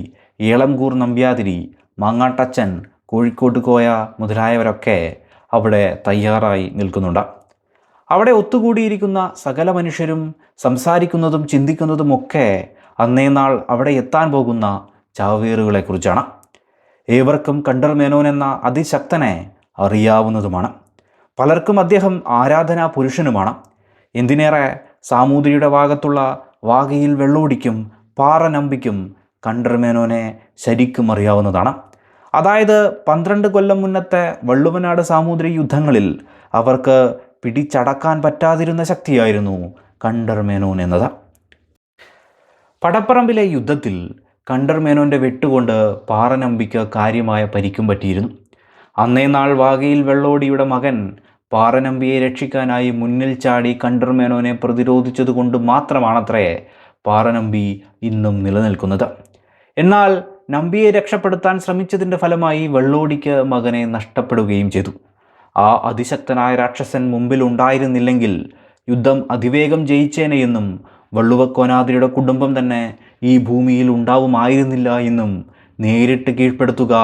ഏളംകൂർ നമ്പ്യാതിരി, മാങ്ങാട്ടച്ചൻ, കോഴിക്കോട്ട് കോയ മുതലായവരൊക്കെ അവിടെ തയ്യാറായി നിൽക്കുന്നുണ്ട്. അവിടെ ഒത്തുകൂടിയിരിക്കുന്ന സകല മനുഷ്യരും സംസാരിക്കുന്നതും ചിന്തിക്കുന്നതുമൊക്കെ അന്നേ നാൾ അവിടെ എത്താൻ പോകുന്ന ചാവേറുകളെക്കുറിച്ചാണ്. ഏവർക്കും കണ്ടർമേനോൻ എന്ന അതിശക്തനെ അറിയാവുന്നതുമാണ്. പലർക്കും അദ്ദേഹം ആരാധനാ പുരുഷനുമാണ്. എന്തിനേറെ സാമൂതിരിയുടെ ഭാഗത്തുള്ള വാകയിൽ വെള്ളോടിക്കും പാറനമ്പിക്കും കണ്ടർമേനോനെ ശരിക്കും അറിയാവുന്നതാണ്. അതായത് 12 കൊല്ലം മുന്നത്തെ വള്ളുവനാട് സാമൂതിരി യുദ്ധങ്ങളിൽ അവർക്ക് പിടിച്ചടക്കാൻ പറ്റാതിരുന്ന ശക്തിയായിരുന്നു കണ്ടർമേനോൻ എന്നത്. പടപ്പറമ്പിലെ യുദ്ധത്തിൽ കണ്ടർമേനോൻ്റെ വെട്ടുകൊണ്ട് പാറനമ്പിക്ക് കാര്യമായ പരിക്കും പറ്റിയിരുന്നു. അന്നേ നാൾ വാകയിൽ വെള്ളോടിയുടെ മകൻ പാറനമ്പിയെ രക്ഷിക്കാനായി മുന്നിൽ ചാടി കണ്ടർമേനോനെ പ്രതിരോധിച്ചതുകൊണ്ട് മാത്രമാണത്രേ പാറനമ്പി ഇന്നും നിലനിൽക്കുന്നത്. എന്നാൽ നമ്പിയെ രക്ഷപ്പെടുത്താൻ ശ്രമിച്ചതിൻ്റെ ഫലമായി വെള്ളോടിക്ക് മകനെ നഷ്ടപ്പെടുകയും ചെയ്തു. ആ അതിശക്തനായ രാക്ഷസൻ മുമ്പിൽ ഉണ്ടായിരുന്നില്ലെങ്കിൽ യുദ്ധം അതിവേഗം ജയിച്ചേനെയെന്നും വള്ളുവക്കോനാതിരിയുടെ കുടുംബം തന്നെ ഈ ഭൂമിയിൽ ഉണ്ടാവുമായിരുന്നില്ല എന്നും നേരിട്ട് കീഴ്പ്പെടുത്തുക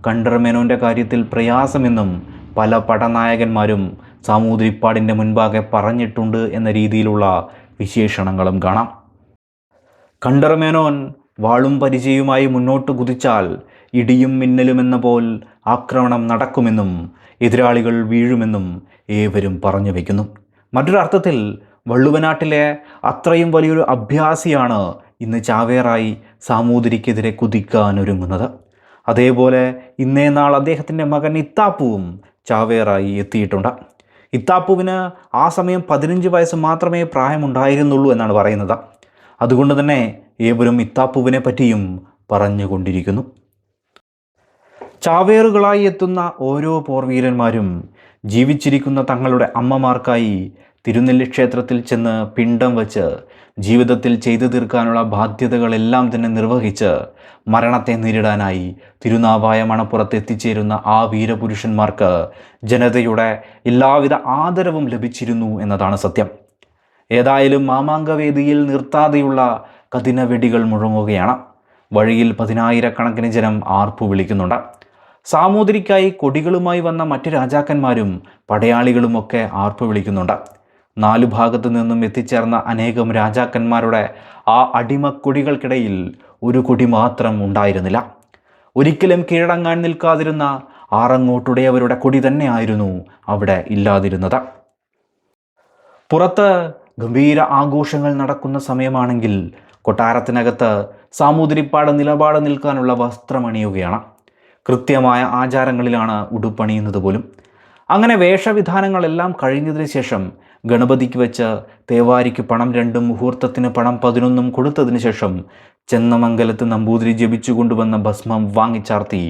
കണ്ടർമേനോൻ്റെ കാര്യത്തിൽ പ്രയാസമെന്നും പല പടനായകന്മാരും സാമൂതിരിപ്പാടിൻ്റെ മുൻപാകെ പറഞ്ഞിട്ടുണ്ട് എന്ന രീതിയിലുള്ള വിശേഷണങ്ങളും കാണാം. കണ്ടർമേനോൻ വാളും പരിചയവുമായി മുന്നോട്ട് കുതിച്ചാൽ ഇടിയും മിന്നലുമെന്ന പോൽ ആക്രമണം നടക്കുമെന്നും എതിരാളികൾ വീഴുമെന്നും ഏവരും പറഞ്ഞു വയ്ക്കുന്നു. മറ്റൊരർത്ഥത്തിൽ വള്ളുവനാട്ടിലെ അത്രയും വലിയൊരു അഭ്യാസിയാണ് ഇന്ന് ചാവേറായി സാമൂതിരിക്കെതിരെ കുതിക്കാനൊരുങ്ങുന്നത്. അതേപോലെ ഇന്നേ നാൾ അദ്ദേഹത്തിൻ്റെ മകൻ ഇത്താപ്പുവും ചാവേറായി എത്തിയിട്ടുണ്ട്. ഇത്താപ്പുവിന് ആ സമയം 15 വയസ്സ് മാത്രമേ പ്രായമുണ്ടായിരുന്നുള്ളൂ എന്നാണ് പറയുന്നത്. അതുകൊണ്ട് തന്നെ ഏവരും ഇത്താപ്പുവിനെ പറ്റിയും പറഞ്ഞുകൊണ്ടിരിക്കുന്നു. ചാവേറുകളായി എത്തുന്ന ഓരോ പോർവീരന്മാരും ജീവിച്ചിരിക്കുന്ന തങ്ങളുടെ അമ്മമാർക്കായി തിരുനെല്ലി ക്ഷേത്രത്തിൽ ചെന്ന് പിണ്ടം വച്ച് ജീവിതത്തിൽ ചെയ്തു തീർക്കാനുള്ള ബാധ്യതകളെല്ലാം തന്നെ നിർവഹിച്ച് മരണത്തെ നേരിടാനായി തിരുനാവായ മണപ്പുറത്ത് എത്തിച്ചേരുന്ന ആ വീരപുരുഷന്മാർക്ക് ജനതയുടെ എല്ലാവിധ ആദരവും ലഭിച്ചിരുന്നു എന്നതാണ് സത്യം. ഏതായാലും മാമാങ്കവേദിയിൽ നിർത്താതെയുള്ള കഠിന വെടികൾ മുഴങ്ങുകയാണ്. വഴിയിൽ 10,000-കണക്കിന് ജനം ആർപ്പു വിളിക്കുന്നുണ്ട്. സാമൂതിരിക്കായി കൊടികളുമായി വന്ന മറ്റ് രാജാക്കന്മാരും പടയാളികളുമൊക്കെ ആർപ്പു വിളിക്കുന്നുണ്ട്. 4 ഭാഗത്തു നിന്നും എത്തിച്ചേർന്ന അനേകം രാജാക്കന്മാരുടെ ആ അടിമക്കൊടികൾക്കിടയിൽ ഒരു കൊടി മാത്രം ഉണ്ടായിരുന്നില്ല. ഒരിക്കലും കീഴടങ്ങാൻ നിൽക്കാതിരുന്ന ആറങ്ങോട്ടുടയവരുടെ കൊടി തന്നെയായിരുന്നു അവിടെ ഇല്ലാതിരുന്നത്. പുറത്ത് ഗംഭീര ആഘോഷങ്ങൾ നടക്കുന്ന സമയമാണെങ്കിൽ കൊട്ടാരത്തിനകത്ത് സാമൂതിരിപ്പാട് നിലപാട് നിൽക്കാനുള്ള വസ്ത്രമണിയുകയാണ്. കൃത്യമായ ആചാരങ്ങളിലാണ് ഉടുപ്പണിയുന്നത് പോലും. അങ്ങനെ വേഷവിധാനങ്ങളെല്ലാം കഴിഞ്ഞതിന് ശേഷം ഗണപതിക്ക് വെച്ച് തേവാരിക്ക് പണം 2, മുഹൂർത്തത്തിന് പണം 11 കൊടുത്തതിന് ശേഷം ചെന്നമംഗലത്ത് നമ്പൂതിരി ജപിച്ചു കൊണ്ടുവന്ന ഭസ്മം വാങ്ങിച്ചാർത്തി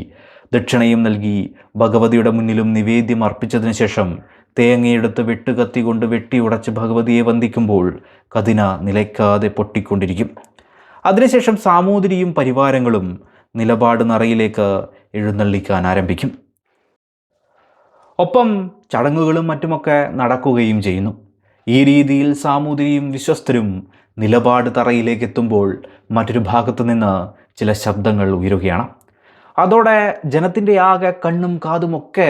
ദക്ഷിണയും നൽകി ഭഗവതിയുടെ മുന്നിലും നിവേദ്യം അർപ്പിച്ചതിന് ശേഷം തേങ്ങയെടുത്ത് വെട്ടുകത്തി കൊണ്ട് വെട്ടിയുടച്ച് ഭഗവതിയെ വന്ദിക്കുമ്പോൾ കതിന നിലയ്ക്കാതെ പൊട്ടിക്കൊണ്ടിരിക്കും. അതിനുശേഷം സാമൂതിരിയും പരിവാരങ്ങളും നിലപാട് നറയിലേക്ക് എഴുന്നള്ളിക്കാൻ ആരംഭിക്കും. ഒപ്പം ചടങ്ങുകളും മറ്റുമൊക്കെ നടക്കുകയും ചെയ്യുന്നു. ഈ രീതിയിൽ സാമൂതിരിയും വിശ്വസ്തരും നിലപാട് തറയിലേക്ക് എത്തുമ്പോൾ മറ്റൊരു ഭാഗത്തു നിന്ന് ചില ശബ്ദങ്ങൾ ഉയരുകയാണ്. അതോടെ ജനത്തിൻ്റെ ആകെ കണ്ണും കാതുമൊക്കെ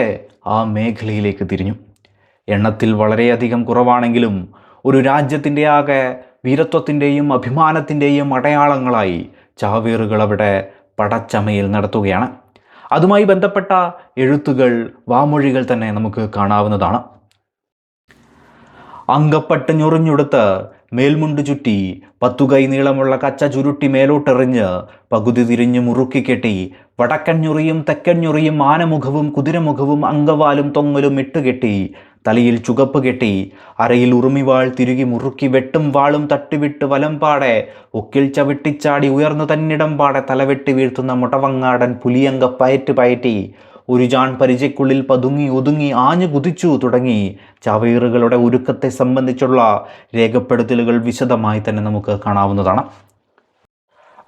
ആ മേഖലയിലേക്ക് തിരിഞ്ഞു. എണ്ണത്തിൽ വളരെയധികം കുറവാണെങ്കിലും ഒരു രാജ്യത്തിൻ്റെ ആകെ വീരത്വത്തിൻ്റെയും അഭിമാനത്തിൻ്റെയും അടയാളങ്ങളായി ചാവേറുകൾ അവിടെ പടച്ചമയിൽ നടത്തുകയാണ്. അതുമായി ബന്ധപ്പെട്ട എഴുത്തുകൾ, വാമൊഴികൾ തന്നെ നമുക്ക് കാണാവുന്നതാണ്. അങ്കപ്പട്ട് ഞൊറിഞ്ഞുടുത്ത് മേൽമുണ്ട് ചുറ്റി 10 കൈ നീളമുള്ള കച്ച ചുരുട്ടി മേലോട്ടെറിഞ്ഞ് പകുതി തിരിഞ്ഞ് മുറുക്കി കെട്ടി വടക്കൻ ഞൊറിയും തെക്കൻ ഞൊറിയും ആനമുഖവും കുതിരമുഖവും അങ്കവാലും തൊങ്ങലും ഇട്ടുകെട്ടി തലയിൽ ചുകപ്പ് കെട്ടി അരയിൽ ഉറുമിവാൾ തിരുകി മുറുക്കി വെട്ടും വാളും തട്ടിവിട്ട് വലംപാടെ ഒക്കിൽ ചവിട്ടിച്ചാടി ഉയർന്നു തന്നിടം പാടെ തലവെട്ടി വീഴ്ത്തുന്ന മുടവങ്ങാടൻ പുലിയങ്ക പയറ്റി ഒരു ജാൺ പരിചയ്ക്കുള്ളിൽ പതുങ്ങി ഒതുങ്ങി ആഞ്ഞു കുതിച്ചു തുടങ്ങി ചാവേറുകളുടെ ഒരുക്കത്തെ സംബന്ധിച്ചുള്ള രേഖപ്പെടുത്തലുകൾ വിശദമായി തന്നെ നമുക്ക് കാണാവുന്നതാണ്.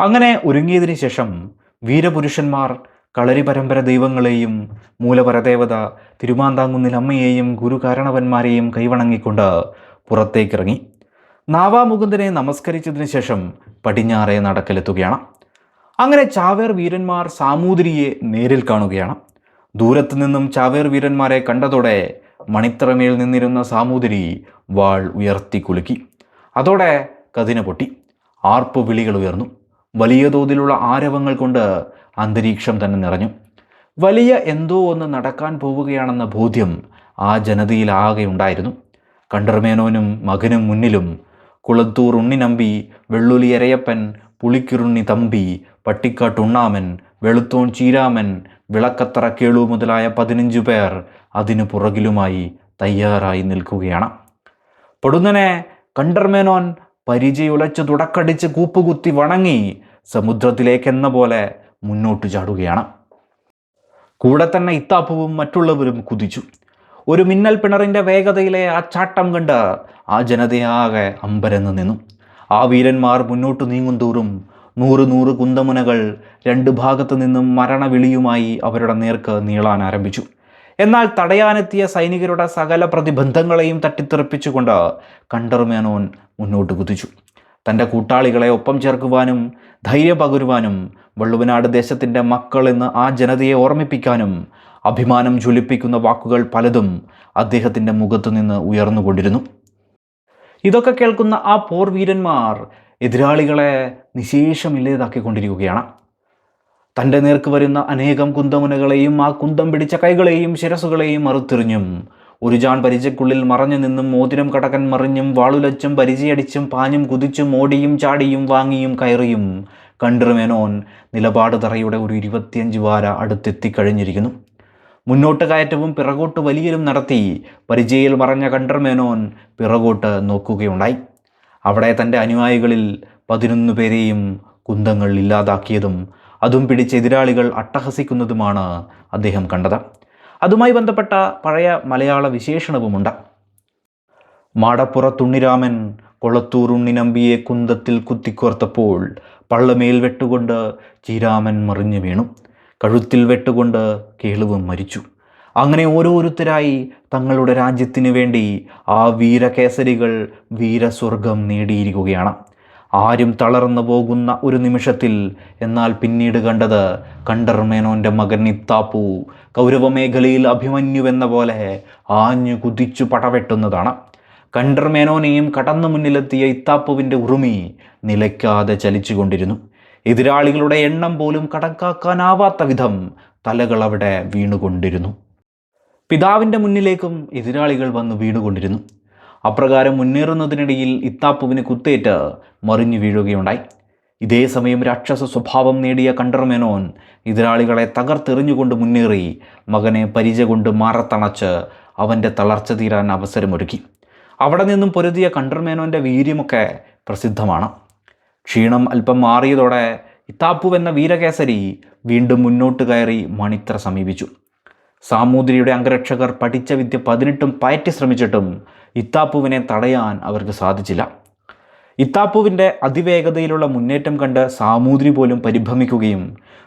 അങ്ങനെ ഒരുങ്ങിയതിന് ശേഷം വീരപുരുഷന്മാർ കളരി പരമ്പര ദൈവങ്ങളെയും മൂലപരദേവത തിരുമാന്താങ്കുന്നിൽ അമ്മയെയും ഗുരുകാരണവന്മാരെയും കൈവണങ്ങിക്കൊണ്ട് പുറത്തേക്കിറങ്ങി നാവാമുകുന്ദനെ നമസ്കരിച്ചതിന് ശേഷം പടിഞ്ഞാറേ നടക്കലെത്തുകയാണ്. അങ്ങനെ ചാവേർ വീരന്മാർ സാമൂതിരിയെ നേരിൽ കാണുകയാണ്. ദൂരത്തു നിന്നും ചാവേർ വീരന്മാരെ കണ്ടതോടെ മണിത്തറമേൽ നിന്നിരുന്ന സാമൂതിരി വാൾ ഉയർത്തി കുലുക്കി. അതോടെ കതിന പൊട്ടി, ആർപ്പു വിളികൾ ഉയർന്നു. വലിയ തോതിലുള്ള ആരവങ്ങൾ കൊണ്ട് അന്തരീക്ഷം തന്നെ നിറഞ്ഞു. വലിയ എന്തോ ഒന്ന് നടക്കാൻ പോവുകയാണെന്ന ബോധ്യം ആ ജനതയിലാകെ ഉണ്ടായിരുന്നു. കണ്ടർമേനോനും മകനും മുന്നിലും കുളത്തൂർ ഉണ്ണിനമ്പി, വെള്ളുലി എരയപ്പൻ, പുളിക്കിറുണ്ണി തമ്പി, പട്ടിക്കാട്ടുണ്ണാമൻ, വെളുത്തോൺ ചീരാമൻ, വിളക്കത്തറ കേളു മുതലായ 15 പേർ അതിനു പുറകിലുമായി തയ്യാറായി നിൽക്കുകയാണ്. പൊടുന്നനെ കണ്ടർമേനോൻ പരിചയുലച്ച് തുടക്കടിച്ച് കൂപ്പുകുത്തി വണങ്ങി സമുദ്രത്തിലേക്കെന്ന പോലെ മുന്നോട്ട് ചാടുകയാണ്. കൂടെ തന്നെ ഇത്താപ്പുവും മറ്റുള്ളവരും കുതിച്ചു. ഒരു മിന്നൽ പിണറിൻ്റെ വേഗതയിലെ ആ ചാട്ടം കണ്ട് ആ ജനതയാകെ അമ്പരന്ന് നിന്നു. ആ വീരന്മാർ മുന്നോട്ട് നീങ്ങുന്തോറും 100 കുന്തമുനകൾ 2 ഭാഗത്തു നിന്നും മരണവിളിയുമായി അവരുടെ നേർക്ക് നീളാൻ ആരംഭിച്ചു. എന്നാൽ തടയാനെത്തിയ സൈനികരുടെ സകല പ്രതിബന്ധങ്ങളെയും തട്ടിത്തെറിപ്പിച്ചുകൊണ്ട് കണ്ടർമേനോൻ മുന്നോട്ട് കുതിച്ചു. തൻ്റെ കൂട്ടാളികളെ ഒപ്പം ചേർക്കുവാനും ധൈര്യം പകരുവാനും വള്ളുവനാട് ദേശത്തിൻ്റെ മക്കൾ എന്ന് ആ ജനതയെ ഓർമ്മിപ്പിക്കാനും അഭിമാനം ജ്വലിപ്പിക്കുന്ന വാക്കുകൾ പലതും അദ്ദേഹത്തിൻ്റെ മുഖത്തു നിന്ന് ഉയർന്നുകൊണ്ടിരുന്നു. ഇതൊക്കെ കേൾക്കുന്ന ആ പോർവീരന്മാർ എതിരാളികളെ നിശേഷമില്ലാതാക്കിക്കൊണ്ടിരിക്കുകയാണ്. തൻ്റെ നേർക്ക് വരുന്ന അനേകം കുന്തമുനകളെയും ആ കുന്തം പിടിച്ച കൈകളെയും ശിരസുകളെയും മറുത്തെറിഞ്ഞും ഒരു ജാൺ പരിചയ്ക്കുള്ളിൽ മറഞ്ഞു നിന്നും മോതിരം കടകൻ മറിഞ്ഞും വാളുലച്ചും പരിചയടിച്ചും പാഞ്ഞും കുതിച്ചും ഓടിയും ചാടിയും വാങ്ങിയും കയറിയും കണ്ടർമേനോൻ നിലപാട് തറയുടെ ഒരു 25 വാര അടുത്തെത്തിക്കഴിഞ്ഞിരിക്കുന്നു. മുന്നോട്ട് കയറ്റവും പിറകോട്ട് വലിയലും നടത്തി പരിചയിൽ മറഞ്ഞ കണ്ടർമേനോൻ പിറകോട്ട് നോക്കുകയുണ്ടായി. അവിടെ തൻ്റെ അനുയായികളിൽ 11 പേരെയും കുന്തങ്ങൾ ഇല്ലാതാക്കിയതും അതും പിടിച്ച് എതിരാളികൾ അട്ടഹസിക്കുന്നതുമാണ് അദ്ദേഹം കണ്ടത്. അതുമായി ബന്ധപ്പെട്ട പഴയ മലയാള വിശേഷണവുമുണ്ട്. മാടപ്പുറത്തുണ്ണിരാമൻ കൊളത്തൂർ ഉണ്ണിനമ്പിയെ കുന്തത്തിൽ കുത്തിക്കോർത്തപ്പോൾ പള്ളമേൽ വെട്ടുകൊണ്ട് ചീരാമൻ മറിഞ്ഞു വീണു, കഴുത്തിൽ വെട്ടുകൊണ്ട് കേളുവും മരിച്ചു. അങ്ങനെ ഓരോരുത്തരായി തങ്ങളുടെ രാജ്യത്തിനു വേണ്ടി ആ വീരകേസരികൾ വീരസ്വർഗം നേടിയിരിക്കുകയാണ്. ആരും തളർന്നു പോകുന്ന ഒരു നിമിഷത്തിൽ എന്നാൽ പിന്നീട് കണ്ടത് കണ്ടർമേനോൻ്റെ മകൻ ഇത്താപ്പു കൗരവമേഖലയിൽ അഭിമന്യുവെന്ന പോലെ ആഞ്ഞു കുതിച്ചു പടവെട്ടുന്നതാണ്. കണ്ടർമേനോനെയും കടന്നു മുന്നിലെത്തിയ ഇത്താപ്പുവിൻ്റെ ഉറുമി നിലയ്ക്കാതെ ചലിച്ചുകൊണ്ടിരുന്നു. എതിരാളികളുടെ എണ്ണം പോലും കണക്കാക്കാനാവാത്ത വിധം തലകൾ അവിടെ വീണുകൊണ്ടിരുന്നു. പിതാവിൻ്റെ മുന്നിലേക്കും എതിരാളികൾ വന്ന് വീണുകൊണ്ടിരുന്നു. അപ്രകാരം മുന്നേറുന്നതിനിടയിൽ ഇത്താപ്പുവിന് കുത്തേറ്റ് മറിഞ്ഞു വീഴുകയുണ്ടായി. ഇതേ സമയം രാക്ഷസ സ്വഭാവം നേടിയ കണ്ടർമേനോൻ എതിരാളികളെ തകർത്തെറിഞ്ഞുകൊണ്ട് മുന്നേറി മകനെ പരിച കൊണ്ട് മാറത്തണച്ച് അവൻ്റെ തളർച്ച തീരാൻ അവസരമൊരുക്കി. അവിടെ നിന്നും പൊരുതിയ കണ്ടർമേനോൻ്റെ വീര്യമൊക്കെ പ്രസിദ്ധമാണ്. ക്ഷീണം അല്പം മാറിയതോടെ ഇത്താപ്പുവെന്ന വീരകേസരി വീണ്ടും മുന്നോട്ട് കയറി മണിത്തറ സമീപിച്ചു. സാമൂതിരിയുടെ അംഗരക്ഷകർ പഠിച്ച വിദ്യ 18 പയറ്റി ശ്രമിച്ചിട്ടും ഇത്താപ്പുവിനെ തടയാൻ അവർക്ക് സാധിച്ചില്ല. ഇത്താപ്പുവിൻ്റെ അതിവേഗതയിലുള്ള മുന്നേറ്റം കണ്ട് സാമൂതിരി പോലും പരിഭ്രമിക്കുകയും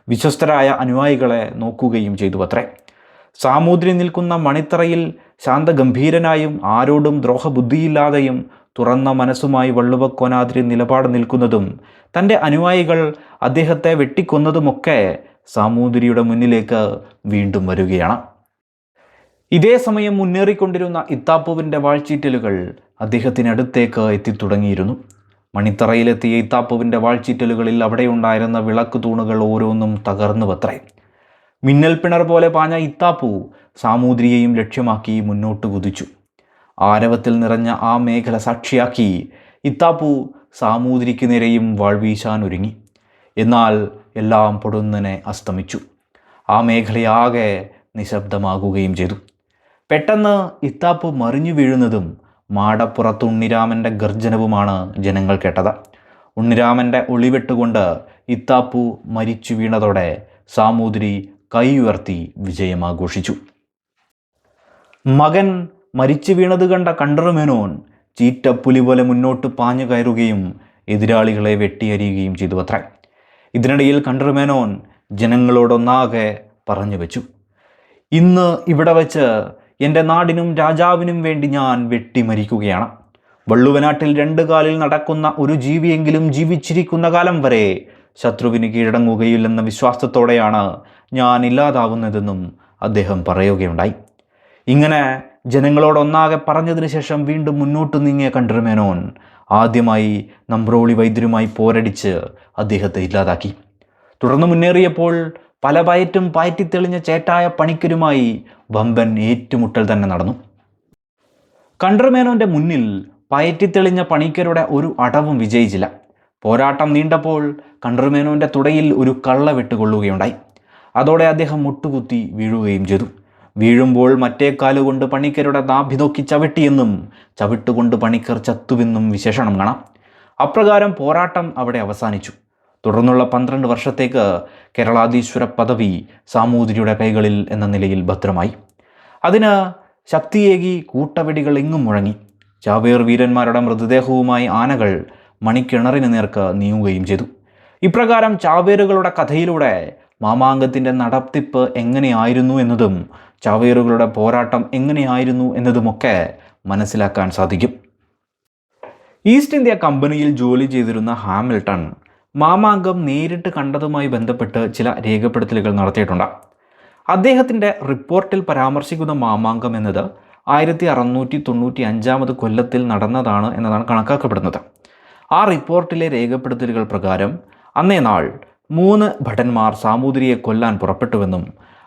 വിശ്വസ്തരായ അനുയായികളെ നോക്കുകയും ചെയ്തു അത്രേ. സാമൂതിരി നിൽക്കുന്ന മണിത്തറയിൽ ശാന്തഗംഭീരനായും ആരോടും ദ്രോഹബുദ്ധിയില്ലാതെയും തുറന്ന മനസ്സുമായി വള്ളുവക്കോനാതിരി നിലപാട് നിൽക്കുന്നതും തൻ്റെ അനുയായികൾ അദ്ദേഹത്തെ വെട്ടിക്കൊന്നതുമൊക്കെ സാമൂതിരിയുടെ മുന്നിലേക്ക് വീണ്ടും വരികയാണ്. ഇതേ സമയം മുന്നേറിക്കൊണ്ടിരുന്ന ഇത്താപ്പുവിൻ്റെ വാൾച്ചീറ്റലുകൾ അദ്ദേഹത്തിനടുത്തേക്ക് എത്തിത്തുടങ്ങിയിരുന്നു. മണിത്തറയിലെത്തിയ ഇത്താപ്പുവിൻ്റെ വാൾച്ചീറ്റലുകളിൽ അവിടെയുണ്ടായിരുന്ന വിളക്ക് തൂണുകൾ ഓരോന്നും തകർന്നുവത്രേ. മിന്നൽ പിണർ പോലെ പാഞ്ഞ ഇത്താപ്പു സാമൂതിരിയെയും ലക്ഷ്യമാക്കി മുന്നോട്ട് കുതിച്ചു. ആരവത്തിൽ നിറഞ്ഞ ആ മേഖല സാക്ഷിയാക്കി ഇത്താപ്പു സാമൂതിരിക്ക് നേരെയും വാൾ വീശാൻ ഒരുങ്ങി. എന്നാൽ എല്ലാം പൊടുന്നനെ അസ്തമിച്ചു. ആ മേഖലയാകെ നിശബ്ദമാകുകയും ചെയ്തു. പെട്ടെന്ന് ഇത്താപ്പു മറിഞ്ഞു വീഴുന്നതും മാടപ്പുറത്ത് ഉണ്ണിരാമൻ്റെ ഗർജനവുമാണ് ജനങ്ങൾ കേട്ടത്. ഉണ്ണിരാമൻ്റെ ഒളിവെട്ടുകൊണ്ട് ഇത്താപ്പു മരിച്ചു വീണതോടെ സാമൂതിരി കൈ ഉയർത്തി വിജയമാഘോഷിച്ചു. മകൻ മരിച്ചു വീണത് കണ്ട കണ്ഠരമേനോൻ ചീറ്റപ്പുലി പോലെ മുന്നോട്ട് പാഞ്ഞു കയറുകയും എതിരാളികളെ വെട്ടിയരിയുകയും ചെയ്തു അത്രേ. ഇതിനിടയിൽ കണ്ഠരമേനോൻ ജനങ്ങളോടൊന്നാകെ പറഞ്ഞു വെച്ചു, ഇന്ന് ഇവിടെ വച്ച് എൻ്റെ നാടിനും രാജാവിനും വേണ്ടി ഞാൻ വെട്ടിമരിക്കുകയാണ്. വള്ളുവനാട്ടിൽ 2 കാലിൽ നടക്കുന്ന ഒരു ജീവിയെങ്കിലും ജീവിച്ചിരിക്കുന്ന കാലം വരെ ശത്രുവിന് കീഴടങ്ങുകയില്ലെന്ന വിശ്വാസത്തോടെയാണ് ഞാൻ ഇല്ലാതാവുന്നതെന്നും അദ്ദേഹം പറയുകയുണ്ടായി. ഇങ്ങനെ ജനങ്ങളോടൊന്നാകെ പറഞ്ഞതിന് ശേഷം വീണ്ടും മുന്നോട്ട് നീങ്ങിയ കണ്ഠരമേനോൻ ആദ്യമായി നമ്പ്രോളി വൈദ്യരുമായി പോരടിച്ച് അദ്ദേഹത്തെ ഇല്ലാതാക്കി. തുടർന്ന് മുന്നേറിയപ്പോൾ പല പയറ്റും പായറ്റിത്തെളിഞ്ഞ ചേട്ടായ പണിക്കരുമായി വമ്പൻ ഏറ്റുമുട്ടൽ തന്നെ നടന്നു. കണ്ഠരമേനോൻ്റെ മുന്നിൽ പയറ്റിത്തെളിഞ്ഞ പണിക്കരുടെ ഒരു അടവും വിജയിച്ചില്ല. പോരാട്ടം നീണ്ടപ്പോൾ കണ്ഠരമേനോൻ്റെ തുടയിൽ ഒരു കള്ള വെട്ടുകൊള്ളുകയുണ്ടായി. അതോടെ അദ്ദേഹം മുട്ടുകുത്തി വീഴുകയും ചെയ്തു. വീഴുമ്പോൾ മറ്റേ കാലുകൊണ്ട് പണിക്കരുടെ നാഭി നോക്കി ചവിട്ടിയെന്നും ചവിട്ടുകൊണ്ട് പണിക്കർ ചത്തുവെന്നും വിശേഷണം കാണാം. അപ്രകാരം പോരാട്ടം അവിടെ അവസാനിച്ചു. തുടർന്നുള്ള 12 വർഷത്തേക്ക് കേരളാധീശ്വര പദവി സാമൂതിരിയുടെ കൈകളിൽ എന്ന നിലയിൽ ഭദ്രമായി. അതിന് ശക്തിയേകി കൂട്ടവെടികൾ എങ്ങും മുഴങ്ങി. ചാവേർ വീരന്മാരുടെ മൃതദേഹവുമായി ആനകൾ മണിക്കിണറിന് നേർക്ക് നീങ്ങുകയും ചെയ്തു. ഇപ്രകാരം ചാവേറുകളുടെ കഥയിലൂടെ മാമാങ്കത്തിൻ്റെ നടത്തിപ്പ് എങ്ങനെയായിരുന്നു എന്നതും ചാവേറുകളുടെ പോരാട്ടം എങ്ങനെയായിരുന്നു എന്നതുമൊക്കെ മനസ്സിലാക്കാൻ സാധിക്കും. ഈസ്റ്റ് ഇന്ത്യ കമ്പനിയിൽ ജോലി ചെയ്തിരുന്ന ഹാമിൽട്ടൺ മാമാങ്കം നേരിട്ട് കണ്ടതുമായി ബന്ധപ്പെട്ട് ചില രേഖപ്പെടുത്തലുകൾ നടത്തിയിട്ടുണ്ട്. അദ്ദേഹത്തിൻ്റെ റിപ്പോർട്ടിൽ പരാമർശിക്കുന്ന മാമാങ്കം എന്നത് 1695 കൊല്ലത്തിൽ നടന്നതാണ് എന്നതാണ് കണക്കാക്കപ്പെടുന്നത്. ആ റിപ്പോർട്ടിലെ രേഖപ്പെടുത്തലുകൾ പ്രകാരം അന്നേ നാൾ 3 ഭടന്മാർ സാമൂതിരിയെ കൊല്ലാൻ പുറപ്പെട്ടുവെന്നും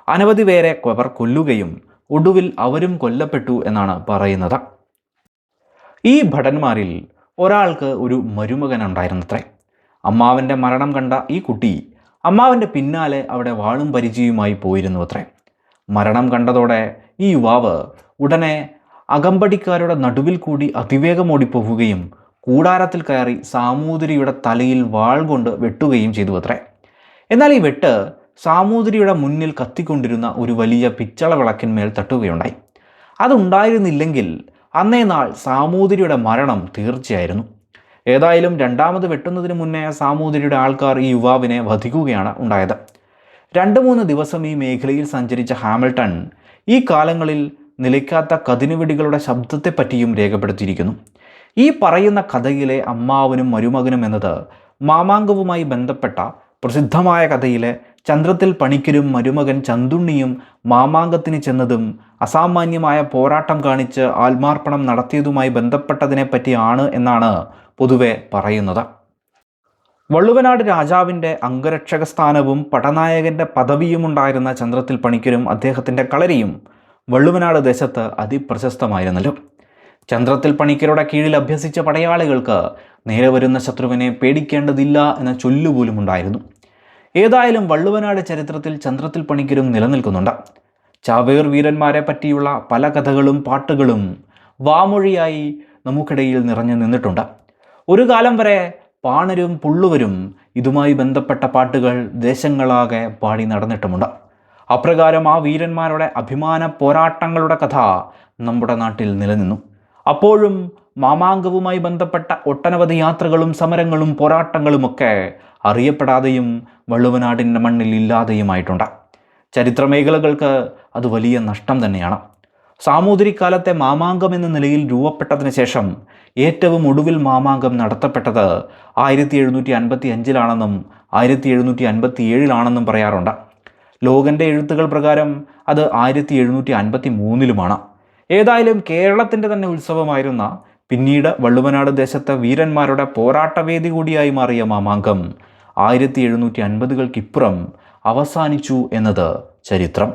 അനവധി പേരെ അവർ കൊല്ലുകയും ഒടുവിൽ അവരും കൊല്ലപ്പെട്ടു എന്നാണ് പറയുന്നത്. ഈ ഭടന്മാരിൽ ഒരാൾക്ക് ഒരു മരുമകൻ ഉണ്ടായിരുന്നത്രേ. അമ്മാവൻ്റെ മരണം കണ്ട ഈ കുട്ടി അമ്മാവൻ്റെ പിന്നാലെ അവിടെ വാളും പരിചയവുമായി പോയിരുന്നു അത്രേ. മരണം കണ്ടതോടെ ഈ യുവാവ് ഉടനെ അകമ്പടിക്കാരുടെ നടുവിൽ കൂടി അതിവേഗം ഓടിപ്പോവുകയും കൂടാരത്തിൽ കയറി സാമൂതിരിയുടെ തലയിൽ വാൾ കൊണ്ട് വെട്ടുകയും ചെയ്തു അത്രേ. എന്നാൽ ഈ വെട്ട് സാമൂതിരിയുടെ മുന്നിൽ കത്തിക്കൊണ്ടിരുന്ന ഒരു വലിയ പിച്ചള വിളക്കിന്മേൽ തട്ടുകയുണ്ടായി. അതുണ്ടായിരുന്നില്ലെങ്കിൽ അന്നേ നാൾ സാമൂതിരിയുടെ മരണം തീർച്ചയായിരുന്നു. ഏതായാലും രണ്ടാമത് വെട്ടുന്നതിന് മുന്നേ സാമൂതിരിയുടെ ആൾക്കാർ ഈ യുവാവിനെ വധിക്കുകയാണ് ഉണ്ടായത്. 2-3 ദിവസം ഈ മേഖലയിൽ സഞ്ചരിച്ച ഹാമിൽട്ടൺ ഈ കാലങ്ങളിൽ നിലയ്ക്കാത്ത കതിനുവെടികളുടെ ശബ്ദത്തെപ്പറ്റിയും രേഖപ്പെടുത്തിയിരിക്കുന്നു. ഈ പറയുന്ന കഥയിലെ അമ്മാവനും മരുമകനും എന്നത് മാമാങ്കവുമായി ബന്ധപ്പെട്ട പ്രസിദ്ധമായ കഥയിലെ ചന്ദ്രത്തിൽ പണിക്കരും മരുമകൻ ചന്തുണ്ണിയും മാമാങ്കത്തിന് ചെന്നതും അസാമാന്യമായ പോരാട്ടം കാണിച്ച് ആത്മാർപ്പണം നടത്തിയതുമായി ബന്ധപ്പെട്ടതിനെ പറ്റിയാണ് എന്നാണ് പൊതുവെ പറയുന്നത്. വള്ളുവനാട് രാജാവിൻ്റെ അംഗരക്ഷക സ്ഥാനവും പടനായകൻ്റെ പദവിയും ഉണ്ടായിരുന്ന ചന്ദ്രത്തിൽ പണിക്കരും അദ്ദേഹത്തിൻ്റെ കളരിയും വള്ളുവനാട് ദേശത്ത് അതിപ്രശസ്തമായിരുന്നല്ലോ. ചന്ദ്രത്തിൽ പണിക്കരുടെ കീഴിൽ അഭ്യസിച്ച പടയാളികൾക്ക് നേരെ വരുന്ന ശത്രുവിനെ പേടിക്കേണ്ടതില്ല എന്ന ചൊല്ലുപോലും ഉണ്ടായിരുന്നു. ഏതായാലും വള്ളുവനാട് ചരിത്രത്തിൽ ചന്ദ്രത്തിൽ പണിക്കരും നിലനിൽക്കുന്നുണ്ട്. ചാവേർ വീരന്മാരെ പറ്റിയുള്ള പല കഥകളും പാട്ടുകളും വാമൊഴിയായി നമുക്കിടയിൽ നിറഞ്ഞു നിന്നിട്ടുണ്ട്. ഒരു കാലം വരെ പാണരും പുള്ളുവരും ഇതുമായി ബന്ധപ്പെട്ട പാട്ടുകൾ ദേശങ്ങളാകെ പാടി നടന്നിട്ടുമുണ്ട്. അപ്രകാരം ആ വീരന്മാരുടെ അഭിമാന പോരാട്ടങ്ങളുടെ കഥ നമ്മുടെ നാട്ടിൽ നിലനിന്നു. അപ്പോഴും മാമാങ്കവുമായി ബന്ധപ്പെട്ട ഒട്ടനവധി യാത്രകളും സമരങ്ങളും പോരാട്ടങ്ങളുമൊക്കെ അറിയപ്പെടാതെയും വള്ളുവനാടിൻ്റെ മണ്ണിൽ ഇല്ലാതെയുമായിട്ടുണ്ട്. ചരിത്രമേഖലകൾക്ക് അത് വലിയ നഷ്ടം തന്നെയാണ്. സാമൂതിരിക്കാലത്തെ മാമാങ്കം എന്ന നിലയിൽ രൂപപ്പെട്ടതിന് ശേഷം ഏറ്റവും ഒടുവിൽ മാമാങ്കം നടത്തപ്പെട്ടത് 1755 1757 പറയാറുണ്ട്. ലോഗൻ്റെ എഴുത്തുകൾ പ്രകാരം അത് 1753-ലുമാണ്. ഏതായാലും കേരളത്തിൻ്റെ തന്നെ ഉത്സവമായിരുന്ന, പിന്നീട് വള്ളുവനാട് ദേശത്തെ വീരന്മാരുടെ പോരാട്ടവേദി കൂടിയായി മാറിയ മാമാങ്കം 1750-കൾക്കിപ്പുറം അവസാനിച്ചു എന്നത് ചരിത്രം.